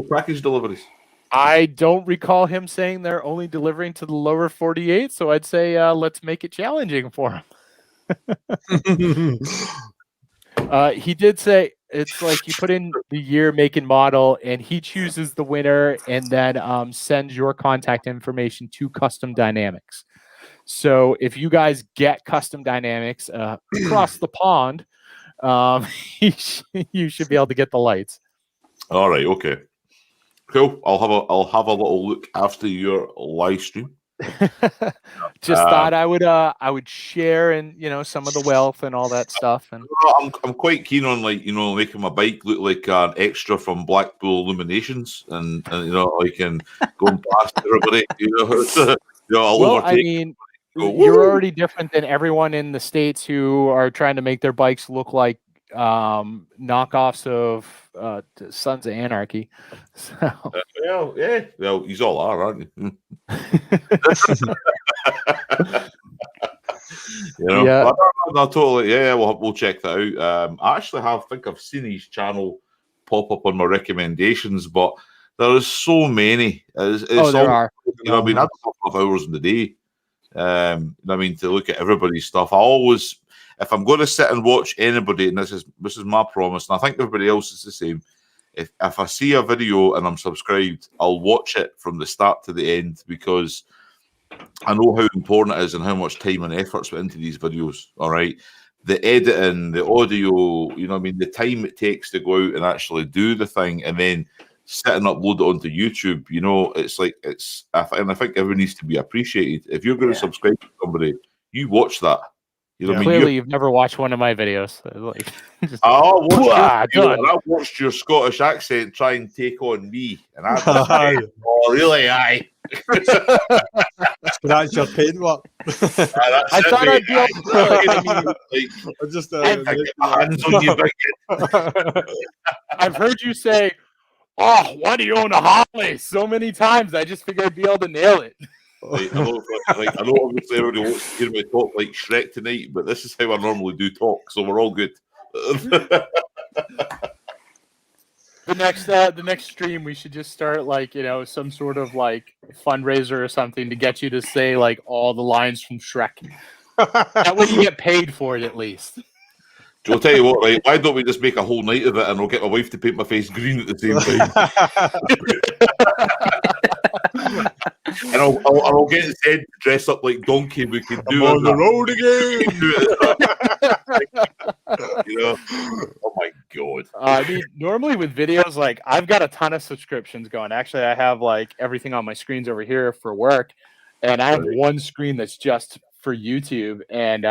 package deliveries? I don't recall him saying they're only delivering to the lower 48, so I'd say let's make it challenging for him. He did say it's like you put in the year, make, and model, and he chooses the winner and then sends your contact information to Custom Dynamics. So if you guys get Custom Dynamics across the pond, you should be able to get the lights. All right, okay, cool. I'll have a little look after your live stream. Just thought I would share and some of the wealth and all that stuff. And I'm quite keen on making my bike look like an extra from Blackpool Illuminations and and going past everybody. I'll overtake. I mean, you're already different than everyone in the States who are trying to make their bikes look like knockoffs of Sons of Anarchy. So. Well, he's all are, aren't you? Yeah. No, totally. Yeah, we'll check that out. I actually think I've seen his channel pop up on my recommendations, but there is so many. There are. I mean, I don't have hours in the day. I mean, to look at everybody's stuff, I always, if I'm going to sit and watch anybody, and this is my promise, and I think everybody else is the same. If I see a video and I'm subscribed, I'll watch it from the start to the end because I know how important it is and how much time and effort's put into these videos. All right, the editing, the audio, the time it takes to go out and actually do the thing, and then sit and upload it onto YouTube. I think everyone needs to be appreciated. If you're going to subscribe to somebody, you watch that. Clearly, you've never watched one of my videos. I watched your Scottish accent try and take on me, and I was like, "Oh, really? Aye." That's your paintwork. I thought I'd be able hands on you, big. I've heard you say, "Oh, why do you own a Harley?" so many times. I just figured I'd be able to nail it. I know obviously everybody wants to hear me talk like Shrek tonight, but this is how I normally do talk, so we're all good. The next stream, we should just start some sort of fundraiser or something to get you to say all the lines from Shrek. That way you get paid for it at least. I'll tell you what, right? Why don't we just make a whole night of it, and I'll get my wife to paint my face green at the same time. And I'll get Zed to dress up like Donkey. We can do on the road again. Oh my god. I mean, normally with videos, I've got a ton of subscriptions going. Actually, I have everything on my screens over here for work, and I have one screen that's just for YouTube, and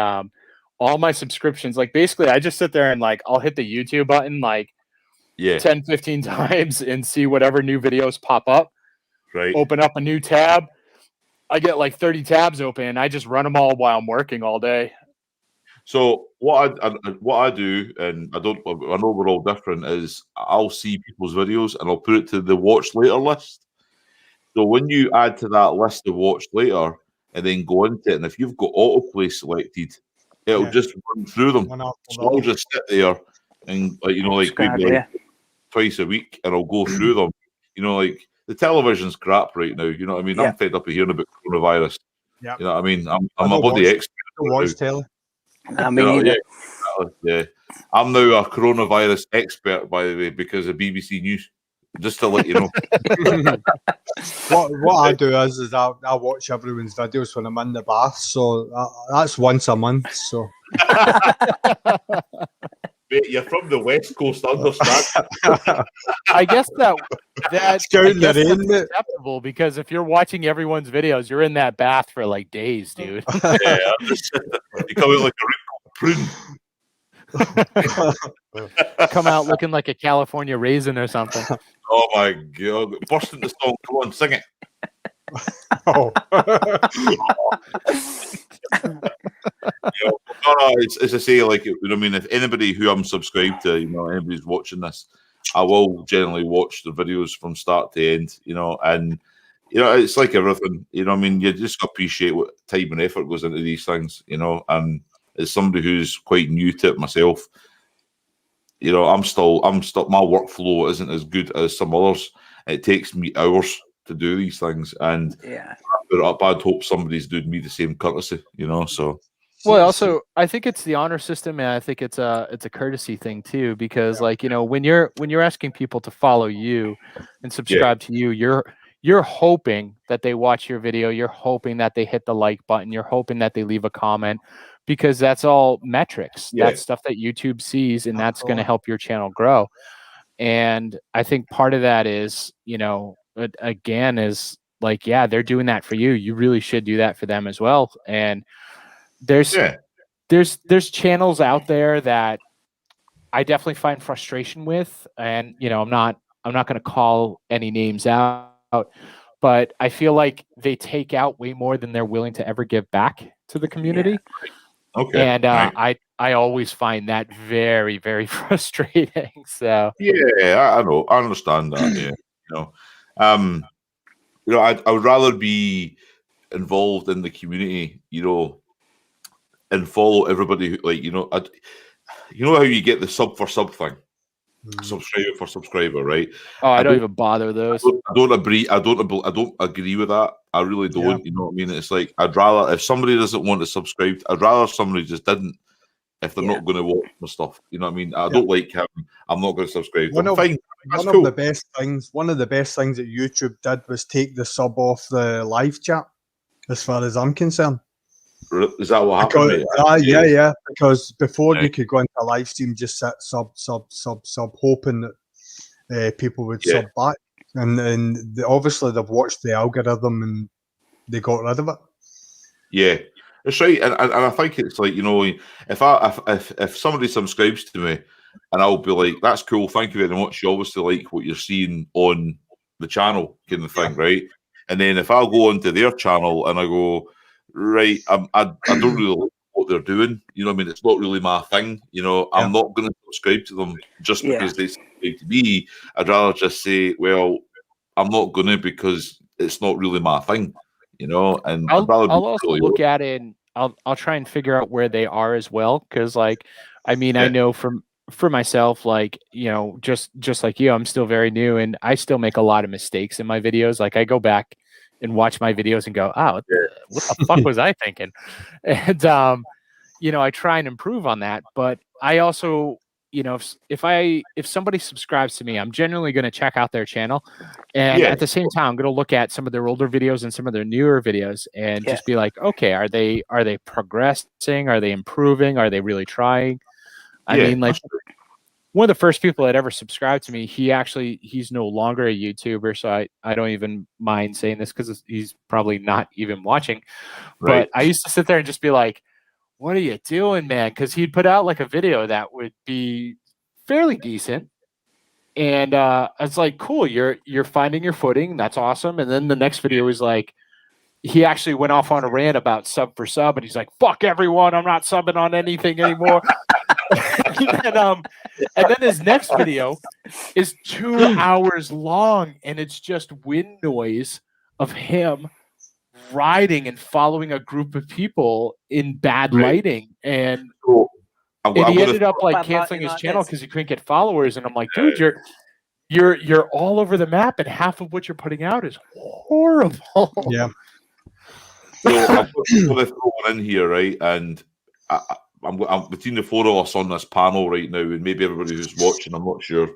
all my subscriptions. Basically, I just sit there and I'll hit the YouTube button 10, 15 times and see whatever new videos pop up. Right. Open up a new tab. I get 30 tabs open, and I just run them all while I'm working all day. So what I do, and I know we're all different, is I'll see people's videos and I'll put it to the watch later list. So when you add to that list of watch later and then go into it, and if you've got autoplay selected, it'll just run through them. So I'll just sit there and twice a week, and I'll go through them. You know, like the television's crap right now. You know what I mean? Yeah. I'm fed up of hearing about coronavirus. Yep. You know what I mean? I'm I a don't bloody watch- expert. Don't watch telly. I mean, You know, either. yeah. I'm now a coronavirus expert, by the way, because of BBC News. Just to let you know. What I do is I watch everyone's videos when I'm in the bath, so that's once a month. So Mate, you're from the West Coast, I understand. I guess that Scouting the rain, that's mate. acceptable, because if you're watching everyone's videos, you're in that bath for like days, dude. Yeah, you come out like a wrinkled prune. Come out looking like a California raisin or something. Oh my god! Burst into song. Come on, sing it. Oh. No, it's I say, like, you know what I mean. If anybody who I'm subscribed to, you know, anybody's watching this, I will generally watch the videos from start to end. You know, and you know, it's like everything. You know what I mean? You just appreciate what time and effort goes into these things. You know, and as somebody who's quite new to it myself, you know, I'm still my workflow isn't as good as some others. It takes me hours to do these things, and Yeah. I'd hope somebody's doing me the same courtesy, you know. So Well, also, I think it's the honor system, and I think it's a courtesy thing too, because like, you know, when you're asking people to follow you and subscribe to you, you're hoping that they watch your video, you're hoping that they hit the like button, you're hoping that they leave a comment, because that's all metrics. Yeah. That's stuff that YouTube sees, and that's going to help your channel grow. And I think part of that is, you know, again, is like, yeah, they're doing that for you. You really should do that for them as well. And there's channels out there that I definitely find frustration with, and you know, I'm not going to call any names out, but I feel like they take out way more than they're willing to ever give back to the community. Okay. And I always find that very, very frustrating. So yeah, I know, I understand that. Yeah, you know, I would rather be involved in the community, you know, and follow everybody who, like, you know, you know how you get the sub for sub thing, subscriber for subscriber, right? oh, I don't even bother those. I don't agree. I don't agree with that. I really don't. Yeah. You know what I mean? It's like, I'd rather, if somebody doesn't want to subscribe, I'd rather somebody just didn't. If they're not going to watch my stuff, you know what I mean? I don't like him. I'm not going to subscribe. One of fine. the best things. One of the best things that YouTube did was take the sub off the live chat. As far as I'm concerned. Is that what happened? Yeah. Because before you could go into a live stream, just sit sub, hoping that people would sub back, and obviously they've watched the algorithm and they got rid of it. Yeah, that's right. And I think it's like, you know, if somebody subscribes to me, and I'll be like, that's cool, thank you very much. You obviously like what you're seeing on the channel, kind of thing, right? And then if I go onto their channel and I go, right, I don't really like what they're doing. You know what I mean? It's not really my thing. You know, I'm not going to subscribe to them just because they subscribe to me. I'd rather just say, well, I'm not going to, because it's not really my thing. You know, and I'll also look at it, and I'll try and figure out where they are as well. Because, like, I mean, I know for myself, like, you know, just like you, I'm still very new, and I still make a lot of mistakes in my videos. Like, I go back and watch my videos and go, oh, what the fuck was I thinking? And you know, I try and improve on that. But I also, you know, if somebody subscribes to me, I'm generally going to check out their channel, and at the same time, I'm going to look at some of their older videos and some of their newer videos, and just be like, okay, are they progressing? Are they improving? Are they really trying? I mean, like, one of the first people that ever subscribed to me, he's no longer a YouTuber, so I don't even mind saying this because he's probably not even watching. Right. But I used to sit there and just be like, what are you doing, man? Because he'd put out like a video that would be fairly decent. And it's like, cool, you're finding your footing. That's awesome. And then the next video was like, he actually went off on a rant about sub for sub, and he's like, fuck everyone, I'm not subbing on anything anymore. and then his next video is 2 hours long, and it's just wind noise of him riding and following a group of people in bad lighting. And he ended up like canceling his channel because he couldn't get followers. And I'm like, dude, you're all over the map, and half of what you're putting out is horrible. Yeah. So I'm going to throw one in here, right? And I'm between the four of us on this panel right now, and maybe everybody who's watching, I'm not sure.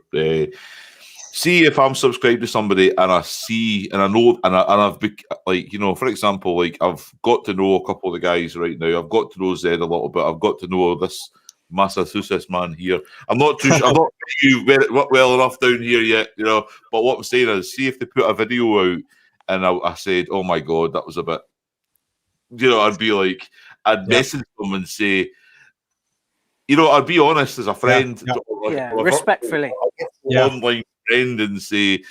See if I'm subscribed to somebody, and I see, and I know, and I've like, you know, for example, like I've got to know a couple of the guys right now. I've got to know Zed a little bit. I've got to know this Massachusetts man here. I'm not too sure. I'm not you well enough down here yet, you know. But what I'm saying is, see if they put a video out, and I said, oh my god, that was a bit. You know, I'd be like, I'd message them and say, you know, I'd be honest as a friend, respectfully, online friend, and say,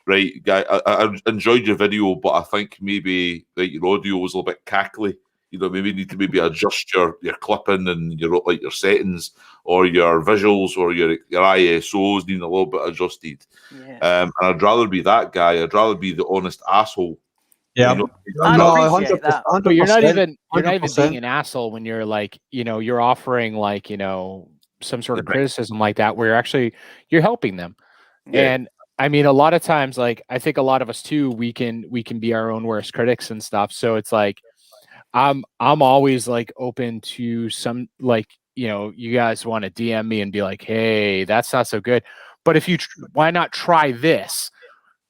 right, guy, I enjoyed your video, but I think maybe like your audio was a little bit cackly. You know, maybe you need to adjust your clipping and your settings, or your visuals, or your ISOs need a little bit adjusted. And I'd rather be that guy. I'd rather be the honest asshole. Yeah, you know, I appreciate that. But you're not even 100%. being an asshole when you're like, you know, you're offering like, you know, some sort of criticism like that, where you're helping them. Yeah. And I mean, a lot of times, like, I think a lot of us too, we can be our own worst critics and stuff. So it's like, I'm always like open to some, like, you know, you guys want to DM me and be like, hey, that's not so good. But if you, why not try this?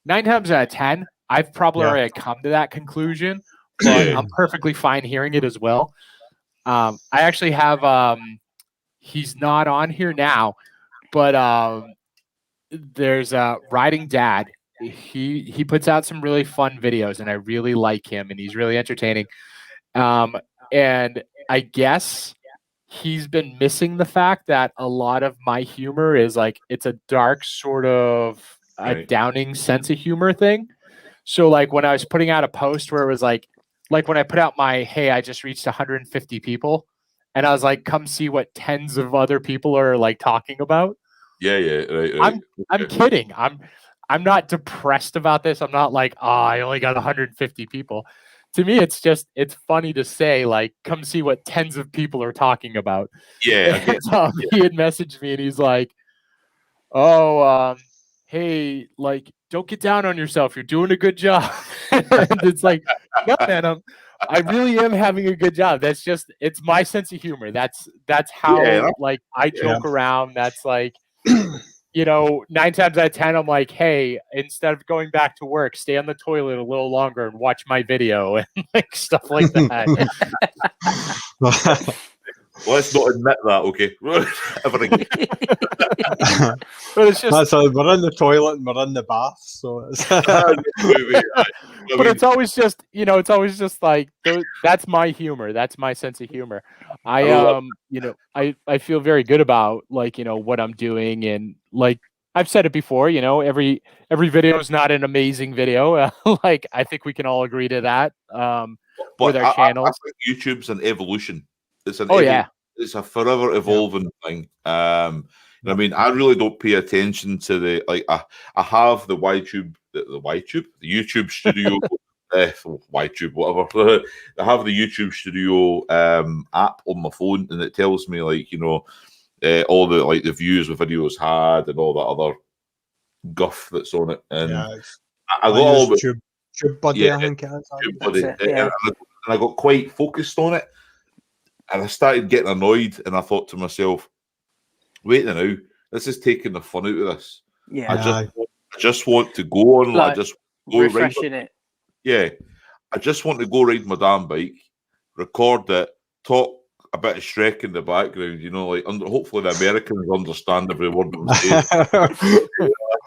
9 times out of 10, I've probably already come to that conclusion, but I'm perfectly fine hearing it as well. I actually have, he's not on here now, but there's Riding Dad. He puts out some really fun videos, and I really like him, and he's really entertaining. And I guess he's been missing the fact that a lot of my humor is like, it's a dark sort of a downing sense of humor thing. So like when I was putting out a post where it was like when I put out my, hey, I just reached 150 people, and I was like, come see what tens of other people are like talking about. Right. I'm kidding. I'm not depressed about this. I'm not like, I only got 150 people. To me, it's funny to say, like, come see what tens of people are talking about. Yeah. He had messaged me, and he's like, oh, hey, like, don't get down on yourself. You're doing a good job. And it's like, no, man, I really am having a good job. That's just, it's my sense of humor. That's how like I joke around. That's like, you know, 9 times out of 10, I'm like, hey, instead of going back to work, stay on the toilet a little longer and watch my video and like stuff like that. Let's not admit that, okay? But it's just, That's how we're in the toilet and we're in the bath, so it's but it's always just, you know, it's always just like, that's my humor. That's my sense of humor. You know, I feel very good about, like, you know, what I'm doing, and like I've said it before, you know, every video is not an amazing video. Like I think we can all agree to that. With our channels, I think YouTube's an evolution. It's an it's a forever evolving thing. I mean, I really don't pay attention to the, like, I have the YouTube, the YouTube Studio, YouTube, whatever. I have the YouTube Studio app on my phone, and it tells me, like, you know, all the, like, the views the videos had and all that other guff that's on it. And I got all the Tube Buddy, I think it is. Tube Buddy, and I got quite focused on it, and I started getting annoyed, and I thought to myself, wait now, this is taking the fun out of this. I just want to go on, like, I just go refreshing it. Yeah, I just want to go ride my damn bike, record it, talk a bit of Shrek in the background, you know, like, hopefully the Americans understand every word I'm saying.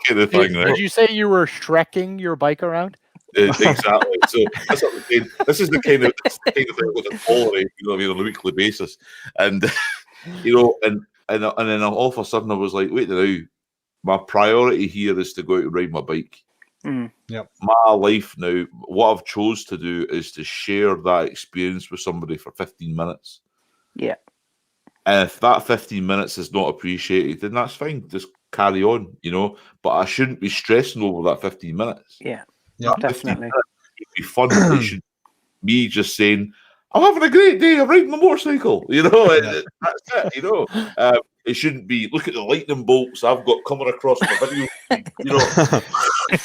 Kind of thing, right? Did you say you were Shrekking your bike around? Exactly. So that's what I'm saying. This is the kind of thing with the tolerate, you know what I mean, on a weekly basis. And you know, and then all of a sudden I was like, wait now, my priority here is to go out and ride my bike. Yep. My life now, what I've chose to do is to share that experience with somebody for 15 minutes. Yeah. And if that 15 minutes is not appreciated, then that's fine. Just carry on, you know. But I shouldn't be stressing over that 15 minutes. Yeah. Yeah, definitely. It should be fun. It should me just saying, I'm having a great day. I'm riding my motorcycle. You know, that's it. You know, It shouldn't be, look at the lightning bolts I've got coming across my video. You know,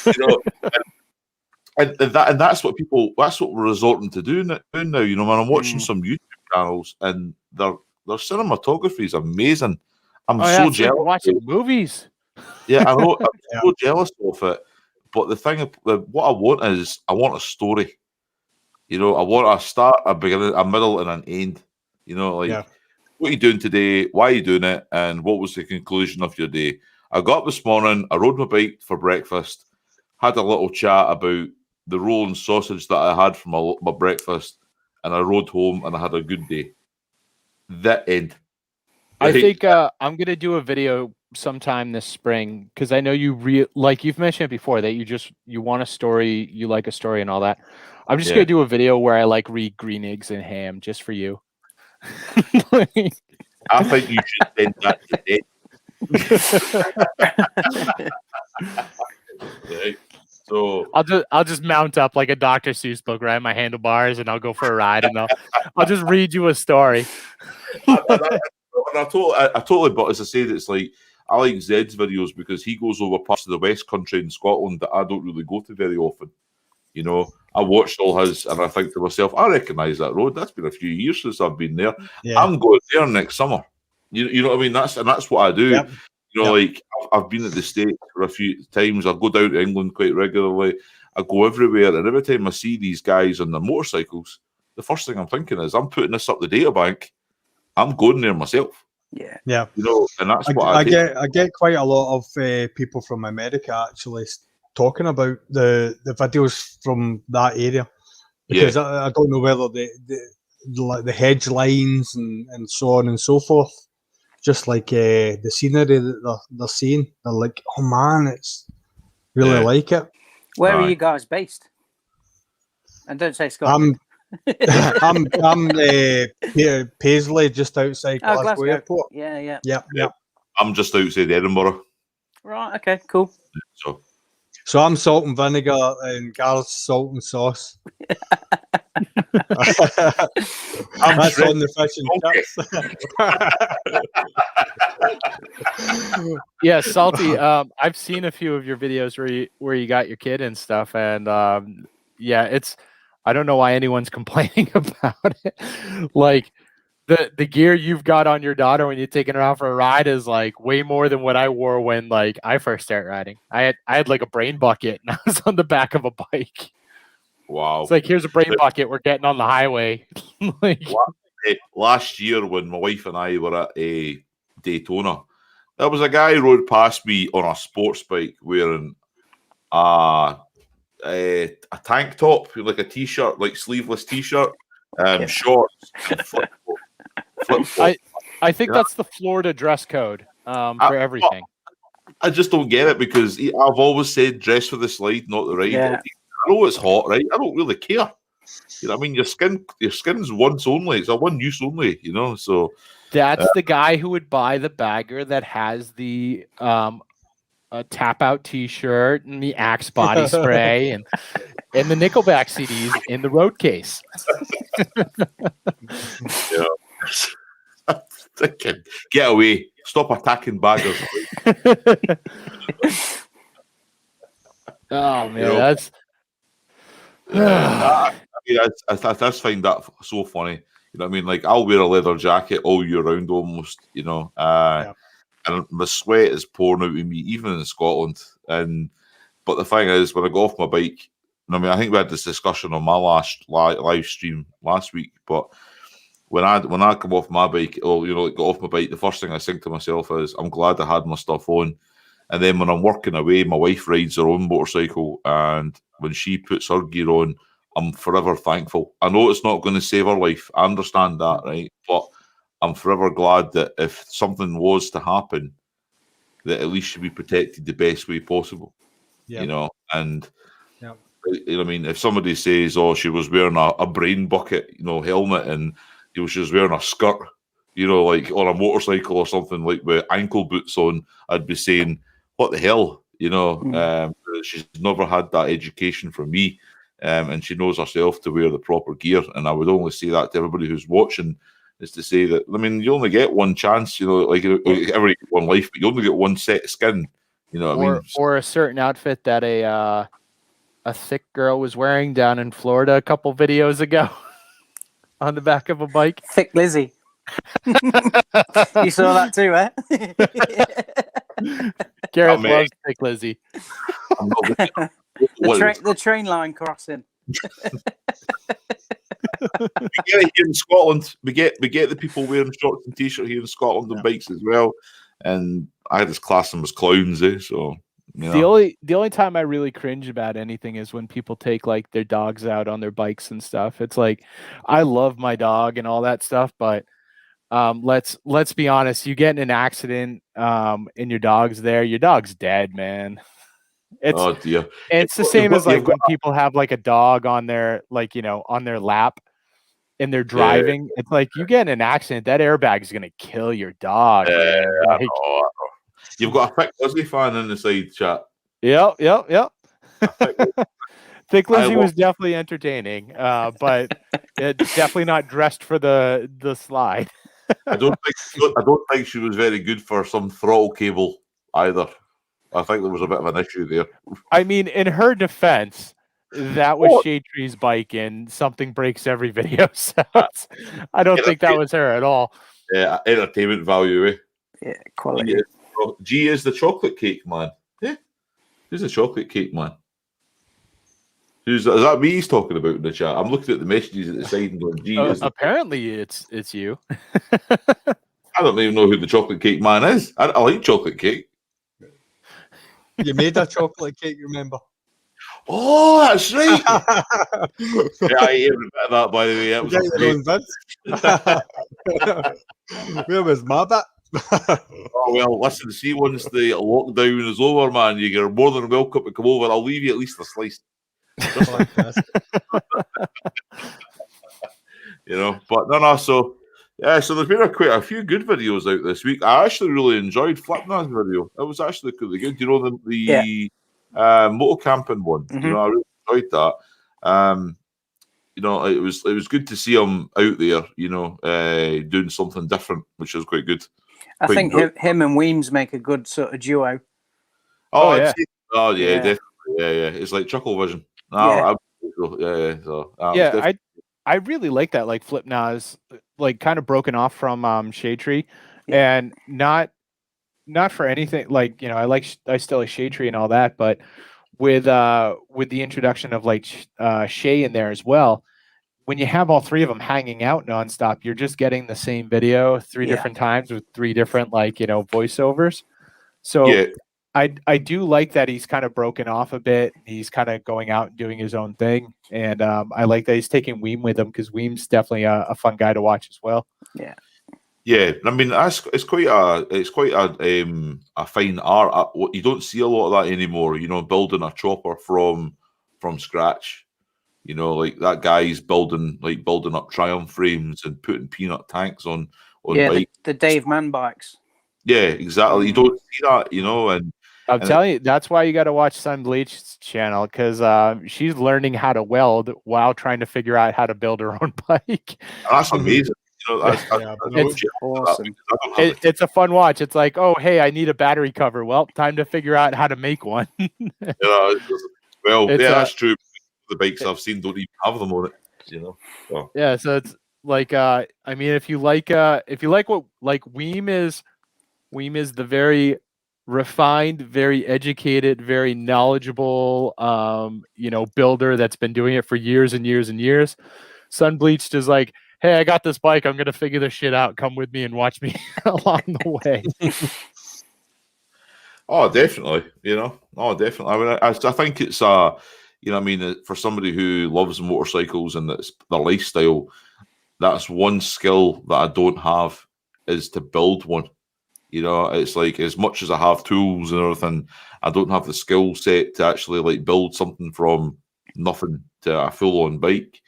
you know, and that's what we're resorting to doing now. You know, when I'm watching some YouTube channels and their cinematography is amazing. I'm so it's like jealous. watching movies. Yeah, I know. I'm so jealous of it. But the thing, what I want is, I want a story. You know, I want a start, a beginning, a middle, and an end. You know, like, what are you doing today? Why are you doing it? And what was the conclusion of your day? I got up this morning, I rode my bike for breakfast, had a little chat about the roll and sausage that I had for my breakfast, and I rode home and I had a good day. That end. I think I'm gonna do a video sometime this spring, because I know like you've mentioned before that you want a story, you like a story and all that. I'm just gonna do a video where I like read Green Eggs and Ham just for you. I think you should send that to right. So I'll just mount up like a Dr. Seuss book, right? My handlebars, and I'll go for a ride, and I'll just read you a story. I totally, but as I said, it's like, I like Zed's videos because he goes over parts of the West Country in Scotland that I don't really go to very often. You know, I watched all his, and I think to myself, I recognise that road. That's been a few years since I've been there. Yeah. I'm going there next summer. You know what I mean? That's what I do. Yep. You know, like, I've been at the States for a few times. I go down to England quite regularly. I go everywhere, and every time I see these guys on their motorcycles, the first thing I'm thinking is, I'm putting this up the data bank. I'm going there myself. Yeah. You know, and that's what I get quite a lot of people from America actually talking about the videos from that area, because I don't know whether the hedge lines and so on and so forth, just like the scenery that they're seeing, they're like, oh man, it's really like it. Where are you guys based? And don't say Scotland. I'm Paisley, just outside Glasgow Airport. Yeah. I'm just outside Edinburgh. Right. Okay. Cool. So I'm salt and vinegar, and Gareth's salt and sauce. That's on the fish and chips. Yeah, Salty. I've seen a few of your videos where you got your kid and stuff, and it's. I don't know why anyone's complaining about it. Like, the gear you've got on your daughter when you're taking her out for a ride is like way more than what I wore when like I first started riding. I had like a brain bucket, and I was on the back of a bike. Wow! It's like, here's a brain bucket. We're getting on the highway. Last year, when my wife and I were at a Daytona, there was a guy who rode past me on a sports bike wearing a tank top, like a t-shirt, like sleeveless t-shirt, shorts, and flip-flop. I think that's the Florida dress code for everything. I just don't get it, because I've always said dress for the slide, not the ride. Yeah. I know it's hot, right? I don't really care. You know what I mean? Your skin's once only. It's a one use only, you know? So that's the guy who would buy the bagger that has the a tap out t-shirt and the Axe body spray and the Nickelback CDs in the road case. Get away. Stop attacking baggers. Oh man, that's I just find that so funny. You know what I mean? Like, I'll wear a leather jacket all year round almost, you know. And my sweat is pouring out of me, even in Scotland. But the thing is, when I go off my bike, I mean, I think we had this discussion on my last live stream last week. But when I come off my bike, or like, go off my bike, the first thing I think to myself is, I'm glad I had my stuff on. And then when I'm working away, my wife rides her own motorcycle, and when she puts her gear on, I'm forever thankful. I know it's not going to save her life. I understand that, right? But I'm forever glad that if something was to happen, that at least she'd be protected the best way possible. You know, and you know, I mean, if somebody says, "Oh, she was wearing a brain bucket, helmet, and she was wearing a skirt, like on a motorcycle or something, like with ankle boots on," I'd be saying, "What the hell?" She's never had that education from me, and she knows herself to wear the proper gear. And I would only say that to everybody who's watching. is to say that, I mean, you only get one chance, you know, like every one life, but you only get one set of skin. You know what I mean? Or a certain outfit that a thick girl was wearing down in Florida a couple videos ago on the back of a bike. Thick Lizzie. You saw that too, eh? Gareth me. loves Thick Lizzie. I'm not with you. The train line crossing. We get it here in Scotland. We get the people wearing shorts and t-shirt here in Scotland on bikes as well. And I just class them as clowns, so you know. The only time I really cringe about anything is when people take like their dogs out on their bikes and stuff. It's like, I love my dog and all that stuff, but let's be honest, you get in an accident and your dog's there, your dog's dead, man. Oh dear. It's the same as like when people have like a dog on their, like, you know, on their lap and they're driving. It's like, you get in an accident, that airbag is gonna kill your dog. Man. Like, I know. You've got a Thick Lizzie fan in the side chat. Yep. Thick Lizzie was definitely entertaining, but definitely not dressed for the slide. I don't think she was very good for some throttle cable either. I think there was a bit of an issue there. I mean, in her defense, that was Shade Tree's bike, and something breaks every video. So I don't think that was her at all. Yeah, entertainment value, eh? Yeah, quality. G is the chocolate cake man. Yeah, who's the chocolate cake man? Is that me he's talking about in the chat? I'm looking at the messages at the side and going, G is apparently it's you. I don't even know who the chocolate cake man is. I like chocolate cake. You made a chocolate cake, remember? Oh, that's right. Yeah, I ate every bit of that, by the way. That was great. Where was my bit? Oh, well, listen, see, once the lockdown is over, man, you're more than welcome to come over. I'll leave you at least a slice. You know, but no, so yeah, so there's been quite a few good videos out this week. I actually really enjoyed Flipna's video. It was actually really good. You know, the moto camping one. Mm-hmm. You know, I really enjoyed that. You know, it was good to see him out there. You know, doing something different, which was quite good. I think him and Weems make a good sort of duo. Oh yeah, definitely. Yeah. It's like Chuckle Vision. No, yeah. I really like that. Like Flipna's like kind of broken off from Shade Tree, and not for anything. Like, you know, I still like Shade Tree and all that, but with the introduction of like Shay in there as well. When you have all three of them hanging out nonstop, you're just getting the same video three different times with three different, like, you know, voiceovers. So I do like that he's kind of broken off a bit. He's kind of going out and doing his own thing. And I like that he's taking Weem with him, because Weem's definitely a fun guy to watch as well. Yeah. Yeah, I mean, it's quite a fine art. You don't see a lot of that anymore. You know, building a chopper from scratch. You know, like that guy's building up Triumph frames and putting peanut tanks on bikes. The Dave Mann bikes. Yeah, exactly. You don't see that, you know, and I'm telling you, that's why you got to watch Sunbleach's channel, because she's learning how to weld while trying to figure out how to build her own bike. That's amazing. You know, it's awesome. It's a fun watch. It's like, oh, hey, I need a battery cover. Well, time to figure out how to make one. That's true. The bikes I've seen don't even have them on it, you know. So. Yeah, so it's like, I mean, if you like what like Weem is the very refined, very educated, very knowledgeable, you know, builder that's been doing it for years and years and years. Sunbleached is like, hey, I got this bike. I'm gonna figure this shit out. Come with me and watch me along the way. Oh, definitely. You know, definitely. I mean, I think it's you know, I mean, for somebody who loves motorcycles and that's their lifestyle, that's one skill that I don't have, is to build one. You know, it's like, as much as I have tools and everything, I don't have the skill set to actually like build something from nothing to a full-on bike.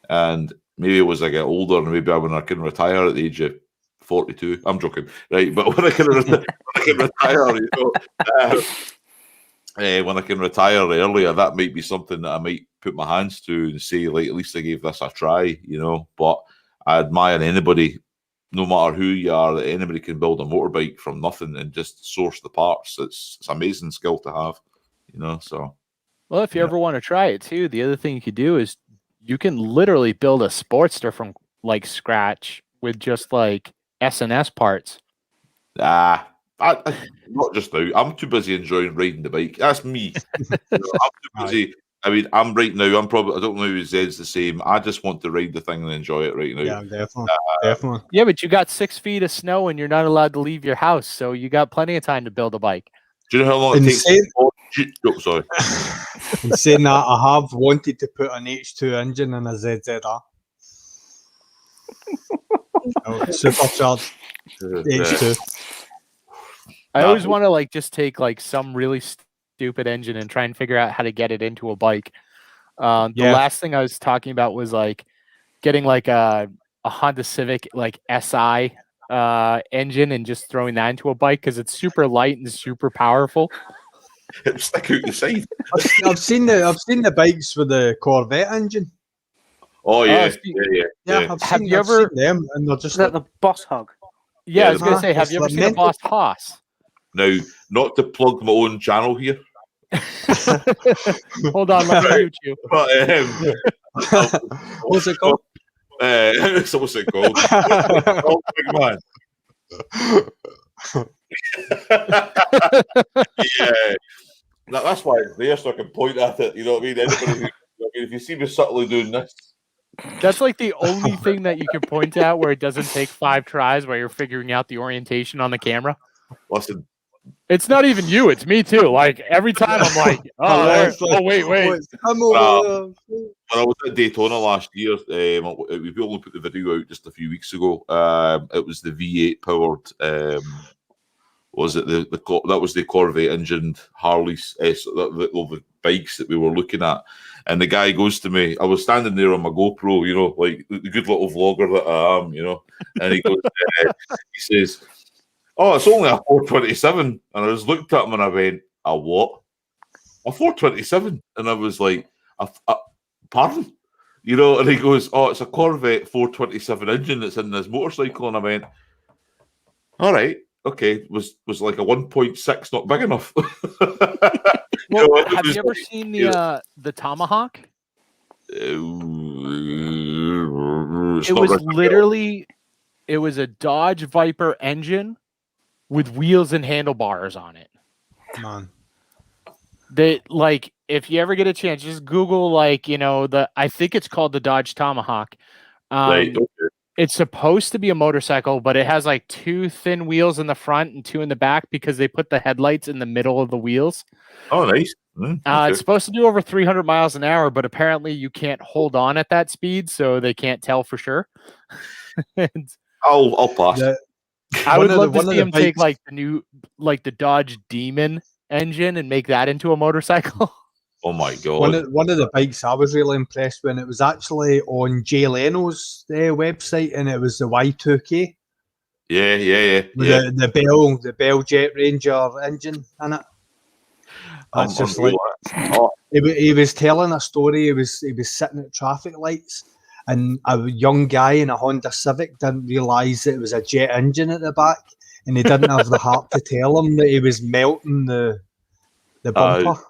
And maybe it was I get older, and maybe when I can retire at the age of 42. I'm joking, right? But when I can retire, you know. When I can retire earlier, that might be something that I might put my hands to and say, like, at least I gave this a try, you know. But I admire anybody no matter who you are, that anybody can build a motorbike from nothing and just source the parts. It's an amazing skill to have, you know. So, well, if you ever want to try it too, the other thing you could do is you can literally build a Sportster from like scratch with just like S&S parts. I not just now. I'm too busy enjoying riding the bike. That's me. You know, I'm too busy. I mean, I'm right now. I'm probably. I don't know if Zed's the same. I just want to ride the thing and enjoy it right now. Yeah, definitely. Yeah, but you got 6 feet of snow and you're not allowed to leave your house, so you got plenty of time to build a bike. Do you know how long it takes? Oh, sorry. In saying that, I have wanted to put an H2 engine in a ZZR. Supercharged H2. I always want to like just take like some really stupid engine and try and figure out how to get it into a bike. The last thing I was talking about was like getting like a Honda Civic like SI engine and just throwing that into a bike because it's super light and super powerful. It'll stick out the side. I've seen the bikes with the Corvette engine. Oh yeah, yeah. I've seen them, and they're just Is that the Boss Hog? Yeah, I was gonna say, have you ever seen a Boss Haas? Now, not to plug my own channel here. Hold on, let me mute you. But, what's it called? So what's it called? Oh, big man. Yeah, that's why it's there, so I can point at it. You know what I mean? Anybody if you see me subtly doing this, that's like the only thing that you can point at where it doesn't take 5 tries, where you're figuring out the orientation on the camera. Listen, it's not even you; it's me too. Like every time, I'm like, oh wait. When I was at Daytona last year, we only put the video out just a few weeks ago. It was the V8 powered. Was it that was the Corvette engined Harley's the bikes that we were looking at, and the guy goes to me. I was standing there on my GoPro, you know, like the good little vlogger that I am, you know, and he goes, he says, "Oh, it's only a 427," and I just looked at him and I went, "A what? A 427?" And I was like, "Pardon?" You know, and he goes, "Oh, it's a Corvette 427 engine that's in this motorcycle," and I went, "All right. Okay, was like a 1.6 not big enough?" Well, have you ever seen the Tomahawk? It was literally, it was a Dodge Viper engine with wheels and handlebars on it. Man, they like if you ever get a chance, just Google like I think it's called the Dodge Tomahawk. Right. Okay. It's supposed to be a motorcycle, but it has like 2 thin wheels in the front and 2 in the back because they put the headlights in the middle of the wheels. Oh, nice. Okay. It's supposed to do over 300 miles an hour, but apparently you can't hold on at that speed, so they can't tell for sure. I'll pass. I would love to see him take like the Dodge Demon engine and make that into a motorcycle. Oh my god! One of the bikes I was really impressed with, it was actually on Jay Leno's website, and it was the Y2K. Yeah. With the Bell Jet Ranger engine in it. That's just like he was telling a story. He was sitting at traffic lights, and a young guy in a Honda Civic didn't realise that it was a jet engine at the back, and he didn't have the heart to tell him that he was melting the bumper.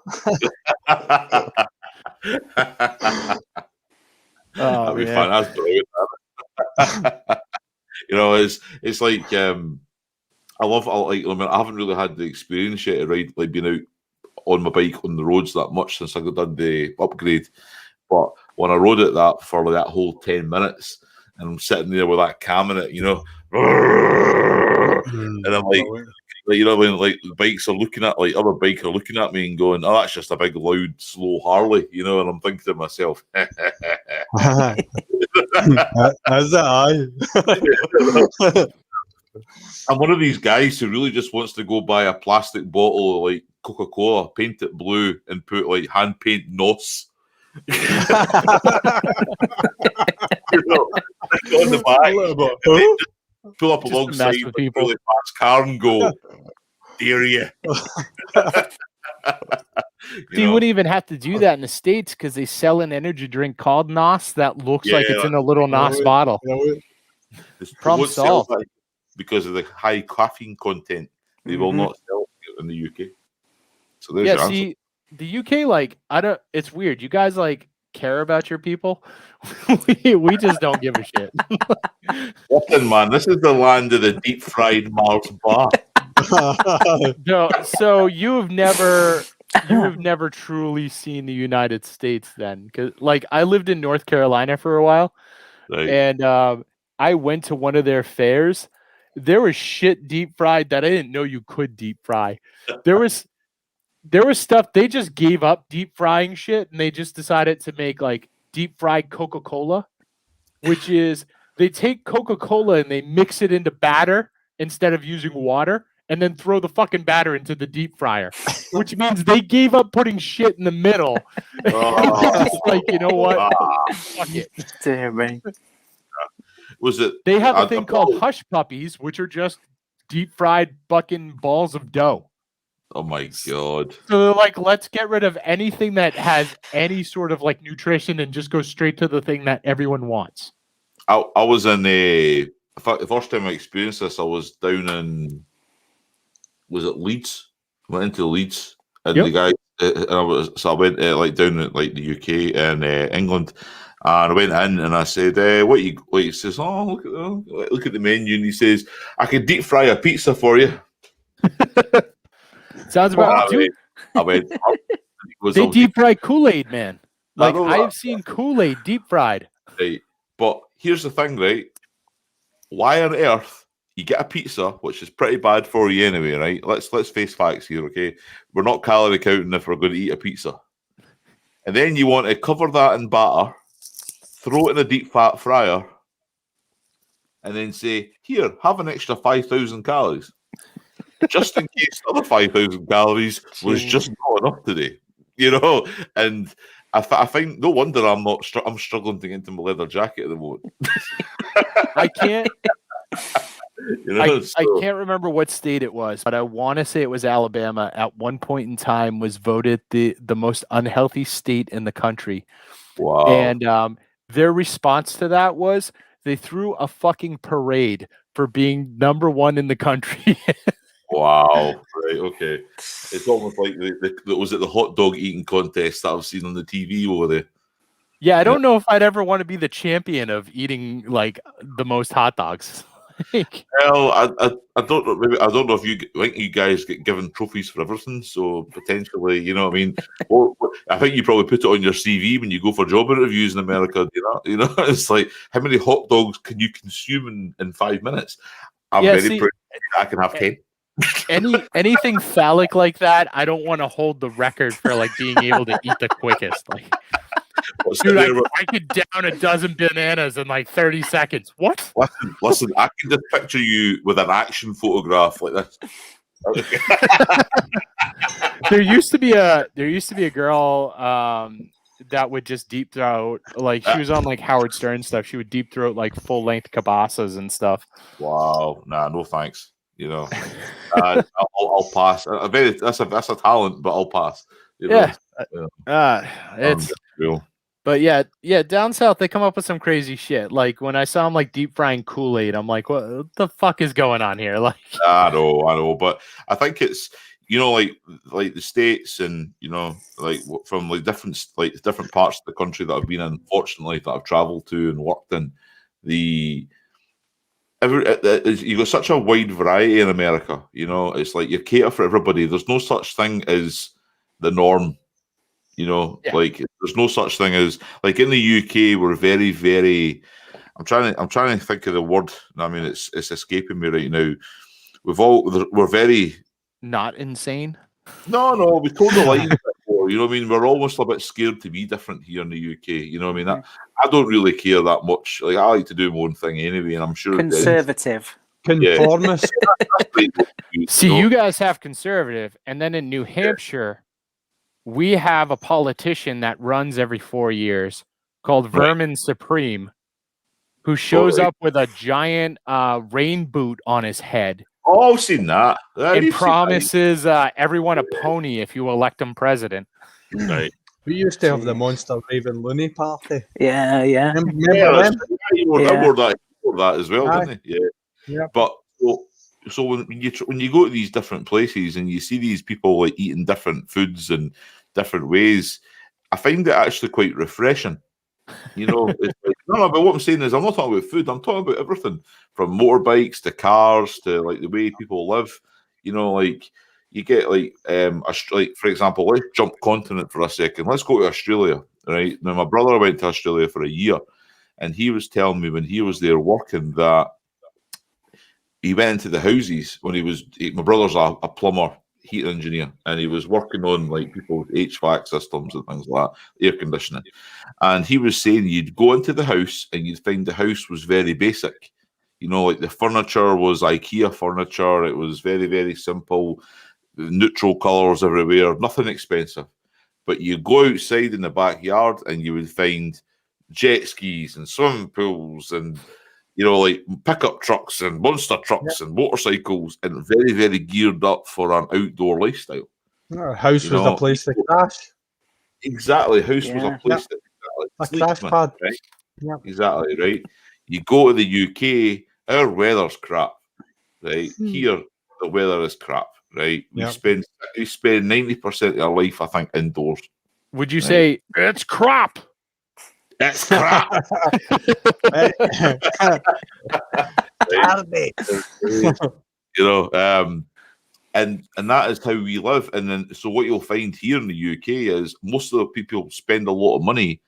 That'd be fun. That's brilliant. You know, it's like I haven't really had the experience yet to ride, like being out on my bike on the roads that much since I done the upgrade. But when I rode it for that whole 10 minutes, and I'm sitting there with that cam in it, you know, and I'm like, you know, when like the bikes are looking at, like other bikes are looking at me and going, "Oh, that's just a big, loud, slow Harley," you know, and I'm thinking to myself, "As I." I'm one of these guys who really just wants to go buy a plastic bottle of like Coca-Cola, paint it blue, and put like hand paint NOS. You know, on the back. Pull up alongside with a really fast car and go, "Dare you?" You wouldn't even have to do that in the States because they sell an energy drink called NOS that looks like it's in a little NOS bottle. They Problem won't sell solved. that because of the high caffeine content. They will not sell it in the UK. So there's your answer. See, the UK, like, I don't. It's weird. You guys like care about your people. we just don't give a shit. Listen, man, this is the land of the deep fried Mars bar. No, so you've never truly seen the United States then, because like I lived in North Carolina for a while, Right. and I went to one of their fairs. There was shit deep fried that I didn't know you could deep fry. There was stuff they just gave up deep frying shit, and they just decided to make like deep fried Coca-Cola, which is they take Coca-Cola and they mix it into batter instead of using water, and then throw the fucking batter into the deep fryer, which means they gave up putting shit in the middle. Just like, you know what? Fuck it. Dear me. Was it? They have a thing called hush puppies, which are just deep fried fucking balls of dough. Oh my god! So they're like, let's get rid of anything that has any sort of like nutrition and just go straight to the thing that everyone wants. I was in the first time I experienced this. I was down in, was it Leeds? Went into Leeds, and the guy, and I went like down at like the UK and England, and I went in and I said, "What you?" He says, "Oh, look at the menu," and he says, "I can deep fry a pizza for you." Sounds about right. I went. They deep fry Kool-Aid, man. Like I've seen Kool-Aid deep fried. Right, but here's the thing, right? Why on earth you get a pizza, which is pretty bad for you anyway, right? Let's face facts here, okay? We're not calorie counting if we're going to eat a pizza, and then you want to cover that in batter, throw it in a deep fat fryer, and then say, "Here, have an extra 5,000 calories." Just in case the other 5,000 calories was just not enough today, you know. And I find no wonder I'm struggling to get into my leather jacket at the moment. I can't. You know, I can't remember what state it was, but I want to say it was Alabama. At one point in time, was voted the most unhealthy state in the country. Wow! And their response to that was they threw a fucking parade for being number one in the country. Wow! Right? Okay. It's almost like was it the hot dog eating contest that I've seen on the TV over there. Yeah, I don't know if I'd ever want to be the champion of eating like the most hot dogs. Well, I don't know. Maybe I don't know if I think you guys get given trophies for everything. So potentially, you know what I mean. Well, I think you probably put it on your CV when you go for job interviews in America. You know, it's like how many hot dogs can you consume in 5 minutes? I'm very proud. I can have 10. Anything phallic like that, I don't want to hold the record for like being able to eat the quickest. Like, dude, I could down a dozen bananas in like 30 seconds. What? Listen, I can just picture you with an action photograph like this. There used to be a girl that would just deep throat, like she was on like Howard Stern stuff. She would deep throat like full length kibasas and stuff. Wow, nah, no thanks. You know, I'll pass. That's a talent, but I'll pass. You know? It's real. But yeah, down south they come up with some crazy shit. Like when I saw them like deep frying Kool-Aid, I'm like, what the fuck is going on here? Like, I know, but I think it's, you know, like the States and, you know, like from like different parts of the country that I've been in, fortunately, that I've traveled to and worked in, you got such a wide variety in America. You know, it's like you cater for everybody. There's no such thing as the norm. You know, like there's no such thing as, like, in the UK, we're very, very. I'm trying to think of the word. I mean, it's escaping me right now. We're very not insane. No, we told the line before. You know what I mean? We're almost a bit scared to be different here in the UK. You know what I mean? I don't really care that much. Like, I like to do my own thing anyway, and I'm sure conservative, conformist. See, you guys have conservative, and then in New Hampshire, we have a politician that runs every 4 years called Vermin Supreme, who shows up with a giant rain boot on his head. Oh, I've seen that. And promises everyone a pony if you elect him president. Right. We used to have the Monster Raven Looney Party. Yeah. Remember them? I wore that for that as well, didn't he? Yeah. Yep. But so when you go to these different places and you see these people like eating different foods and different ways, I find it actually quite refreshing. You know, it's like, no, but what I'm saying is, I'm not talking about food. I'm talking about everything from motorbikes to cars to like the way people live. You know, like you get like like for example, let's jump continent for a second. Let's go to Australia. Right now, my brother went to Australia for a year, and he was telling me when he was there working that he went into the houses when my brother's a plumber, heat engineer, and he was working on like people's HVAC systems and things like that, air conditioning. And he was saying you'd go into the house and you'd find the house was very basic. You know, like the furniture was IKEA furniture. It was very, very simple, neutral colours everywhere, nothing expensive. But you go outside in the backyard and you would find jet skis and swimming pools and, you know, like pickup trucks and monster trucks and motorcycles, and very, very geared up for an outdoor lifestyle. House was the place to crash. Exactly. House was a place to a crash pad. Right? Yep. Exactly, right? You go to the UK, our weather's crap, right? Here, the weather is crap, right? We spend 90% of our life, I think, indoors. Would you say it's crap? It's crap. You know, and that is how we live. And then, so what you'll find here in the UK is most of the people spend a lot of money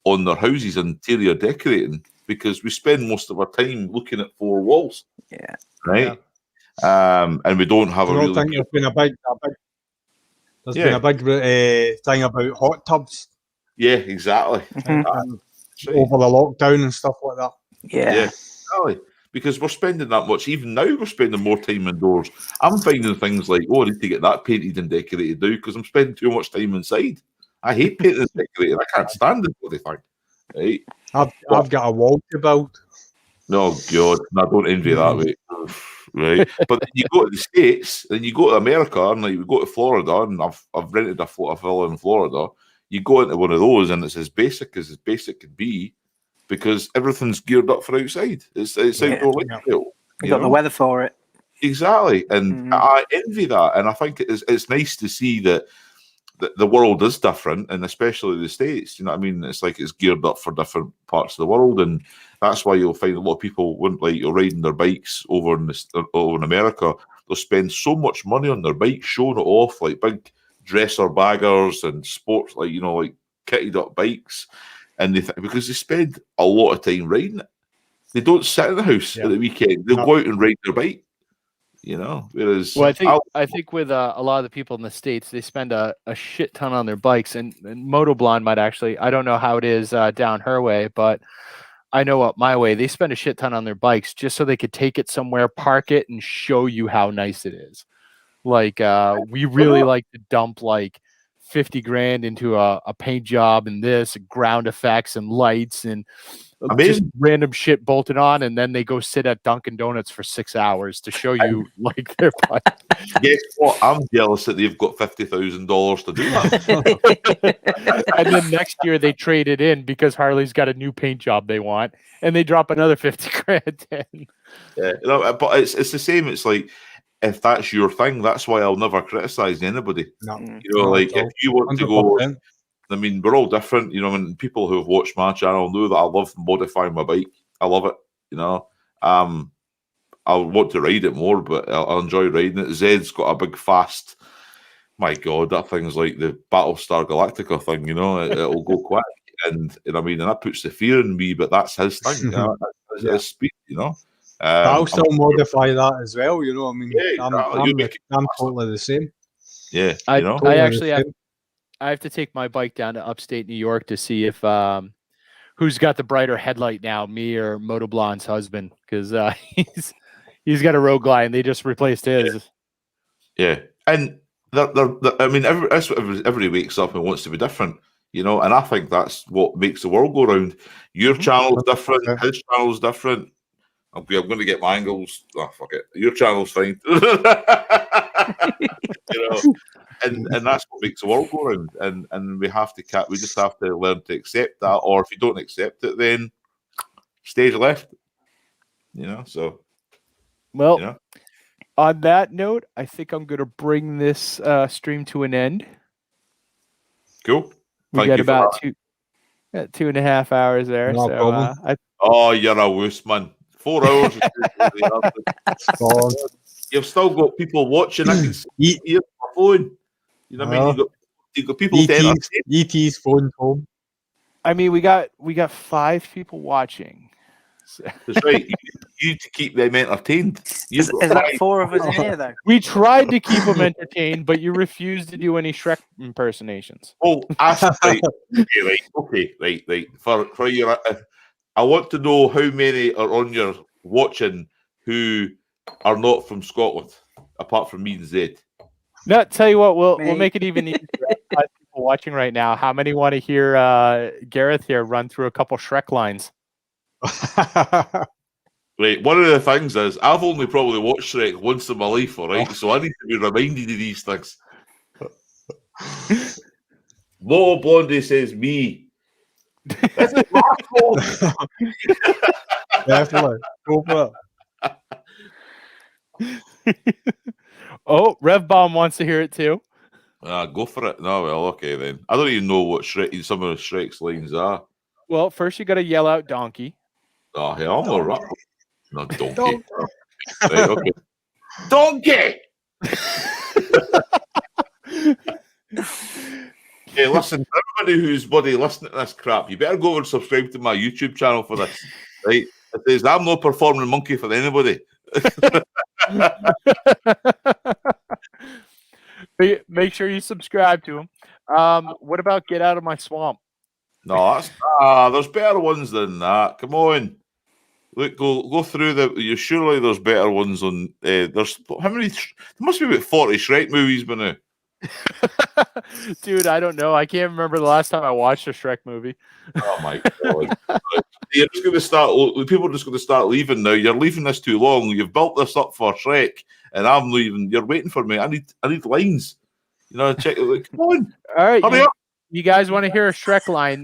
on their houses and interior decorating because we spend most of our time looking at four walls. Yeah. Right. Yeah. And we don't have I think there's been a big thing about hot tubs. Yeah, exactly. Over the lockdown and stuff like that. Yeah. Exactly. Because we're spending that much. Even now, we're spending more time indoors. I'm finding things like, I need to get that painted and decorated now because I'm spending too much time inside. I hate painting and decorating. I can't stand the bloody thing. Right? I've got a wall to build. No, God, I don't envy that, mate. Right? But then you go to the States, and you go to America, and like we go to Florida, and I've rented a villa in Florida. You go into one of those, and it's as basic can be, because everything's geared up for outside. It's outdoor lifestyle. You got the weather for it. Exactly, and I envy that, and I think it's nice to see that the world is different, and especially the States. You know what I mean? It's like it's geared up for different parts of the world, and that's why you'll find a lot of people wouldn't like riding their bikes over in America. They'll spend so much money on their bikes, showing it off like big dresser baggers and sports, like like kitted up bikes, and because they spend a lot of time riding it. They don't sit in the house at the weekend. They'll go out and ride their bike. Whereas I think with a lot of the people in the States, they spend a shit ton on their bikes, and Motoblonde might actually, I don't know how it is down her way, but I know up my way, they spend a shit ton on their bikes just so they could take it somewhere, park it, and show you how nice it is. Like we really like to dump like 50 grand into a paint job and this ground effects and lights and just random shit bolted on, and then they go sit at Dunkin' Donuts for 6 hours to show you like their bike. Guess what? I'm jealous that they've got $50,000 to do that. And then next year they trade it in because Harley's got a new paint job they want, and they drop another 50 grand in. Yeah, but it's the same. It's like, if that's your thing, that's why I'll never criticize anybody. No, like if you want 100%. To go, I mean, we're all different. And people who have watched my channel know that I love modifying my bike. I love it. I want to ride it more, but I'll enjoy riding it. Zed's got a big fast. My God, that thing's like the Battlestar Galactica thing. It'll go quick, and that puts the fear in me. But that's his thing. That's his speed. I'll still modify that as well. I'm totally the same. Yeah, I actually have to take my bike down to upstate New York to see if who's got the brighter headlight now, me or Motoblonde's husband, because he's got a Road Glide and they just replaced his. Yeah, and everybody wakes up and wants to be different, and I think that's what makes the world go round. Your channel's different, his channel's different. I'm going to get my angles. Oh, fuck it. Your channel's fine. And that's what makes the world go round. And we just have to learn to accept that. Or if you don't accept it, then stage left. So Well, you know. on that note, I think I'm going to bring this stream to an end. Cool. We got about 2.5 hours there. No so problem. Oh, you're a wuss, man. 4 hours. You've still got people watching. I can see your phone. You know what I mean? You've got people to entertain. ET's phone home. I mean, we got 5 people watching. So. That's right. You need to keep them entertained. Is that 4 of us in here, though? We tried to keep them entertained, but you refused to do any Shrek impersonations. Oh, right. Right. For your, I want to know how many are on your watching who are not from Scotland, apart from me and Zed. No, tell you what, we'll make it even easier. 5 people watching right now. How many want to hear Gareth here run through a couple Shrek lines? Right, one of the things is I've only probably watched Shrek once in my life, all right? So I need to be reminded of these things. Mo Blondie says me. This is my fault. Definitely. Go for it. Oh, Rev Bomb wants to hear it too. Go for it. No, well, okay then. I don't even know what Shrek, some of Shrek's lines are. Well, first you got to yell out donkey. Oh, hell, I'm all right. No, donkey. Right, okay. Donkey! Hey, listen, everybody who's listening to this crap, you better go over and subscribe to my YouTube channel for this. Right? It says I'm not performing monkey for anybody. Make sure you subscribe to him. What about Get Out of My Swamp? No, that's there's better ones than that. Come on. Look, go through surely there's better ones on. There's how many? There must be about 40 Shrek movies by now. Dude, I don't know. I can't remember the last time I watched a Shrek movie. Oh my god! You're just going to start. People are just going to start leaving now. You're leaving this too long. You've built this up for Shrek, and I'm leaving. You're waiting for me. I need lines. You know, check it. Like, come on! All right, hurry up! You guys want to hear a Shrek line?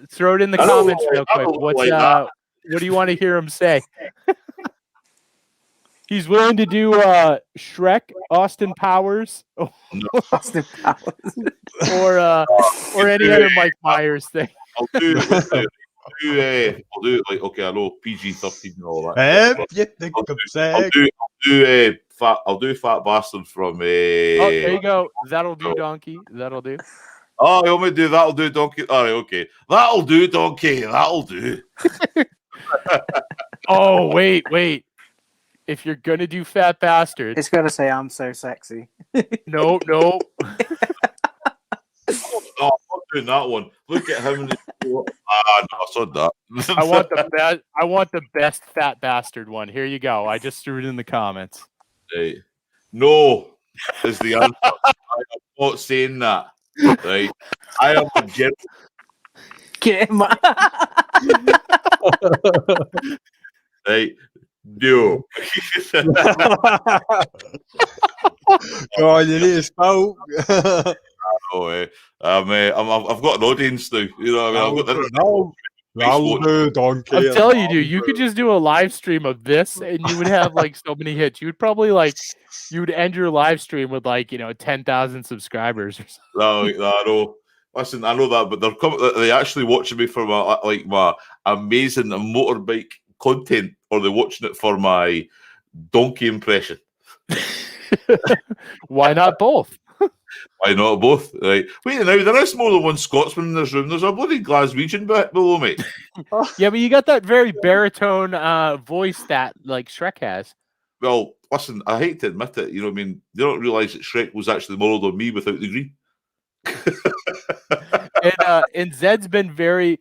Throw it in the comments real quick. What do you want to hear him say? He's willing to do Shrek, Austin Powers, Austin Powers, or any other Mike Myers thing. I'll do like, okay, I know PG-13 and all that. I'll do Fat Bastard from. There you go. That'll do, donkey. That'll do. Oh, you want me to do that'll do, donkey? All right, okay. That'll do, donkey. That'll do. Oh, wait. If you're gonna do Fat Bastard, it's gotta say I'm so sexy. No. No, I'm not doing that one. Look at how many. No, I saw that. I want the best Fat Bastard one. Here you go. I just threw it in the comments. Hey. No is the answer. I am not saying that. Right. I am a general. Get him. Right. No. Oh, you need to spout. I've got an audience now. You know what I mean? Donkey. I'm telling you, dude, you could just do a live stream of this and you would have like so many hits. You would probably you would end your live stream with 10,000 subscribers or something. No, I know. Listen, I know that, but they're actually watching me for my amazing motorbike content, or they're watching it for my donkey impression. Why not both? Why not both? Right. Wait, now there is more than one Scotsman in this room. There's a bloody Glaswegian below me. Yeah, but you got that very baritone voice that Shrek has. Well, listen, I hate to admit it. You know what I mean? They don't realise that Shrek was actually modeled on me without the green. And Zed's been very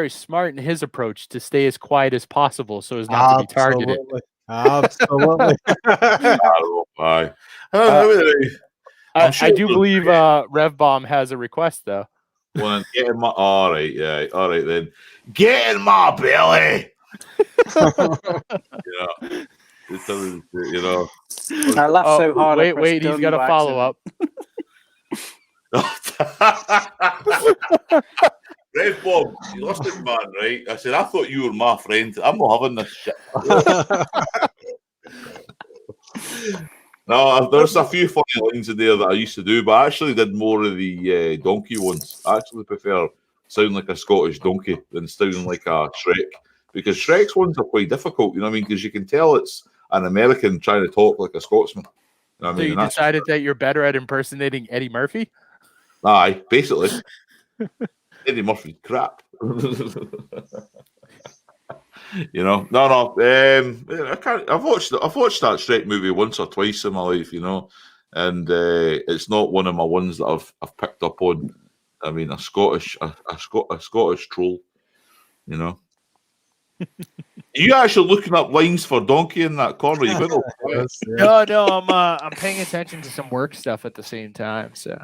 smart in his approach to stay as quiet as possible so as not to be targeted. Absolutely. I do believe Rev Bomb has a request though. Well, get in my all right then. Get in my belly. You know. I laughed so hard. Wait, he's got a follow up. Rev Bob, listen, man, right? I said, I thought you were my friend. I'm not having this shit. No, there's a few funny lines in there that I used to do, but I actually did more of the donkey ones. I actually prefer sounding like a Scottish donkey than sounding like a Shrek, because Shrek's ones are quite difficult, you know what I mean? Because you can tell it's an American trying to talk like a Scotsman. You know what I So mean? you And that's- decided that you're better at impersonating Eddie Murphy? Aye, basically. Eddie Murphy's crap. You know, no. I can't. I've watched that Shrek movie once or twice in my life, you know, and it's not one of my ones that I've picked up on. I mean, a Scottish troll, you know. Are you actually looking up lines for donkey in that corner? You got No, I'm paying attention to some work stuff at the same time. So.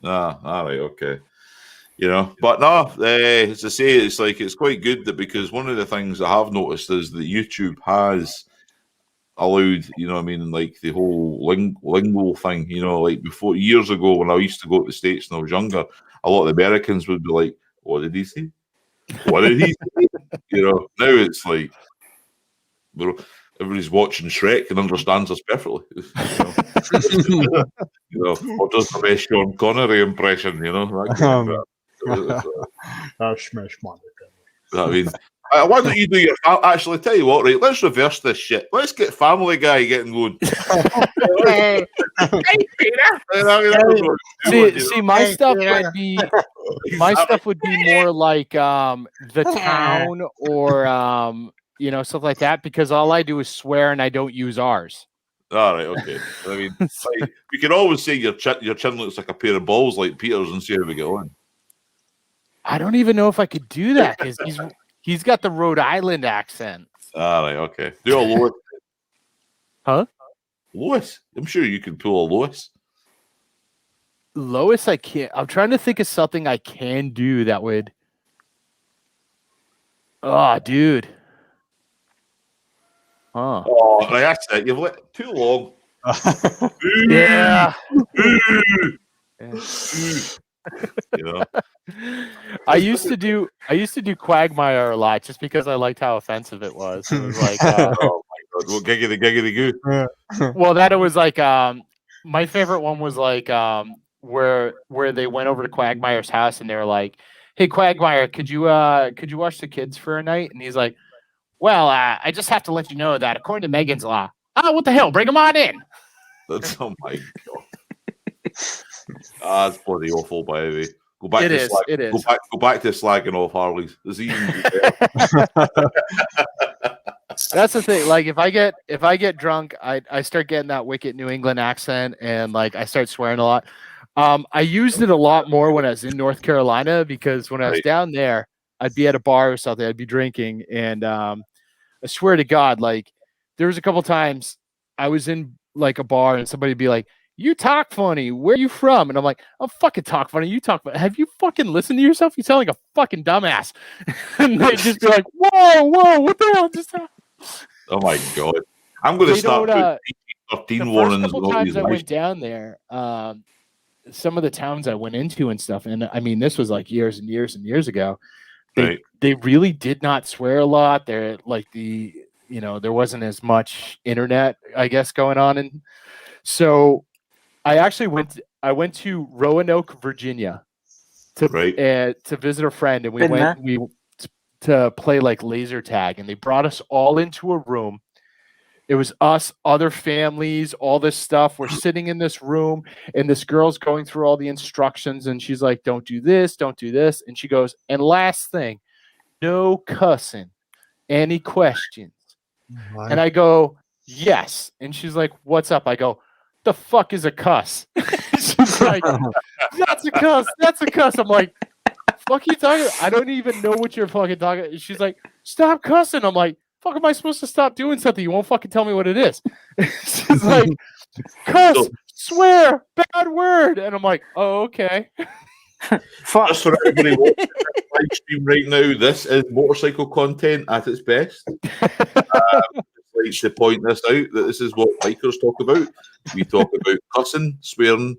all right, okay. You know, but no, as I say, it's quite good that, because one of the things I have noticed is that YouTube has allowed, you know what I mean, like the whole lingo thing, you know, like before, years ago when I used to go to the States and I was younger, a lot of the Americans would be like, what did he say? What did he say? You know, now it's like, everybody's watching Shrek and understands us perfectly. You know, or does the best Sean Connery impression, you know, that kind of Smash man. I mean, why don't you do your actually? Tell you what, right? Let's reverse this shit. Let's get Family Guy getting going. See, my stuff would be more like the town or you know, stuff like that, because all I do is swear and I don't use ours. All right, okay. I mean, like, you can always say your chin looks like a pair of balls like Peter's and see how we get on. I don't even know if I could do that because he's got the Rhode Island accent. All right, okay. Do a Lois. Huh? Lois? I'm sure you can pull a Lois. Lois, I can't. I'm trying to think of something I can do that would. Oh, dude. Huh. Oh, right, that's it. You've let too long. Yeah. You know, I used to do Quagmire a lot just because I liked how offensive it was. It was like, oh my God, well, giggity goo. Well, that it was like, my favorite one was like, where they went over to Quagmire's house and they were like, "Hey, Quagmire, could you watch the kids for a night?" And he's like, "Well, I just have to let you know that according to Megan's law, what the hell, bring them on in." That's, oh my God. That's bloody awful, by the way. Go back It to is. It is. Go back to slagging off Harleys. There's even That's the thing. Like if I get drunk, I start getting that wicked New England accent and like I start swearing a lot. I used it a lot more when I was in North Carolina because when I was down there, I'd be at a bar or something, I'd be drinking, and I swear to God, like there was a couple times I was in like a bar and somebody'd be like, "You talk funny. Where are you from?" And I'm like, "I'm fucking talk funny. You talk funny. Have you fucking listened to yourself? You sound like a fucking dumbass." And they'd just be like, "Whoa, what the hell just happened?" Oh my God. I'm going to start putting 13 warnings. The first couple times I went down there, some of the towns I went into and stuff, and I mean, this was like years and years and years ago. They really did not swear a lot. They're like there wasn't as much internet, I guess, going on, and so I actually went to Roanoke, Virginia, to visit a friend, and we to play like laser tag, and they brought us all into a room. It was us, other families, all this stuff. We're sitting in this room, and this girl's going through all the instructions, and she's like, "Don't do this, don't do this," and she goes, "And last thing, no cussing. Any questions?" And I go, "Yes," and she's like, "What's up?" I go, "The fuck is a cuss?" She's like, "That's a cuss. That's a cuss." I'm like, "Fuck you talking about? I don't even know what you're fucking talking about." She's like, "Stop cussing." I'm like, "Fuck, am I supposed to stop doing something? You won't fucking tell me what it is." She's like, "Cuss, swear, bad word." And I'm like, "Oh, okay." Fuck. Just for everybody watching this live stream right now, this is motorcycle content at its best. Like to point this out that this is what bikers talk about. We talk about cussing, swearing,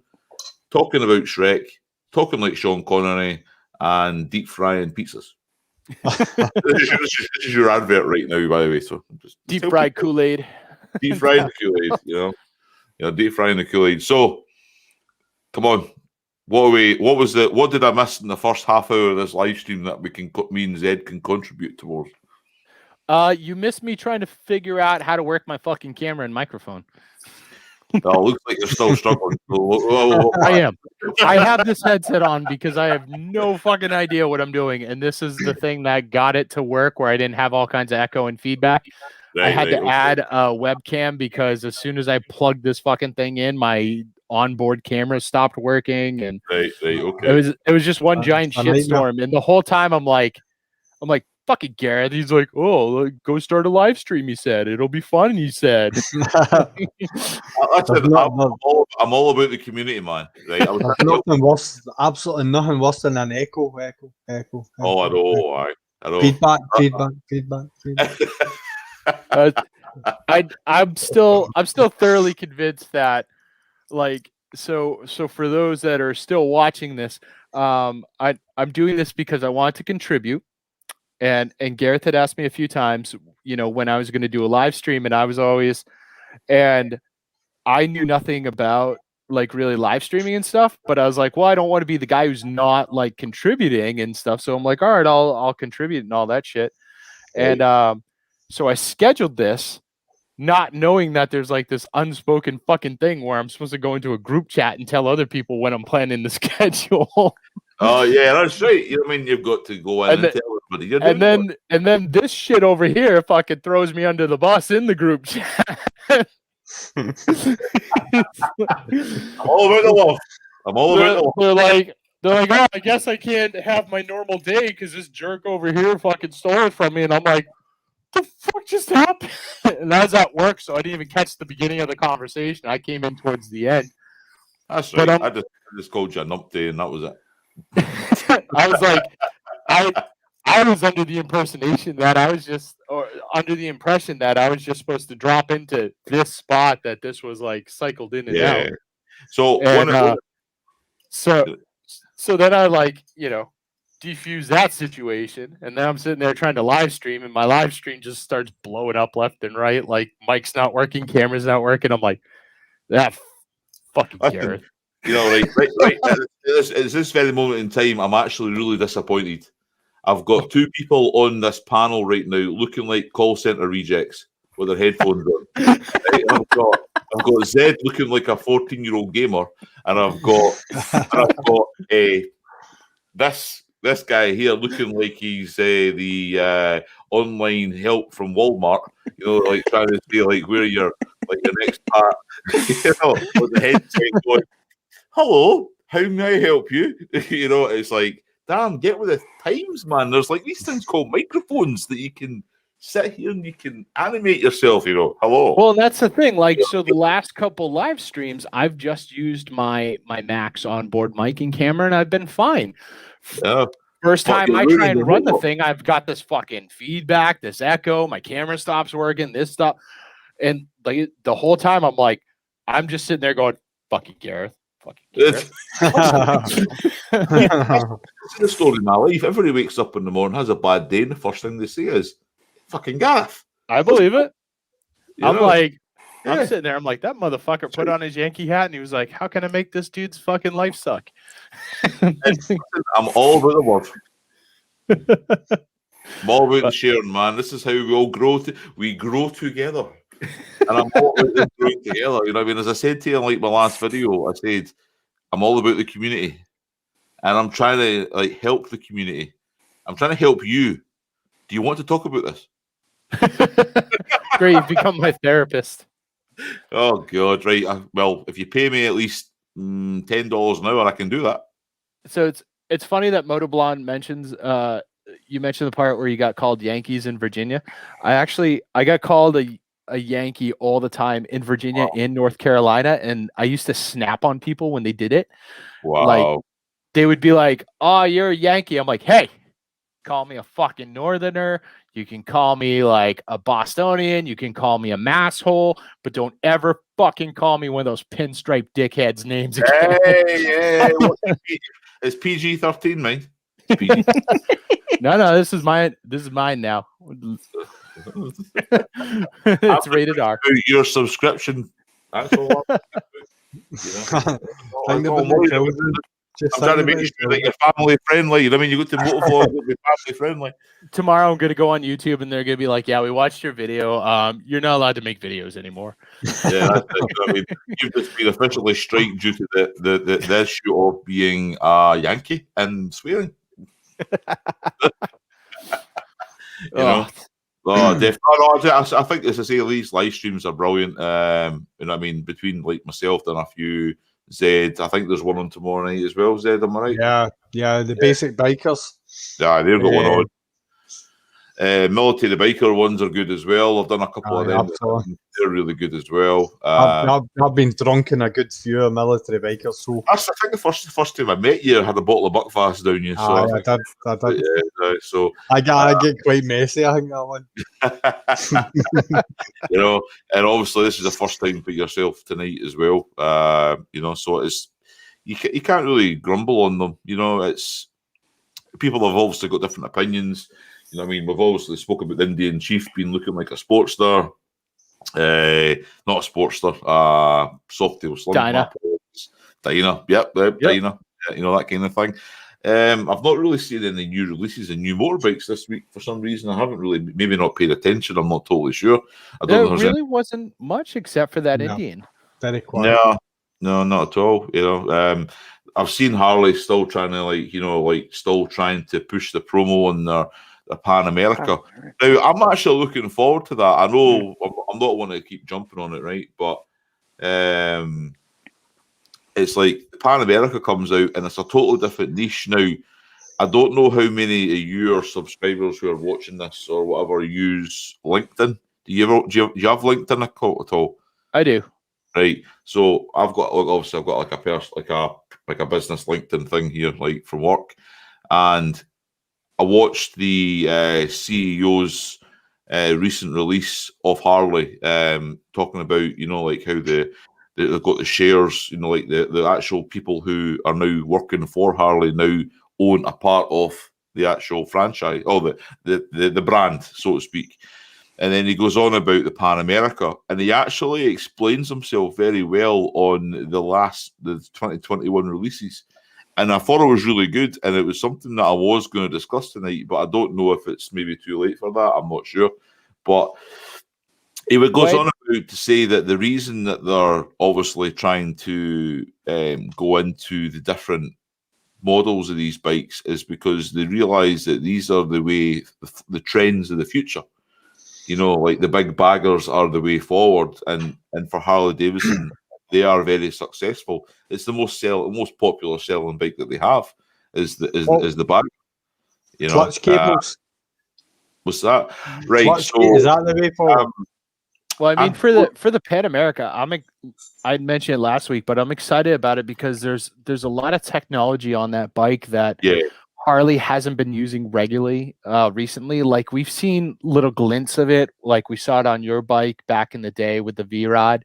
talking about Shrek, talking like Sean Connery, and deep frying pizzas. This is your advert right now, by the way. So just Deep tell fried people- Kool-Aid. deep frying the Kool-Aid, deep frying the Kool-Aid. So, come on, what did I miss in the first half hour of this live stream that me and Zed can contribute towards? You missed me trying to figure out how to work my fucking camera and microphone. Oh, looks like you're still struggling. I am. I have this headset on because I have no fucking idea what I'm doing, and this is the thing that got it to work where I didn't have all kinds of echo and feedback. I had to add a webcam because as soon as I plugged this fucking thing in, my onboard camera stopped working, and okay. it was just one giant shitstorm. And the whole time I'm like, fucking Gareth. He's like, oh, go start a live stream. He said it'll be fun. He said. I'm all about the community, man. Right? Nothing worse, absolutely nothing worse than an echo. Oh, I know. Feedback. I'm still thoroughly convinced that, like, so for those that are still watching this, I'm doing this because I want to contribute. And Gareth had asked me a few times, when I was going to do a live stream, and I knew nothing about like really live streaming and stuff, but I was like, well, I don't want to be the guy who's not like contributing and stuff. So I'm like, all right, I'll contribute and all that shit. And so I scheduled this, not knowing that there's like this unspoken fucking thing where I'm supposed to go into a group chat and tell other people when I'm planning the schedule. Oh yeah, that's right. You've got to go in and tell everybody. And then this shit over here fucking throws me under the bus in the group chat. I'm all about the love. I'm all about the love. They're like, oh, I guess I can't have my normal day because this jerk over here fucking stole it from me. And I'm like, what the fuck just happened? And I was at work, so I didn't even catch the beginning of the conversation. I came in towards the end. That's right. I just called you an update, and that was it. I was like, I was under the impression that I was just supposed to drop into this spot, that this was like cycled in and out. So so then I defuse that situation, and then I'm sitting there trying to live stream, and my live stream just starts blowing up left and right. Like mic's not working, camera's not working. I'm like, that fucking Gareth. Right. At this very moment in time, I'm actually really disappointed. I've got two people on this panel right now looking like call center rejects with their headphones on. Right? I've got Zed looking like a 14-year-old gamer, and I've got this guy here looking like he's the online help from Walmart. Like trying to say like where your next part. With the headset going, hello, how may I help you? It's like, damn, get with the times, man. There's like these things called microphones that you can sit here and you can animate yourself, hello. Well, that's the thing. So the last couple live streams, I've just used my Mac's onboard mic and camera, and I've been fine. Yeah. First time I try and run the thing, I've got this fucking feedback, this echo, my camera stops working, this stuff. And like the whole time I'm just sitting there going, fucking Gareth. It's the story of my life. Everybody wakes up in the morning, has a bad day, and the first thing they say is, fucking Gareth. I believe it. I'm sitting there, I'm like, that motherfucker put on his Yankee hat and he was like, how can I make this dude's fucking life suck? I'm all about the word. I'm all about the sharing, man. This is how we all grow. We grow together. And I'm all about this growing together. As I said to you in my last video, I said, I'm all about the community. And I'm trying to help the community. I'm trying to help you. Do you want to talk about this? Great, you've become my therapist. Oh God, right. Well, if you pay me at least $10 an hour, I can do that. So it's funny that Motoblonde mentions you mentioned the part where you got called Yankees in Virginia. I got called a Yankee all the time in Virginia and North Carolina, and I used to snap on people when they did it. Wow. Like they would be like, "Oh, you're a Yankee." I'm like, "Hey, call me a fucking Northerner. You can call me like a Bostonian. You can call me a masshole, but don't ever fucking call me one of those pinstripe dickheads names again." Hey, it's PG-13, mate. Speedy. No, this is mine. This is mine now. It's rated R. Your subscription. That's all. Think about the children. Just I'm trying to think make about sure the that you're family friendly. You know what I mean? You go to motorvlog, be family friendly. Tomorrow I'm gonna go on YouTube and they're gonna be like, "Yeah, we watched your video. You're not allowed to make videos anymore." Yeah, that's it. I mean, you've just been officially strike due to the issue of being a Yankee and swearing. You know. Oh, definitely. I think, as I say, these live streams are brilliant. You know what I mean? Between like myself and a few Zed, I think there's one on tomorrow night as well. Zed, am I right? Yeah, the basic bikers. Yeah, they've got one on. Military biker ones are good as well. I've done a couple of them. Absolutely. They're really good as well. I've been drunk in a good few of military bikers. So I think the first time I met you, I had a bottle of Buckfast down you. So I did. So I get quite messy. I think that one. You know, and obviously this is the first time for yourself tonight as well. You know, so it's you can't really grumble on them. You know, it's people have obviously got different opinions. You know what I mean? We've obviously spoken about the Indian Chief being looking like a sports star. Not a sports star, Softail Slim. Dyna. Yep. Dyna. You know, that kind of thing. I've not really seen any new releases and new motorbikes this week for some reason. I haven't really, maybe not paid attention. I'm not totally sure. I don't know. There really wasn't much except for that Indian. Very quiet. No, not at all. You know, I've seen Harley still trying to still trying to push the promo on their Pan America. Now, I'm actually looking forward to that. I know I'm not wanting to keep jumping on it, right? But it's like Pan America comes out and it's a totally different niche. Now, I don't know how many of your subscribers who are watching this or whatever use LinkedIn. Do you have LinkedIn at all? I do. Right. So I've got like a business LinkedIn thing here, like from work, and I watched the CEO's recent release of Harley, talking about, you know, like how they've got the shares, you know, like the actual people who are now working for Harley now own a part of the actual franchise, or the brand, so to speak. And then he goes on about the Pan America, and he actually explains himself very well on the 2021 releases. And I thought it was really good, and it was something that I was going to discuss tonight, but I don't know if it's maybe too late for that. I'm not sure. But he goes on about to say that the reason that they're obviously trying to go into the different models of these bikes is because they realise that these are the trends of the future. You know, like the big baggers are the way forward, and for Harley Davidson, they are very successful. It's the most popular selling bike that they have is the bag. You know, clutch cables. What's that? Right. Is that the way forward? Well, I mean, for the Pan America, I mentioned it last week, but I'm excited about it because there's a lot of technology on that bike that Harley hasn't been using regularly recently. Like we've seen little glints of it, like we saw it on your bike back in the day with the V-Rod,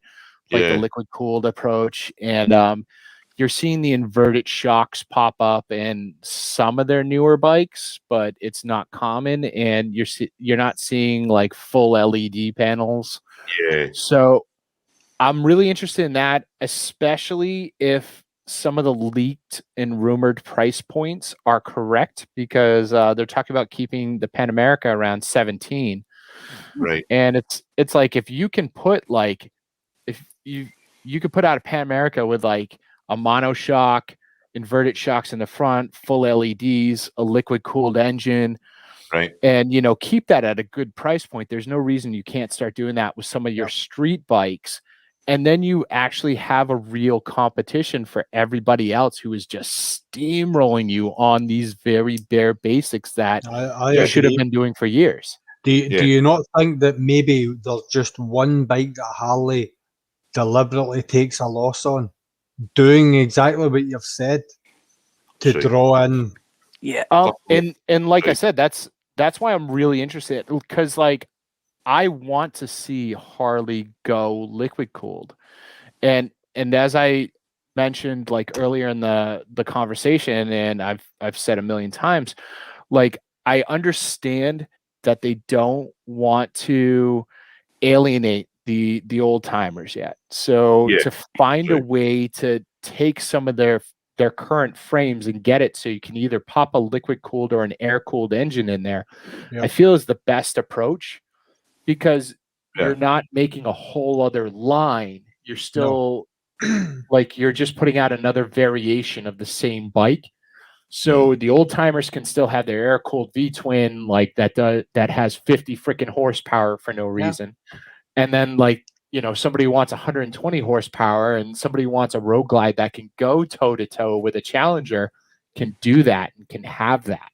like the liquid cooled approach, and you're seeing the inverted shocks pop up in some of their newer bikes, but it's not common, and you're not seeing like full LED panels. Yeah. So I'm really interested in that, especially if some of the leaked and rumored price points are correct, because they're talking about keeping the Pan America around 17. Right. And it's like if you can put if you could put out a Pan America with like a monoshock, inverted shocks in the front, full LEDs, a liquid cooled engine, right, and keep that at a good price point. There's no reason you can't start doing that with some of your street bikes, and then you actually have a real competition for everybody else who is just steamrolling you on these very bare basics that you should have been doing for years. Do you not think that maybe there's just one bike that Harley deliberately takes a loss on, doing exactly what you've said to draw in? Yeah. And like I said, that's why I'm really interested, because like I want to see Harley go liquid cooled, and as I mentioned like earlier in the conversation, and I've said a million times, like I understand that they don't want to alienate the old timers yet. So Yeah, to find a right. way to take some of their current frames and get it so you can either pop a liquid cooled or an air cooled engine in there, Yeah. I feel is the best approach, because Yeah. you're not making a whole other line. You're still like you're just putting out another variation of the same bike. So the old timers can still have their air cooled V twin like that has 50 freaking horsepower for no reason. And then like, you know, somebody wants 120 horsepower and somebody wants a road glide that can go toe to toe with a Challenger, can do that and can have that.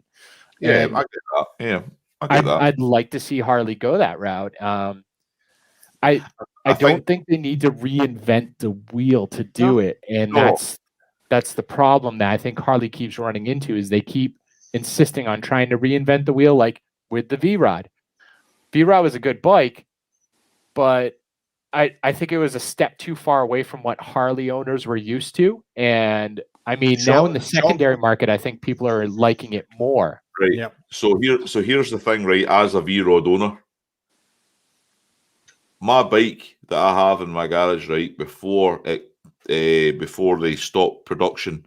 Yeah, And I get that. Yeah, I get that. I'd like to see Harley go that route. I don't think they need to reinvent the wheel to do it, and No. that's the problem that I think Harley keeps running into, is they keep insisting on trying to reinvent the wheel, like with the V-Rod. V-Rod was a good bike, but I think it was a step too far away from what Harley owners were used to. And I mean, now in the secondary market, I think people are liking it more. Right. Yep. So here's the thing, right? As a V-Rod owner, my bike that I have in my garage, right, before they stopped production,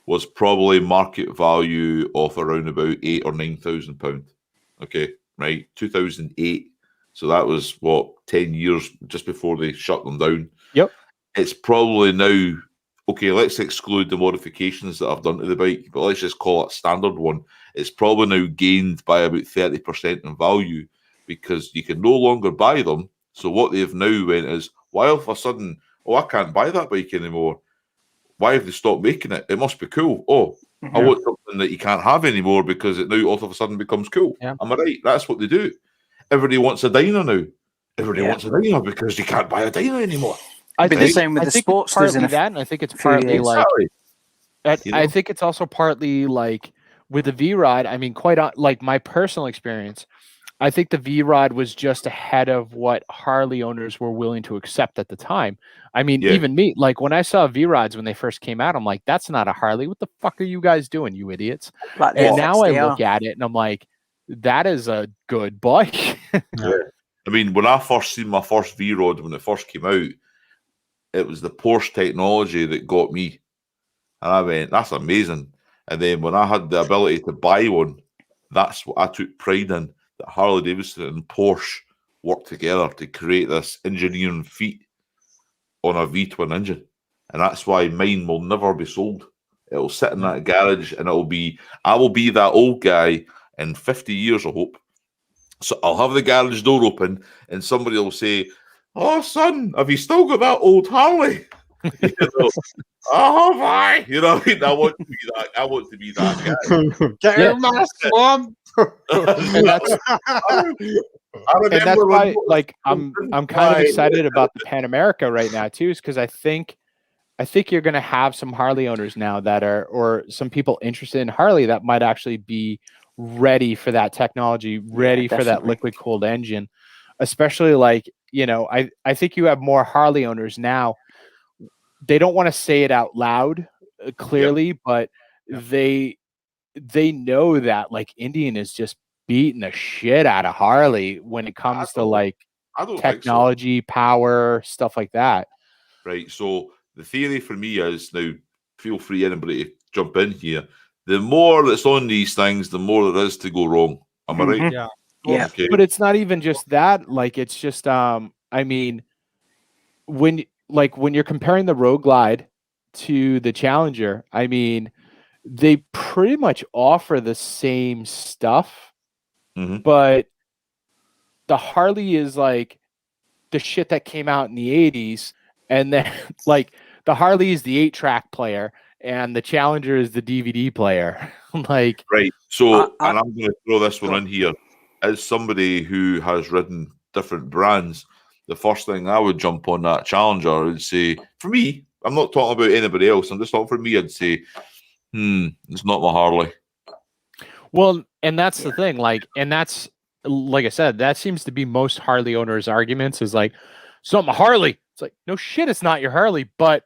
was probably market value of around about £8,000 or £9,000. Okay, right, 2008. So that was what, 10 years just before they shut them down. Yep. It's probably now, okay, let's exclude the modifications that I've done to the bike, but let's just call it standard one. It's probably now gained by about 30% in value, because you can no longer buy them. So what they've now went is, why all of a sudden, oh, I can't buy that bike anymore. Why have they stopped making it? It must be cool. Oh, I want something that you can't have anymore because it now all of a sudden becomes cool. Yeah. Am I right? That's what they do. Everybody wants a Dyna now. Everybody wants a Dyna because you can't buy a Dyna anymore. It'd be the same with the think Sportsters partly in a that, and I think it's few partly years. like Exactly. I think it's also partly like with the V-Rod. I mean, like my personal experience, I think the V-Rod was just ahead of what Harley owners were willing to accept at the time. I mean, Yeah. even me, like when I saw V-Rods when they first came out, I'm like, that's not a Harley. What the fuck are you guys doing, you idiots? Like the And now I FXDR. look at it and I'm like, that is a good bike. Yeah. I mean, when I first seen my first V-Rod, when it first came out, it was the Porsche technology that got me. And I went, that's amazing. And then when I had the ability to buy one, that's what I took pride in, that Harley Davidson and Porsche worked together to create this engineering feat on a V-twin engine. And that's why mine will never be sold. It'll sit in that garage, and I will be that old guy in 50 years, I hope. So I'll have the garage door open and somebody will say, oh, son, have you still got that old Harley? You know, oh, my. You know what I mean? I want to be that. I want to be that guy. Get out of my swamp. And that's why, like, I'm kind of excited about the Pan America right now too, is because I think you're going to have some Harley owners now that are, or some people interested in Harley that might actually be ready for that technology, ready for that liquid cooled engine, especially like, you know, I think you have more Harley owners now. They don't want to say it out loud clearly, but they know that like Indian is just beating the shit out of Harley when it comes to like technology, power, stuff like that. Right. So the theory for me is, now feel free anybody to jump in here, the more that's on these things, the more there is to go wrong. Am I right? Yeah. Yeah. Okay. But it's not even just that. Like, it's just I mean, when you're comparing the Road Glide to the Challenger, I mean, they pretty much offer the same stuff, but the Harley is like the shit that came out in the 80s, and then like the Harley is the 8-track player and the Challenger is the DVD player. Like, right. So and I'm going to throw this one in here. As somebody who has ridden different brands, the first thing I would jump on that Challenger and say, for me, I'm not talking about anybody else, I'm just talking for me, I'd say, it's not my Harley. Well, and that's the thing, like, and that's, like I said, that seems to be most Harley owners' arguments, is like, it's not my Harley. It's like, no shit, it's not your Harley, but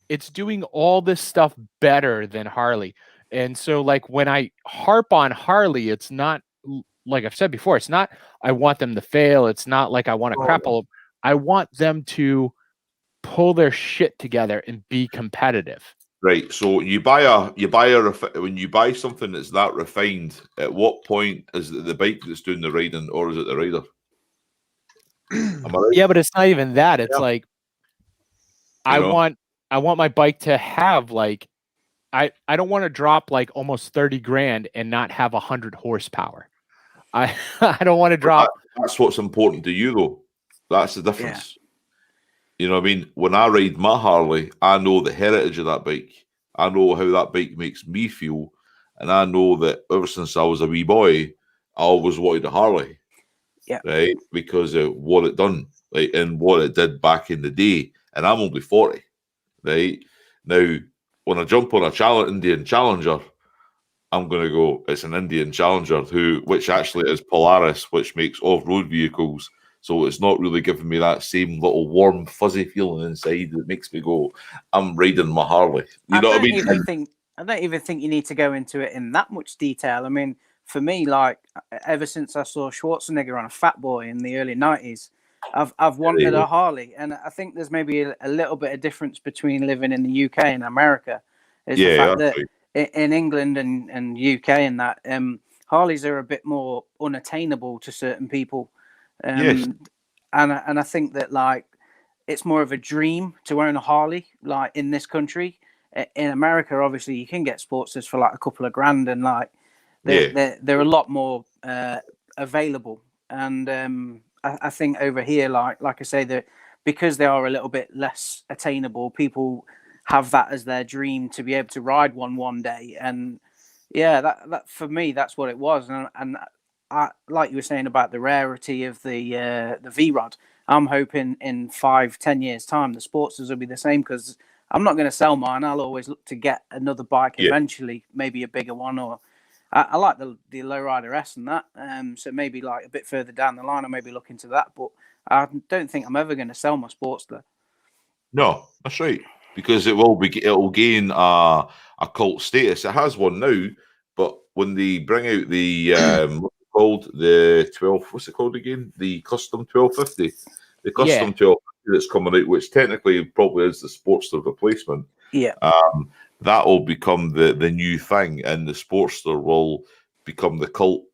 it's doing all this stuff better than Harley. And so like when I harp on Harley, it's not like I've said before, it's not I want them to fail. It's not like I want to crap all. I want them to pull their shit together and be competitive. Right. So when you buy something that's that refined, at what point is it the bike that's doing the riding, or is it the rider? Am I right? Yeah, but it's not even that. It's Yeah. like You know? I want my bike to have like I don't want to drop like almost 30 grand and not have 100 horsepower. I I don't want to drop. That's what's important to you, though. That's the difference. You know what I mean? When I ride my Harley, I know the heritage of that bike. I know how that bike makes me feel. And I know that ever since I was a wee boy, I always wanted a Harley. Yeah. Right? Because of what it done, like, and what it did back in the day. And I'm only 40. Right? Now, when I jump on a Indian Challenger, I'm going to go, it's an Indian Challenger, which actually is Polaris, which makes off-road vehicles. So it's not really giving me that same little warm, fuzzy feeling inside that makes me go, I'm riding my Harley. You know what I mean? I don't even think you need to go into it in that much detail. I mean, for me, like ever since I saw Schwarzenegger on a Fat Boy in the early 90s, I've wanted a Harley. And I think there's maybe a little bit of difference between living in the UK and America. Is the fact that in England and UK and that Harleys are a bit more unattainable to certain people. Yes. And I think that like it's more of a dream to own a Harley like in this country. In America, obviously, you can get Sportsters for like a couple of grand, and like they're a lot more available. And I think over here, like I say, that because they are a little bit less attainable, people have that as their dream to be able to ride one day. And yeah, that for me, that's what it was. And I, like you were saying about the rarity of the V-Rod, I'm hoping in 5-10 years time the Sportsters will be the same, because I'm not going to sell mine. I'll always look to get another bike eventually, maybe a bigger one, or I like the Lowrider S and that. So maybe like a bit further down the line, I maybe look into that. But I don't think I'm ever going to sell my Sportster. No, that's right, because it'll gain a cult status. It has one now, but when they bring out the what's it called, the 12, what's it called again? The custom 1250, the custom 1250 that's coming out, which technically probably is the Sportster replacement. Yeah. That will become the new thing, and the Sportster will become the cult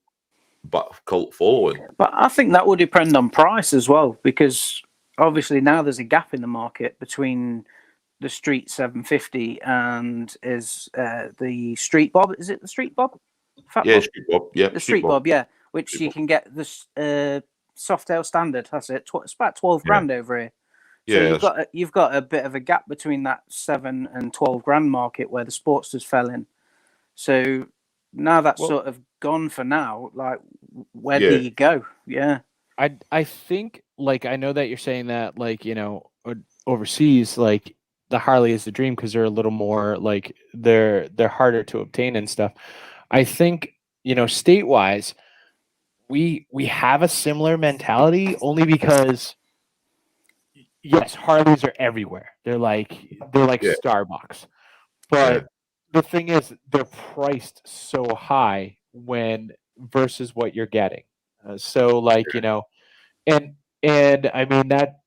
following. But I think that will depend on price as well, because obviously now there's a gap in the market between the Street 750 and the Street Bob. Is it the Street Bob? Street Bob. Yeah, the Street Bob. Yeah, which you can get this Softail standard. That's it. It's about 12 grand over here. So you've got a bit of a gap between that 7 and 12 grand market where the Sportsters fell in. So now that's sort of gone for now. Like, where do you go? Yeah, I think, like, I know that you're saying that, like, you know, overseas, like the Harley is the dream because they're a little more like they're harder to obtain and stuff. I think, you know, state-wise, we have a similar mentality only because yes, Harleys are everywhere. They're like Starbucks. But the thing is, they're priced so high versus what you're getting. So like, you know, and I mean that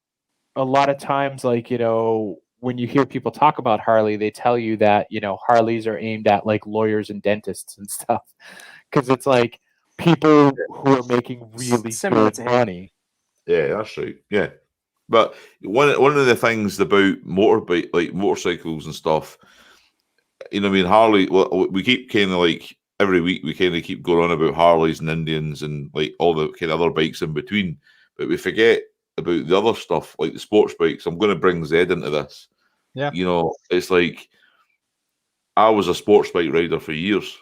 a lot of times, like, you know, when you hear people talk about Harley, they tell you that, you know, Harleys are aimed at like lawyers and dentists and stuff. Because it's like people who are making really good money. Yeah, that's right. Yeah. But one of the things about motorcycles and stuff, you know, I mean, Harley. Well, we keep kind of like every week we kind of keep going on about Harleys and Indians and like all the kind of other bikes in between, but we forget about the other stuff like the sports bikes. I'm going to bring Zed into this. Yeah, you know, it's like I was a sports bike rider for years,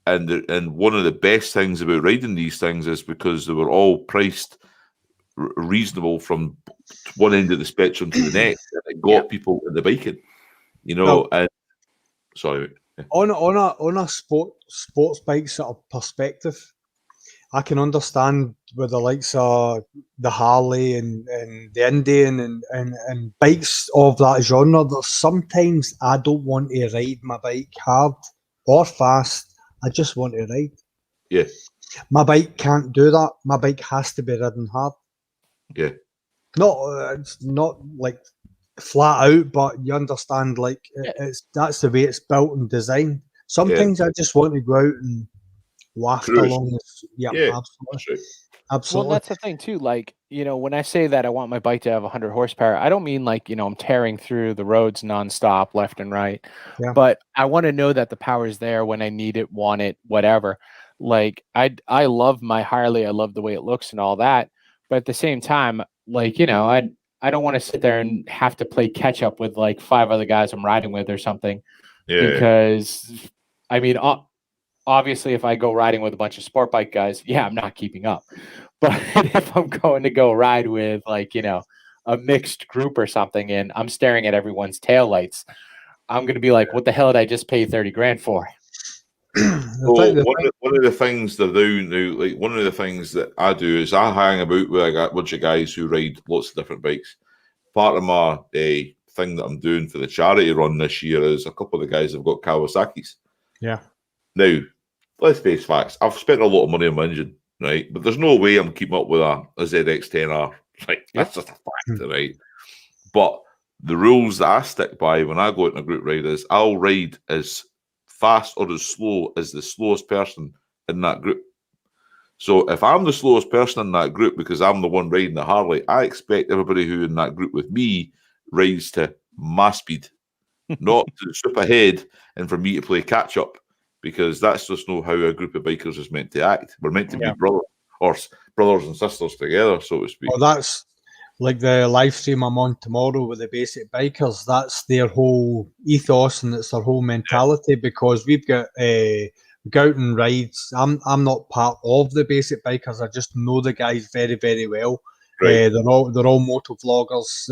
and one of the best things about riding these things is because they were all priced reasonable from one end of the spectrum to the next, and it got people in the biking, you know. And sorry, on a sports bike sort of perspective, I can understand with the likes of the Harley and the Indian and bikes of that genre. There's sometimes I don't want to ride my bike hard or fast. I just want to ride. Yeah. My bike can't do that. My bike has to be ridden hard. Yeah. It's not like flat out, but you understand, like that's the way it's built and designed. Sometimes I just want to go out and waft Cruise. along this. Yeah, Yeah, absolutely. Well, Absolutely. that's the thing too. Like, when I say that I want my bike to have 100 horsepower, I don't mean like, I'm tearing through the roads nonstop, left and right. Yeah. But I want to know that the power is there when I need it, want it, whatever. Like, I love my Harley. I love the way it looks and all that. But at the same time, like, I don't want to sit there and have to play catch up with like 5 other guys I'm riding with or something. Yeah. Because, I mean, obviously, if I go riding with a bunch of sport bike guys, yeah, I'm not keeping up. But if I'm going to go ride with like, a mixed group or something and I'm staring at everyone's taillights, I'm going to be like, what the hell did I just pay 30 grand for? So one of the things they're doing now, like one of the things that I do is I hang about with a bunch of guys who ride lots of different bikes. Part of my thing that I'm doing for the charity run this year is a couple of the guys have got Kawasaki's. Yeah. Now, let's face facts. I've spent a lot of money on my engine, right? But there's no way I'm keeping up with a ZX10R. Right? That's just a fact, right? But the rules that I stick by when I go out in a group ride is I'll ride as fast or as slow as the slowest person in that group. So if I'm the slowest person in that group because I'm the one riding the Harley, I expect everybody who in that group with me rides to my speed, not to slip ahead and for me to play catch up, because that's just not how a group of bikers is meant to act. We're meant to be brothers and sisters together, so to speak. Well, that's like the live stream I'm on tomorrow with the basic bikers. That's their whole ethos and it's their whole mentality, because we've got go out and rides. I'm not part of the basic bikers. I just know the guys very, very well. Right. They're all moto vloggers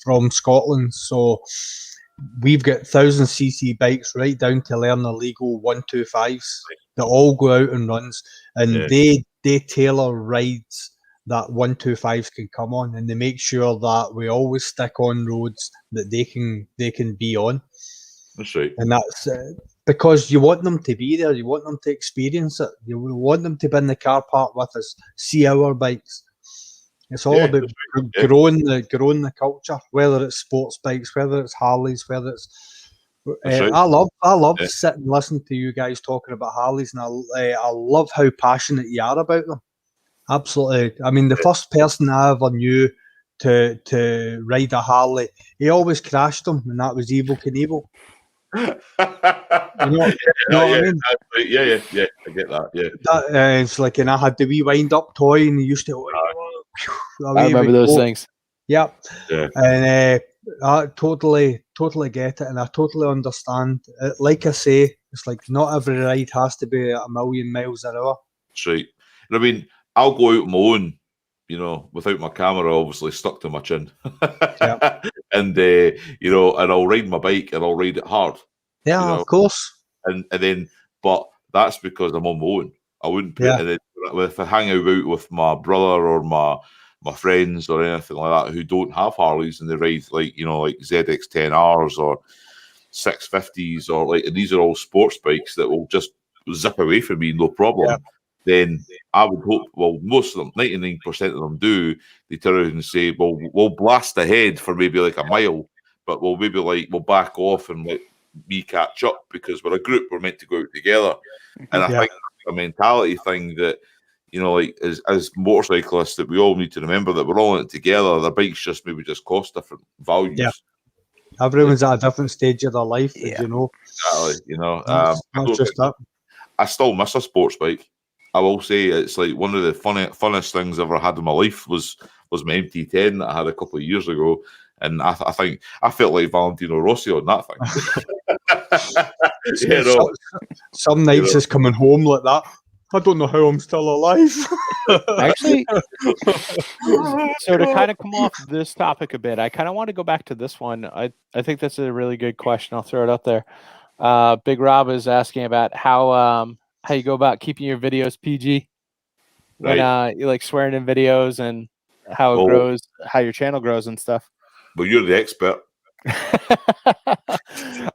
from Scotland. So we've got 1,000cc bikes right down to learn the legal 125s that all go out and runs, and they tailor rides that 125s can come on, and they make sure that we always stick on roads that they can be on. That's right. And that's because you want them to be there, you want them to experience it, you want them to be in the car park with us, see our bikes. It's all about growing the culture, whether it's sports bikes, whether it's Harleys, whether it's. I love sitting and listening to you guys talking about Harleys, and I love how passionate you are about them. Absolutely. I mean, the first person I ever knew to ride a Harley, he always crashed them, and that was Evel Knievel. You know what I mean? Yeah, I get that. Yeah, it's like, and I had the wee wind up toy, and he used to. I remember those things. Yep. Yeah. And I totally get it, and I totally understand. Like I say, it's like not every ride has to be a million miles an hour. That's right. I mean, I'll go out on my own, without my camera obviously stuck to my chin. And and I'll ride my bike and I'll ride it hard. Yeah, of course. And then, but that's because I'm on my own. I wouldn't put it in. If I hang out with my brother or my friends or anything like that who don't have Harleys and they ride like ZX10Rs or 650s or like, and these are all sports bikes that will just zip away from me, no problem. Yeah. Then I would hope, well, most of them, 99% of them do, they turn around and say, well, we'll blast ahead for maybe like a mile, but we'll back off and let me catch up because we're a group, we're meant to go out together. And I think that's a mentality thing that, as motorcyclists, that we all need to remember that we're all in it together. The bikes just cost different values. Yeah. Everyone's at a different stage of their life, you know. Exactly. That's just that. I still miss a sports bike. I will say it's like one of the funnest things I ever had in my life was my MT10 that I had a couple of years ago, and I think I felt like Valentino Rossi on that thing. Some nights is coming home like that. I don't know how I'm still alive. Actually, so to kind of come off this topic a bit, I kind of want to go back to this one. I think that's a really good question. I'll throw it up there. Big Rob is asking about how you go about keeping your videos PG. when Right. you like swearing in videos and how it Well- grows, how your channel grows and stuff. Well, you're the expert.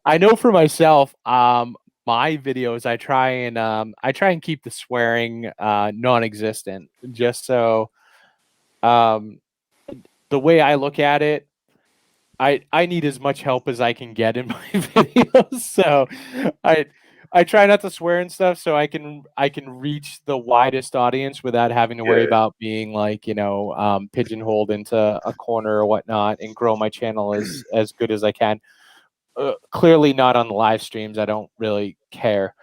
I know for myself, my videos I try and keep the swearing non-existent, just so the way I look at it, I need as much help as I can get in my videos. So I try not to swear and stuff so I can reach the widest audience without having to worry Yeah. about being like, pigeonholed into a corner or whatnot, and grow my channel as good as I can. Clearly not on the live streams. I don't really care.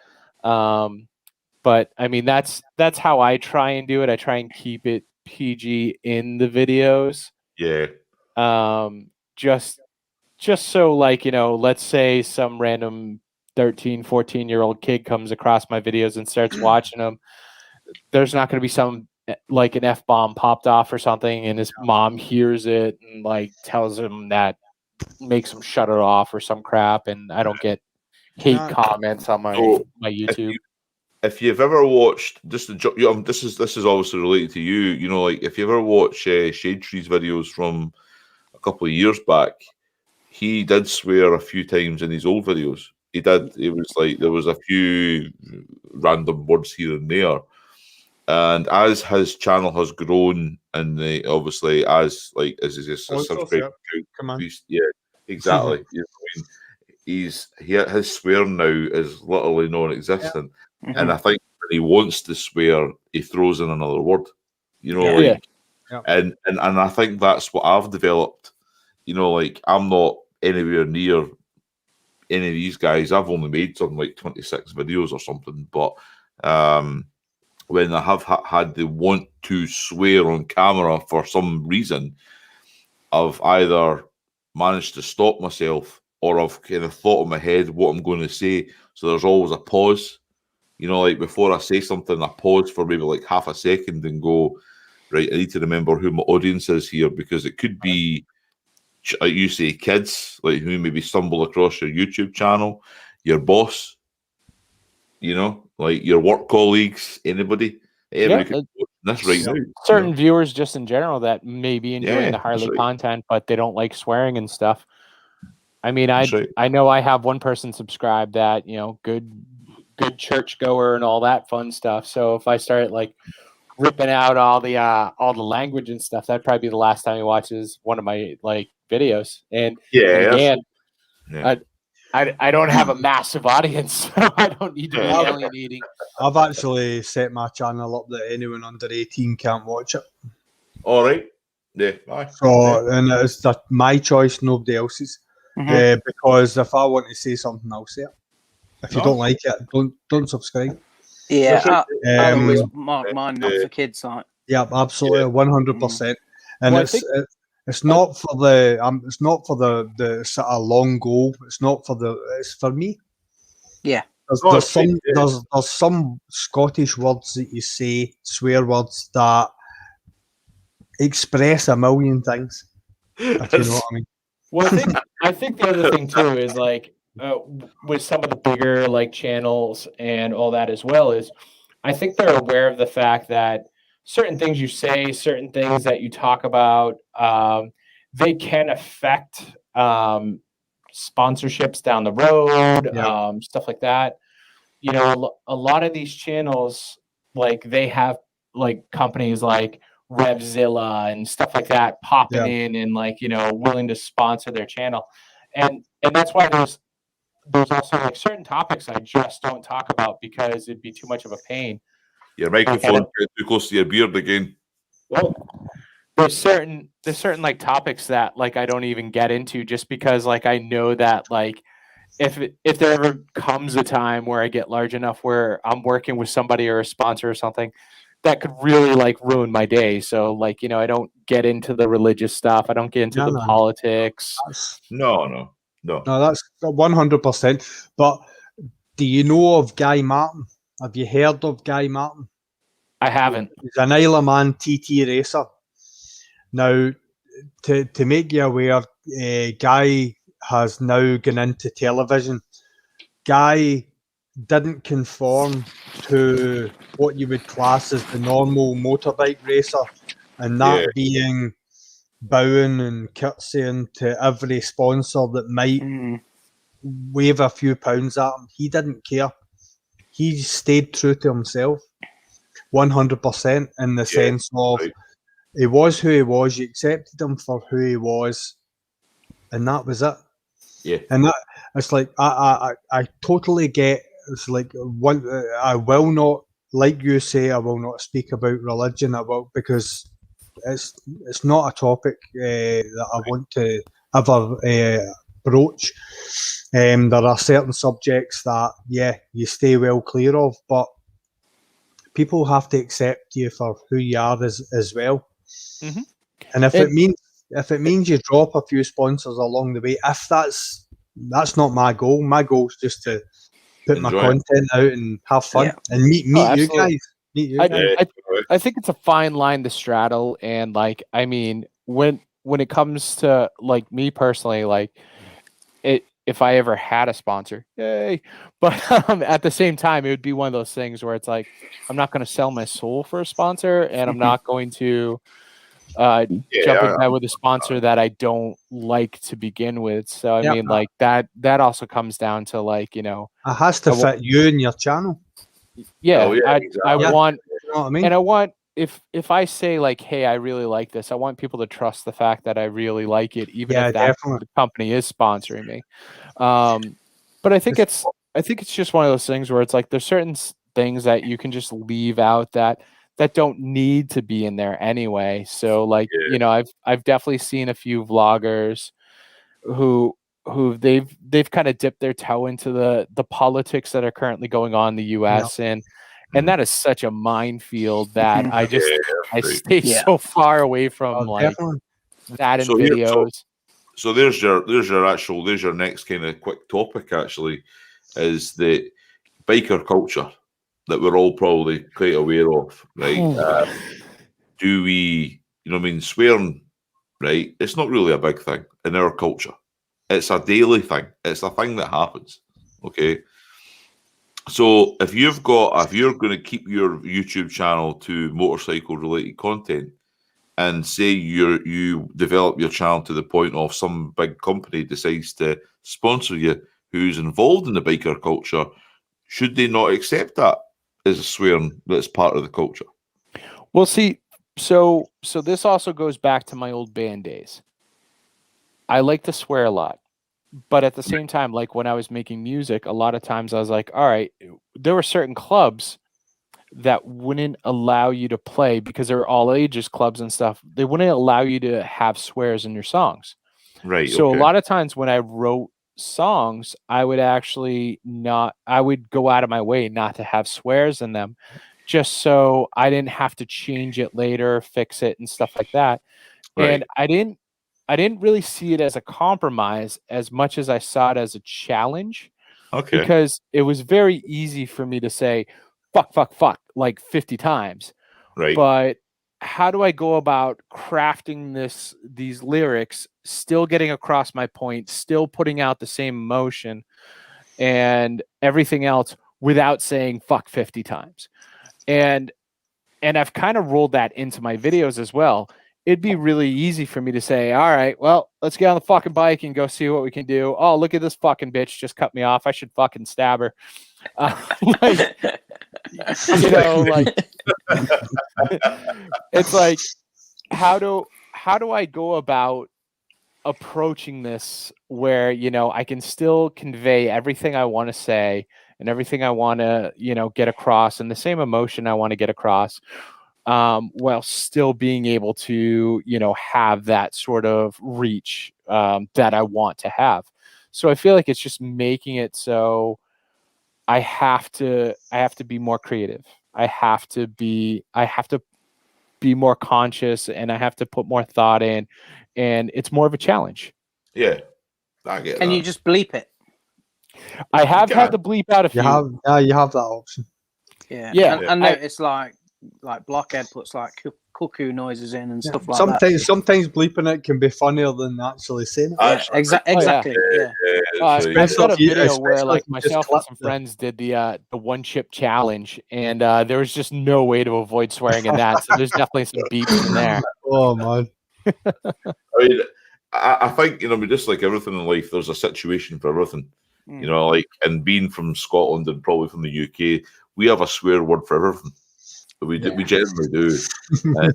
But I mean, that's how I try and do it. I try and keep it PG in the videos. Yeah. Just so, like, let's say some random 13, 14-year-old kid comes across my videos and starts watching them. There's not going to be some like an F-bomb popped off or something, and his mom hears it and like tells him that, makes him shut it off or some crap, and I don't get hate comments on my So, YouTube. If you've ever watched, this is obviously related to you. You know, like if you ever watch Shade Tree's videos from a couple of years back, he did swear a few times in his old videos. He did. It was like there was a few random words here and there, and as his channel has grown, and obviously as his subscriber count increased, yeah, exactly. You know what I mean? His swear now is literally non-existent, and I think when he wants to swear, he throws in another word. You know, Yeah. like, and I think that's what I've developed. You know, like I'm not anywhere near any of these guys. I've only made something like 26 videos or something, but when I have had the want to swear on camera for some reason, I've either managed to stop myself or I've kind of thought in my head what I'm going to say. So there's always a pause. You know, like before I say something, I pause for maybe like half a second and go, right, I need to remember who my audience is here, because it could be, like you say, kids, like who maybe stumble across your YouTube channel, your boss, you know, like your work colleagues, anybody. Everybody could be watching this right now. Certain viewers just in general that may be enjoying the Harley right. content, but they don't like swearing and stuff. I mean, That's right. I know I have one person subscribed that, good churchgoer and all that fun stuff. So if I start like ripping out all the language and stuff, that'd probably be the last time he watches one of my like videos. And again, I don't have a massive audience, so I don't need to be alienating. I've actually set my channel up that anyone under 18 can't watch it. All right. Yeah. Aye. So, and it's that my choice, nobody else's. Because if I want to say something, I'll say it. If you don't like it, don't subscribe. Yeah, I always mark mine not for kids. Like, yeah, absolutely, 100%. And it's not for the sort of long goal. It's for me. Yeah. There's some Scottish words that you say, swear words that express a million things. If you know what I mean. Well, I think the other thing too is like with some of the bigger like channels and all that as well, is I think they're aware of the fact that certain things you say, certain things that you talk about, they can affect sponsorships down the road, stuff like that. A lot of these channels, like they have like companies like Revzilla and stuff like that popping in and like, willing to sponsor their channel. And that's why there's also like certain topics I just don't talk about because it'd be too much of a pain. Your microphone too close to your beard again. Well, there's certain like topics that like I don't even get into just because like I know that like if there ever comes a time where I get large enough where I'm working with somebody or a sponsor or something, that could really like ruin my day. So like, I don't get into the religious stuff. I don't get into the politics. No, that's 100%. But do you know of Guy Martin? Have you heard of Guy Martin? I haven't. He's an Isle of Man TT racer. Now, to make you aware, Guy has now gone into television. Guy didn't conform to what you would class as the normal motorbike racer, and that being bowing and curtsying to every sponsor that might wave a few pounds at him. He didn't care. He stayed true to himself 100% in the sense of he was who he was. You accepted him for who he was, and that was it. Yeah. And that it's like I totally get. It's like one. I will not, like you say, I will not speak about religion. Because it's not a topic that I want to ever broach. There are certain subjects that you stay well clear of, but people have to accept you for who you are as well. Mm-hmm. And if it means you drop a few sponsors along the way, if that's not my goal. My goal is just to put my content out and have fun and meet you guys. Meet you guys. I think it's a fine line to straddle, and like I mean, when it comes to like me personally, like if I ever had a sponsor, yay! But at the same time, it would be one of those things where it's like I'm not going to sell my soul for a sponsor, and I'm not going to jump in bed with a sponsor that I don't like to begin with. So I mean, like that also comes down to like, you know, it has to fit you and your channel. Yeah, exactly. I want, you know what I mean? and I want if I say like, hey, I really like this, I want people to trust the fact that I really like it, even if that the company is sponsoring me. But I think it's just one of those things where it's like there's certain things that you can just leave out that don't need to be in there anyway. So like, you know, I've definitely seen a few vloggers who they've kind of dipped their toe into the politics that are currently going on in the US and that is such a minefield that I stay so far away from like that in videos. So there's your next kind of quick topic actually, is the biker culture that we're all probably quite aware of, right? Do we, you know what I mean, swearing, right? It's not really a big thing in our culture. It's a daily thing. It's a thing that happens, okay? So if you're going to keep your YouTube channel to motorcycle related content, and say you develop your channel to the point of some big company decides to sponsor you who's involved in the biker culture, should they not accept that as a swearing that's part of the culture? Well, see, so this also goes back to my old band days. I like to swear a lot. But at the same time, like when I was making music, a lot of times I was like, all right, there were certain clubs that wouldn't allow you to play because they're all ages clubs and stuff. They wouldn't allow you to have swears in your songs. Right. So a lot of times when I wrote songs, I would go out of my way not to have swears in them, just so I didn't have to change it later, fix it and stuff like that. Right. And I didn't really see it as a compromise as much as I saw it as a challenge. Okay. Because it was very easy for me to say, fuck, like 50 times. Right. But how do I go about crafting these lyrics, still getting across my point, still putting out the same emotion and everything else without saying fuck 50 times? And I've kind of rolled that into my videos as well. It'd be really easy for me to say, all right, well, let's get on the fucking bike and go see what we can do. Oh, look at this fucking bitch just cut me off. I should fucking stab her. Like, you know, like it's like, how do I go about approaching this where, you know, I can still convey everything I want to say and everything I want to, you know, get across and the same emotion I want to get across, while still being able to, you know, have that sort of reach that I want to have. So I feel like it's just making it so I have to be more creative. I have to be more conscious, and I have to put more thought in, and it's more of a challenge. Yeah, I get Can that. you just bleep it? I have had to bleep out a few. You have that option. Yeah. I noticed like like Blockhead puts like cuckoo noises in and stuff like that. Sometimes bleeping it can be funnier than actually saying it. Yeah, exactly. Yeah. I've got a video especially where if like you just myself and clip some the- friends did the one chip challenge, and there was just no way to avoid swearing in that. So there's definitely some beeps in there. Oh man. I mean, I think, you know, I mean, just like everything in life, there's a situation for everything. You know, like, and being from Scotland and probably from the UK, we have a swear word for everything. We generally do. And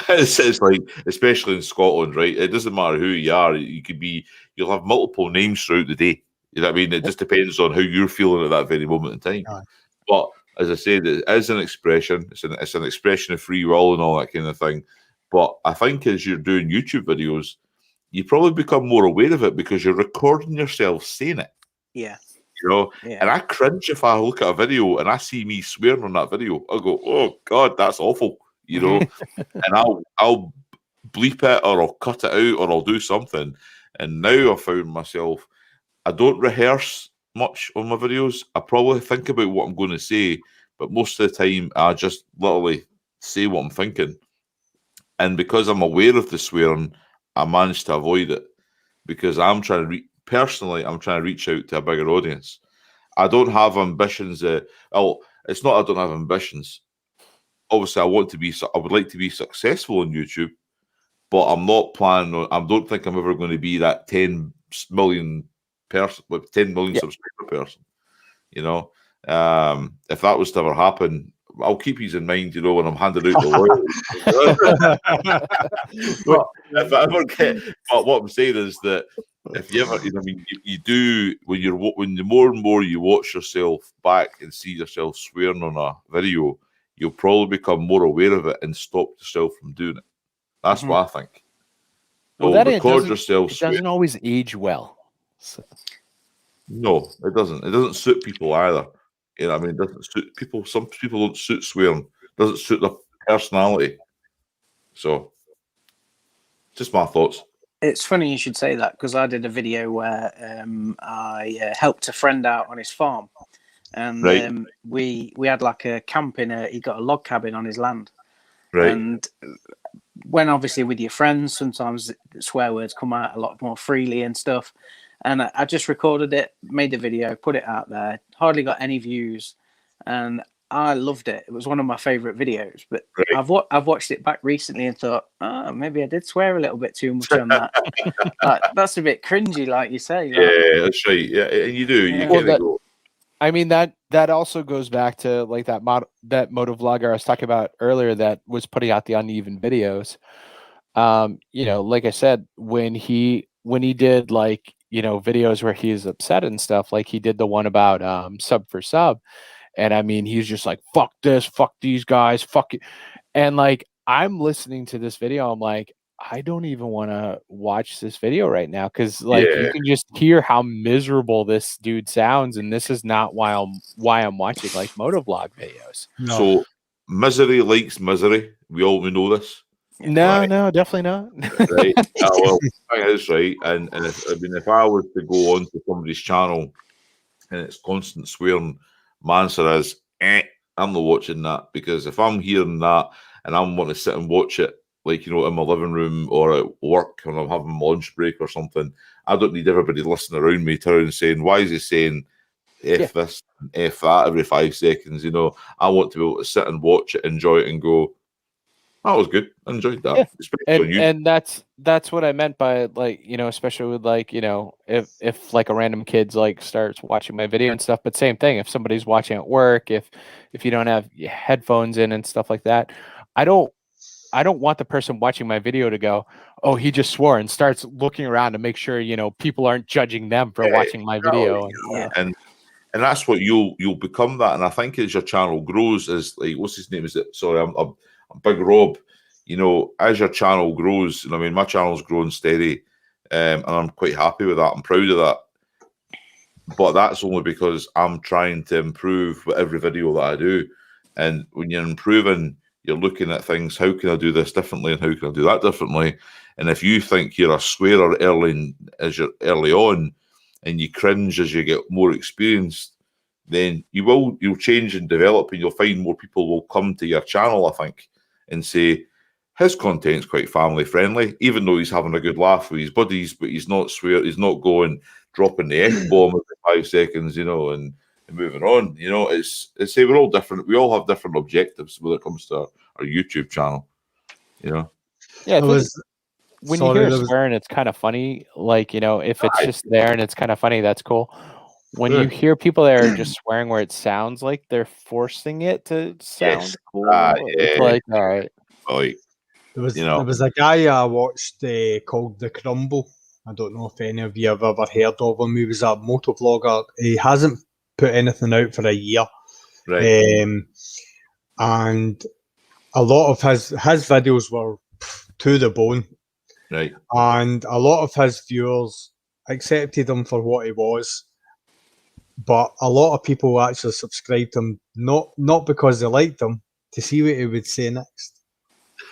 it's like, especially in Scotland, right? It doesn't matter who you are. You'll have multiple names throughout the day. You know what I mean? It just depends on how you're feeling at that very moment in time. Aye. But as I said, it is an expression. It's an expression of free will and all that kind of thing. But I think as you're doing YouTube videos, you probably become more aware of it because you're recording yourself saying it. Yeah. You know, Yeah. and I cringe if I look at a video and I see me swearing on that video. I go, "Oh God, that's awful," you know, and I'll bleep it or I'll cut it out or I'll do something. And now I found myself, I don't rehearse much on my videos. I probably think about what I'm going to say, but most of the time I just literally say what I'm thinking. And because I'm aware of the swearing, I manage to avoid it because I'm trying to personally, I'm trying to reach out to a bigger audience. I don't have ambitions. It's not I don't have ambitions. Obviously, I would like to be successful on YouTube, but I'm not planning on. I don't think I'm ever going to be that 10 million person with 10 million subscriber person. You know, if that was to ever happen, I'll keep these in mind. You know, when I'm handing out the but if I ever get, but what I'm saying is that if you ever, you know, I mean, you do when the more and more you watch yourself back and see yourself swearing on a video, you'll probably become more aware of it and stop yourself from doing it. That's what I think. So Well, record yourself. It doesn't always age well. So. No, it doesn't. It doesn't suit people either. You know, what I mean, it doesn't suit people. Some people don't suit swearing. It doesn't suit their personality. So, just my thoughts. It's funny you should say that because I did a video where I helped a friend out on his farm, and we had like a camping. He got a log cabin on his land, and when obviously with your friends, sometimes swear words come out a lot more freely and stuff. And I just recorded it, made the video, put it out there. Hardly got any views, and I loved it. It was one of my favorite videos. But I've watched it back recently and thought, maybe I did swear a little bit too much on that. That's a bit cringy, like you say. Like, yeah, that's right. Yeah, and you do. You kind of go. I mean that also goes back to like that moto vlogger I was talking about earlier that was putting out the uneven videos. You know, like I said, when he did like, you know, videos where he's upset and stuff, like he did the one about sub for sub, and I mean he's just like, fuck this, fuck these guys, fuck it. And like I'm listening to this video, I'm like, I don't even want to watch this video right now because like you can just hear how miserable this dude sounds, and this is not why I'm watching like motovlog videos. No. So misery likes misery. We know this. No, definitely not. Right. Well, that is right. And if I was to go onto somebody's channel and it's constant swearing, my answer is, I'm not watching that, because if I'm hearing that and I'm wanting to sit and watch it, like, you know, in my living room or at work when I'm having my lunch break or something, I don't need everybody listening around me turning and saying, why is he saying F this, F that every 5 seconds? You know, I want to be able to sit and watch it, enjoy it, and go, that was good. I enjoyed that. Yeah. And that's what I meant by, like, you know, especially with like, you know, if like a random kid's like starts watching my video and stuff, but same thing, if somebody's watching at work, if you don't have headphones in and stuff like that, I don't want the person watching my video to go, oh, he just swore, and starts looking around to make sure, you know, people aren't judging them for watching my video. And that's what you'll become that. And I think as your channel grows, as like, what's his name? Is it? Sorry, I'm Big Rob. You know, as your channel grows, and I mean, my channel's growing steady, and I'm quite happy with that. I'm proud of that. But that's only because I'm trying to improve with every video that I do. And when you're improving, you're looking at things. How can I do this differently, and how can I do that differently? And if you think you're a swearer early on, and you cringe as you get more experienced, then you'll change and develop, and you'll find more people will come to your channel, I think, and say his content's quite family friendly, even though he's having a good laugh with his buddies, but he's not he's not dropping the F-bomb every 5 seconds, and moving on. It's say we're all different. We all have different objectives when it comes to our YouTube channel. Yeah, I think when you hear swearing, it's kind of funny. Like, if it's just there and it's kind of funny, that's cool. When you hear people that are just swearing where it sounds like they're forcing it to sound cool, it's like, all right. There was a guy I watched called The Crumble. I don't know if any of you have ever heard of him. He was a motovlogger. He hasn't put anything out for a year. Right. And a lot of his videos were to the bone. Right. And a lot of his viewers accepted him for what he was. But a lot of people actually subscribed to him, not because they liked him, to see what he would say next.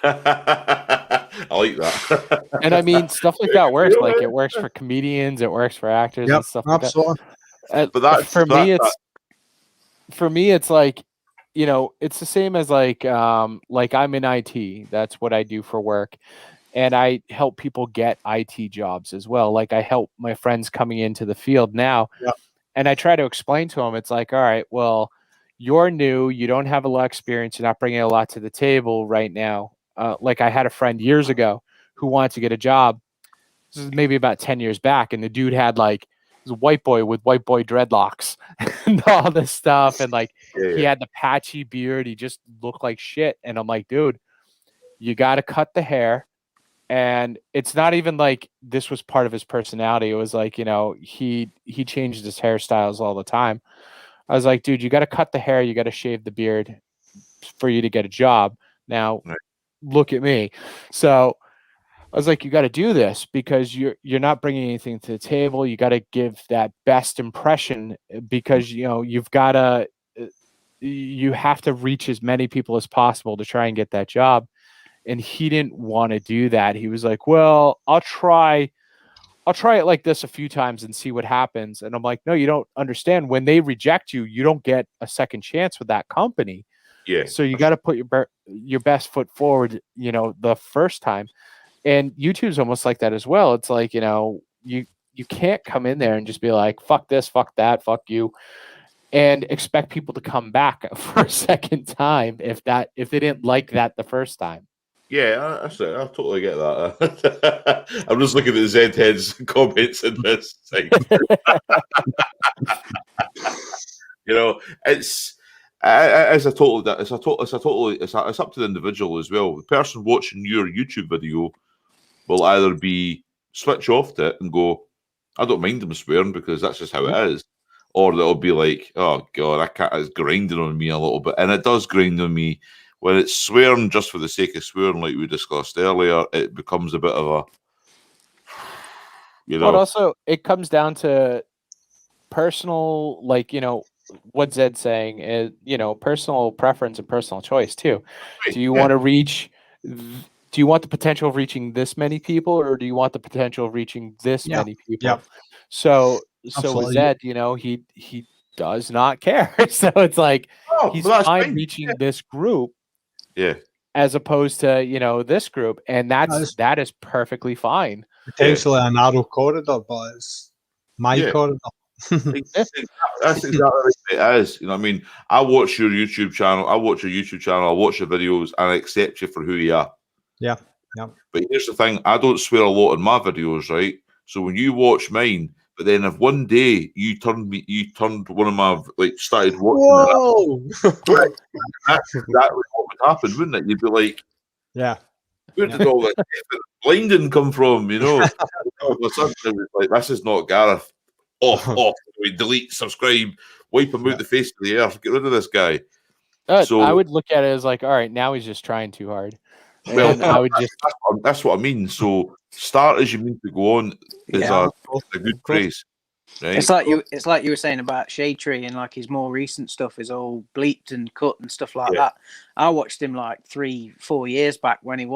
I like that. And I mean, stuff like that works. Like, it works for comedians, it works for actors and stuff like that. But for me, it's like, it's the same as like I'm in IT. That's what I do for work. And I help people get IT jobs as well. Like, I help my friends coming into the field now. Yep. And I try to explain to them, it's like, all right, well, you're new. You don't have a lot of experience. You're not bringing a lot to the table right now. Like, I had a friend years ago who wanted to get a job. This is maybe about 10 years back. And the dude had like, this white boy with white boy dreadlocks and all this stuff. And like, he had the patchy beard. He just looked like shit. And I'm like, dude, you got to cut the hair. And it's not even like this was part of his personality. It was like, he changed his hairstyles all the time. I was like, dude, you got to cut the hair. You got to shave the beard for you to get a job. Now, look at me. So I was like, you got to do this because you're not bringing anything to the table. You got to give that best impression because, you've got to, you have to reach as many people as possible to try and get that job. And he didn't want to do that. He was like, well, I'll try it like this a few times and see what happens. And I'm like, no, you don't understand. When they reject you, you don't get a second chance with that company. Yeah. So you got to put your best foot forward, the first time. And YouTube's almost like that as well. It's like, you can't come in there and just be like, fuck this, fuck that, fuck you, and expect people to come back for a second time if they didn't like that the first time. Yeah, I totally get that. I'm just looking at the Z-Heads comments in this thing. It's up to the individual as well. The person watching your YouTube video will either be switch off it and go, I don't mind them swearing because that's just how it is, or they'll be like, oh god, it's grinding on me a little bit, and it does grind on me. When it's swearing just for the sake of swearing, like we discussed earlier, it becomes a bit of a, But also, it comes down to personal, like, what Zed's saying is, personal preference and personal choice too. Do you want to reach? Do you want the potential of reaching this many people, or do you want the potential of reaching this many people? Yeah. So with Zed, he does not care. So it's like he's fine reaching this group. Yeah. As opposed to, this group. And that is perfectly fine. Potentially a narrow corridor, but it's my corridor. That's exactly what it is. I mean, I watch your YouTube channel, I watch your videos, and I accept you for who you are. Yeah. Yeah. But here's the thing, I don't swear a lot in my videos, right? So when you watch mine, but then if one day you turned one of my, started watching that's exactly what would happen, wouldn't it? You'd be like, yeah, where did all this blinding come from? All of a sudden it was like, this is not Gareth. Off. We delete, subscribe, wipe him out the face of the earth, get rid of this guy. So I would look at it as like, all right, now he's just trying too hard. Well, I would just that's what I mean. So start as you mean to go on is a good phrase. Right? It's like you were saying about Shade Tree, and like his more recent stuff is all bleeped and cut and stuff like that. I watched him like 3-4 years back when he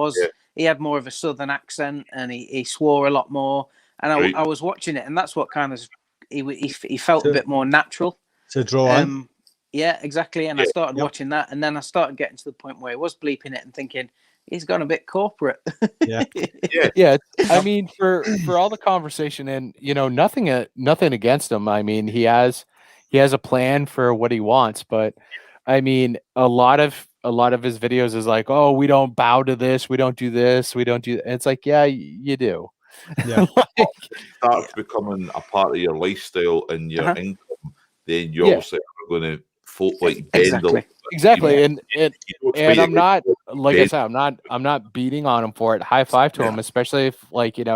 had more of a southern accent and he swore a lot more. And I was watching it, and that's what kind of he felt a bit more natural. To draw in. Yeah, exactly. And I started watching that, and then I started getting to the point where I was bleeping it and thinking he's gone a bit corporate. Yeah. I mean, for all the conversation, and nothing against him. I mean, he has a plan for what he wants, but I mean, a lot of his videos is like, oh, we don't bow to this, we don't do this, we don't do. It's like, yeah, you do. Yeah. Starts becoming a part of your lifestyle and your income, then you obviously are going to bend exactly. And I'm not, like I said, I'm not beating on him for it. High five to him, especially if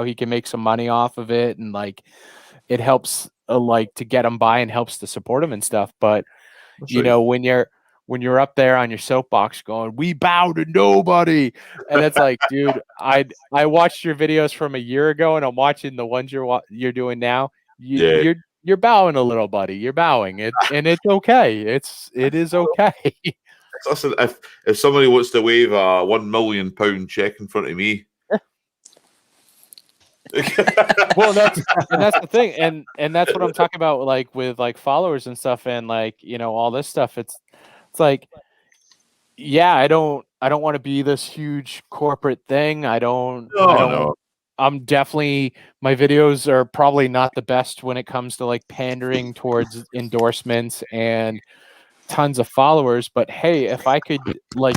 he can make some money off of it, and it helps to get him by and helps to support him and stuff. But when you're up there on your soapbox going, we bow to nobody, and it's like, dude, I watched your videos from a year ago, and I'm watching the ones you're doing now. You're bowing a little, buddy. You're bowing it, and it's okay. It is okay. Listen, if somebody wants to wave a £1 million check in front of me, well, that's the thing, and that's what I'm talking about, with followers and stuff, and all this stuff. It's like, yeah, I don't want to be this huge corporate thing. I don't. I'm definitely, my videos are probably not the best when it comes to pandering towards endorsements and tons of followers, but hey, if I could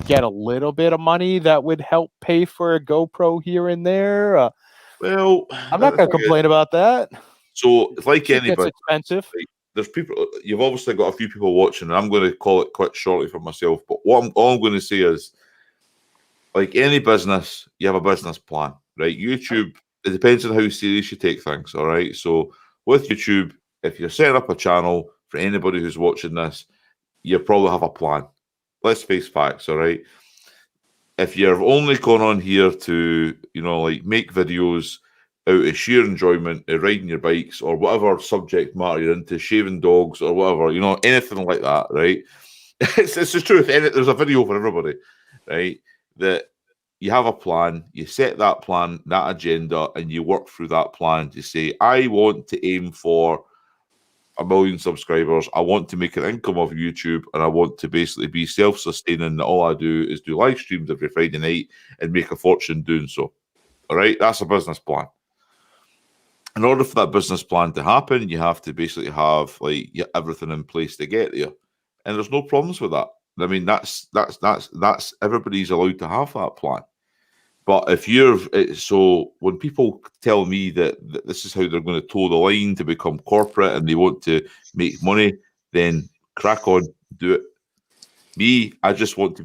get a little bit of money that would help pay for a GoPro here and there, well, I'm not going to complain about that. So it's like It's anybody, expensive. There's people. You've obviously got a few people watching, and I'm going to call it quite shortly for myself. But all I'm going to say is, like any business, you have a business plan, right? YouTube, it depends on how serious you take things. All right. So with YouTube, if you're setting up a channel, for anybody who's watching this, you probably have a plan. Let's face facts, all right? If you're only going on here to, make videos out of sheer enjoyment of riding your bikes or whatever subject matter you're into, shaving dogs or whatever, anything like that, right? It's the truth. There's a video for everybody, right? That you have a plan, you set that plan, that agenda, and you work through that plan to say, I want to aim for 1 million subscribers. I want to make an income off YouTube, and I want to basically be self-sustaining. All I do is do live streams every Friday night and make a fortune doing so. All right, that's a business plan. In order for that business plan to happen, you have to basically have everything in place to get there, and there's no problems with that. I mean, that's everybody's allowed to have that plan. But if when people tell me that this is how they're going to toe the line to become corporate and they want to make money, then crack on, do it. Me, I don't want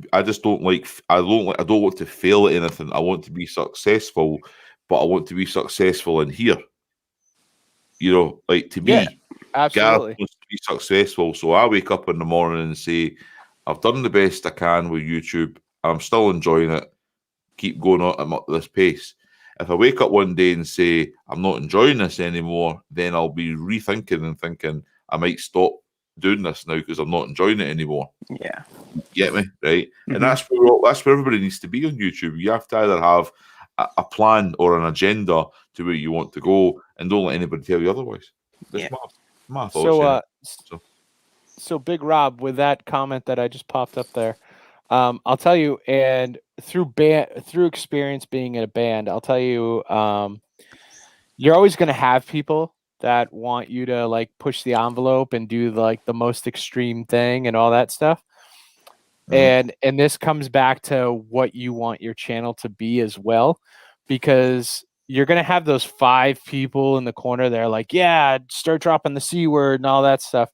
to fail at anything. I want to be successful, but I want to be successful in here. To me, absolutely, Gareth wants to be successful. So I wake up in the morning and say, I've done the best I can with YouTube. I'm still enjoying it. Keep going on at this pace. If I wake up one day and say I'm not enjoying this anymore, then I'll be rethinking and thinking I might stop doing this now because I'm not enjoying it anymore. Yeah, get me right, and that's where everybody needs to be on YouTube. You have to either have a plan or an agenda to where you want to go, and don't let anybody tell you otherwise. That's my thoughts. So Big Rob, with that comment that I just popped up there. I'll tell you, and through experience being in a band, I'll tell you, you're always going to have people that want you to push the envelope and do the most extreme thing and all that stuff. And this comes back to what you want your channel to be as well, because you're going to have those 5 people in the corner that are like, yeah, start dropping the C word and all that stuff.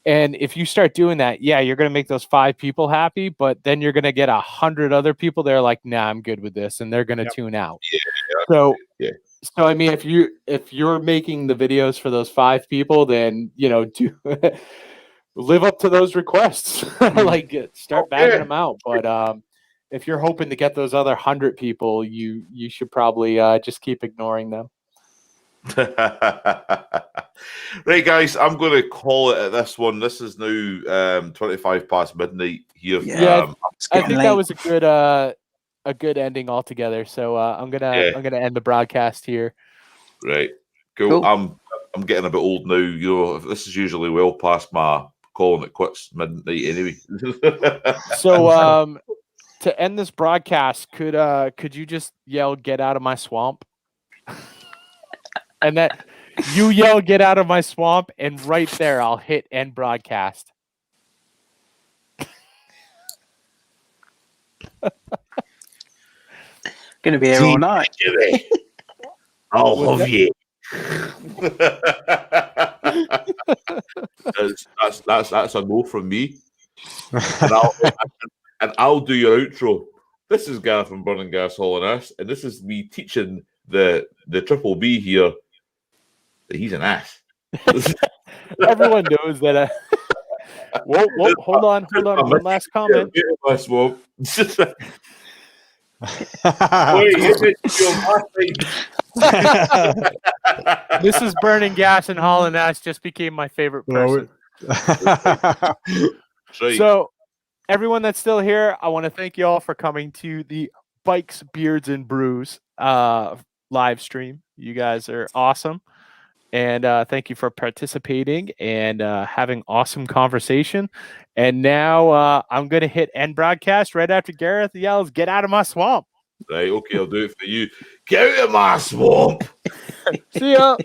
And if you start doing that, yeah, you're going to make those 5 people happy, but then you're going to get 100 other people that are like, nah, I'm good with this. And they're going to tune out. So I mean, if you're making the videos for those 5 people, then, do live up to those requests, start bagging them out. But, if you're hoping to get those other 100 people, you should probably, just keep ignoring them. Right, guys, I'm going to call it at this one. This is now 25 past midnight here. Yeah, I think that was a good ending altogether. So I'm gonna end the broadcast here. Right, cool. I'm getting a bit old now. You know, this is usually well past my calling it quits midnight anyway. So to end this broadcast, could you just yell "Get out of my swamp"? And that you yell "Get out of my swamp," and right there I'll hit end broadcast. Going to be here all night. I'll What's love that? you. That's a no from me. And I'll do your outro. This is Gareth from Burning Gas Hall and Ass, and this is me teaching the Triple B here that he's an ass. Everyone knows that. Whoa, hold on. One last comment. My swamp. Wait, This is Burning Gas and Hall and Ass just became my favorite person. Right. So, everyone that's still here, I want to thank you all for coming to the Bikes, Beards, and Brews live stream. You guys are awesome. And thank you for participating and having awesome conversation. And now I'm going to hit end broadcast right after Gareth yells, "Get out of my swamp." Right, okay, I'll do it for you. Get out of my swamp. See ya.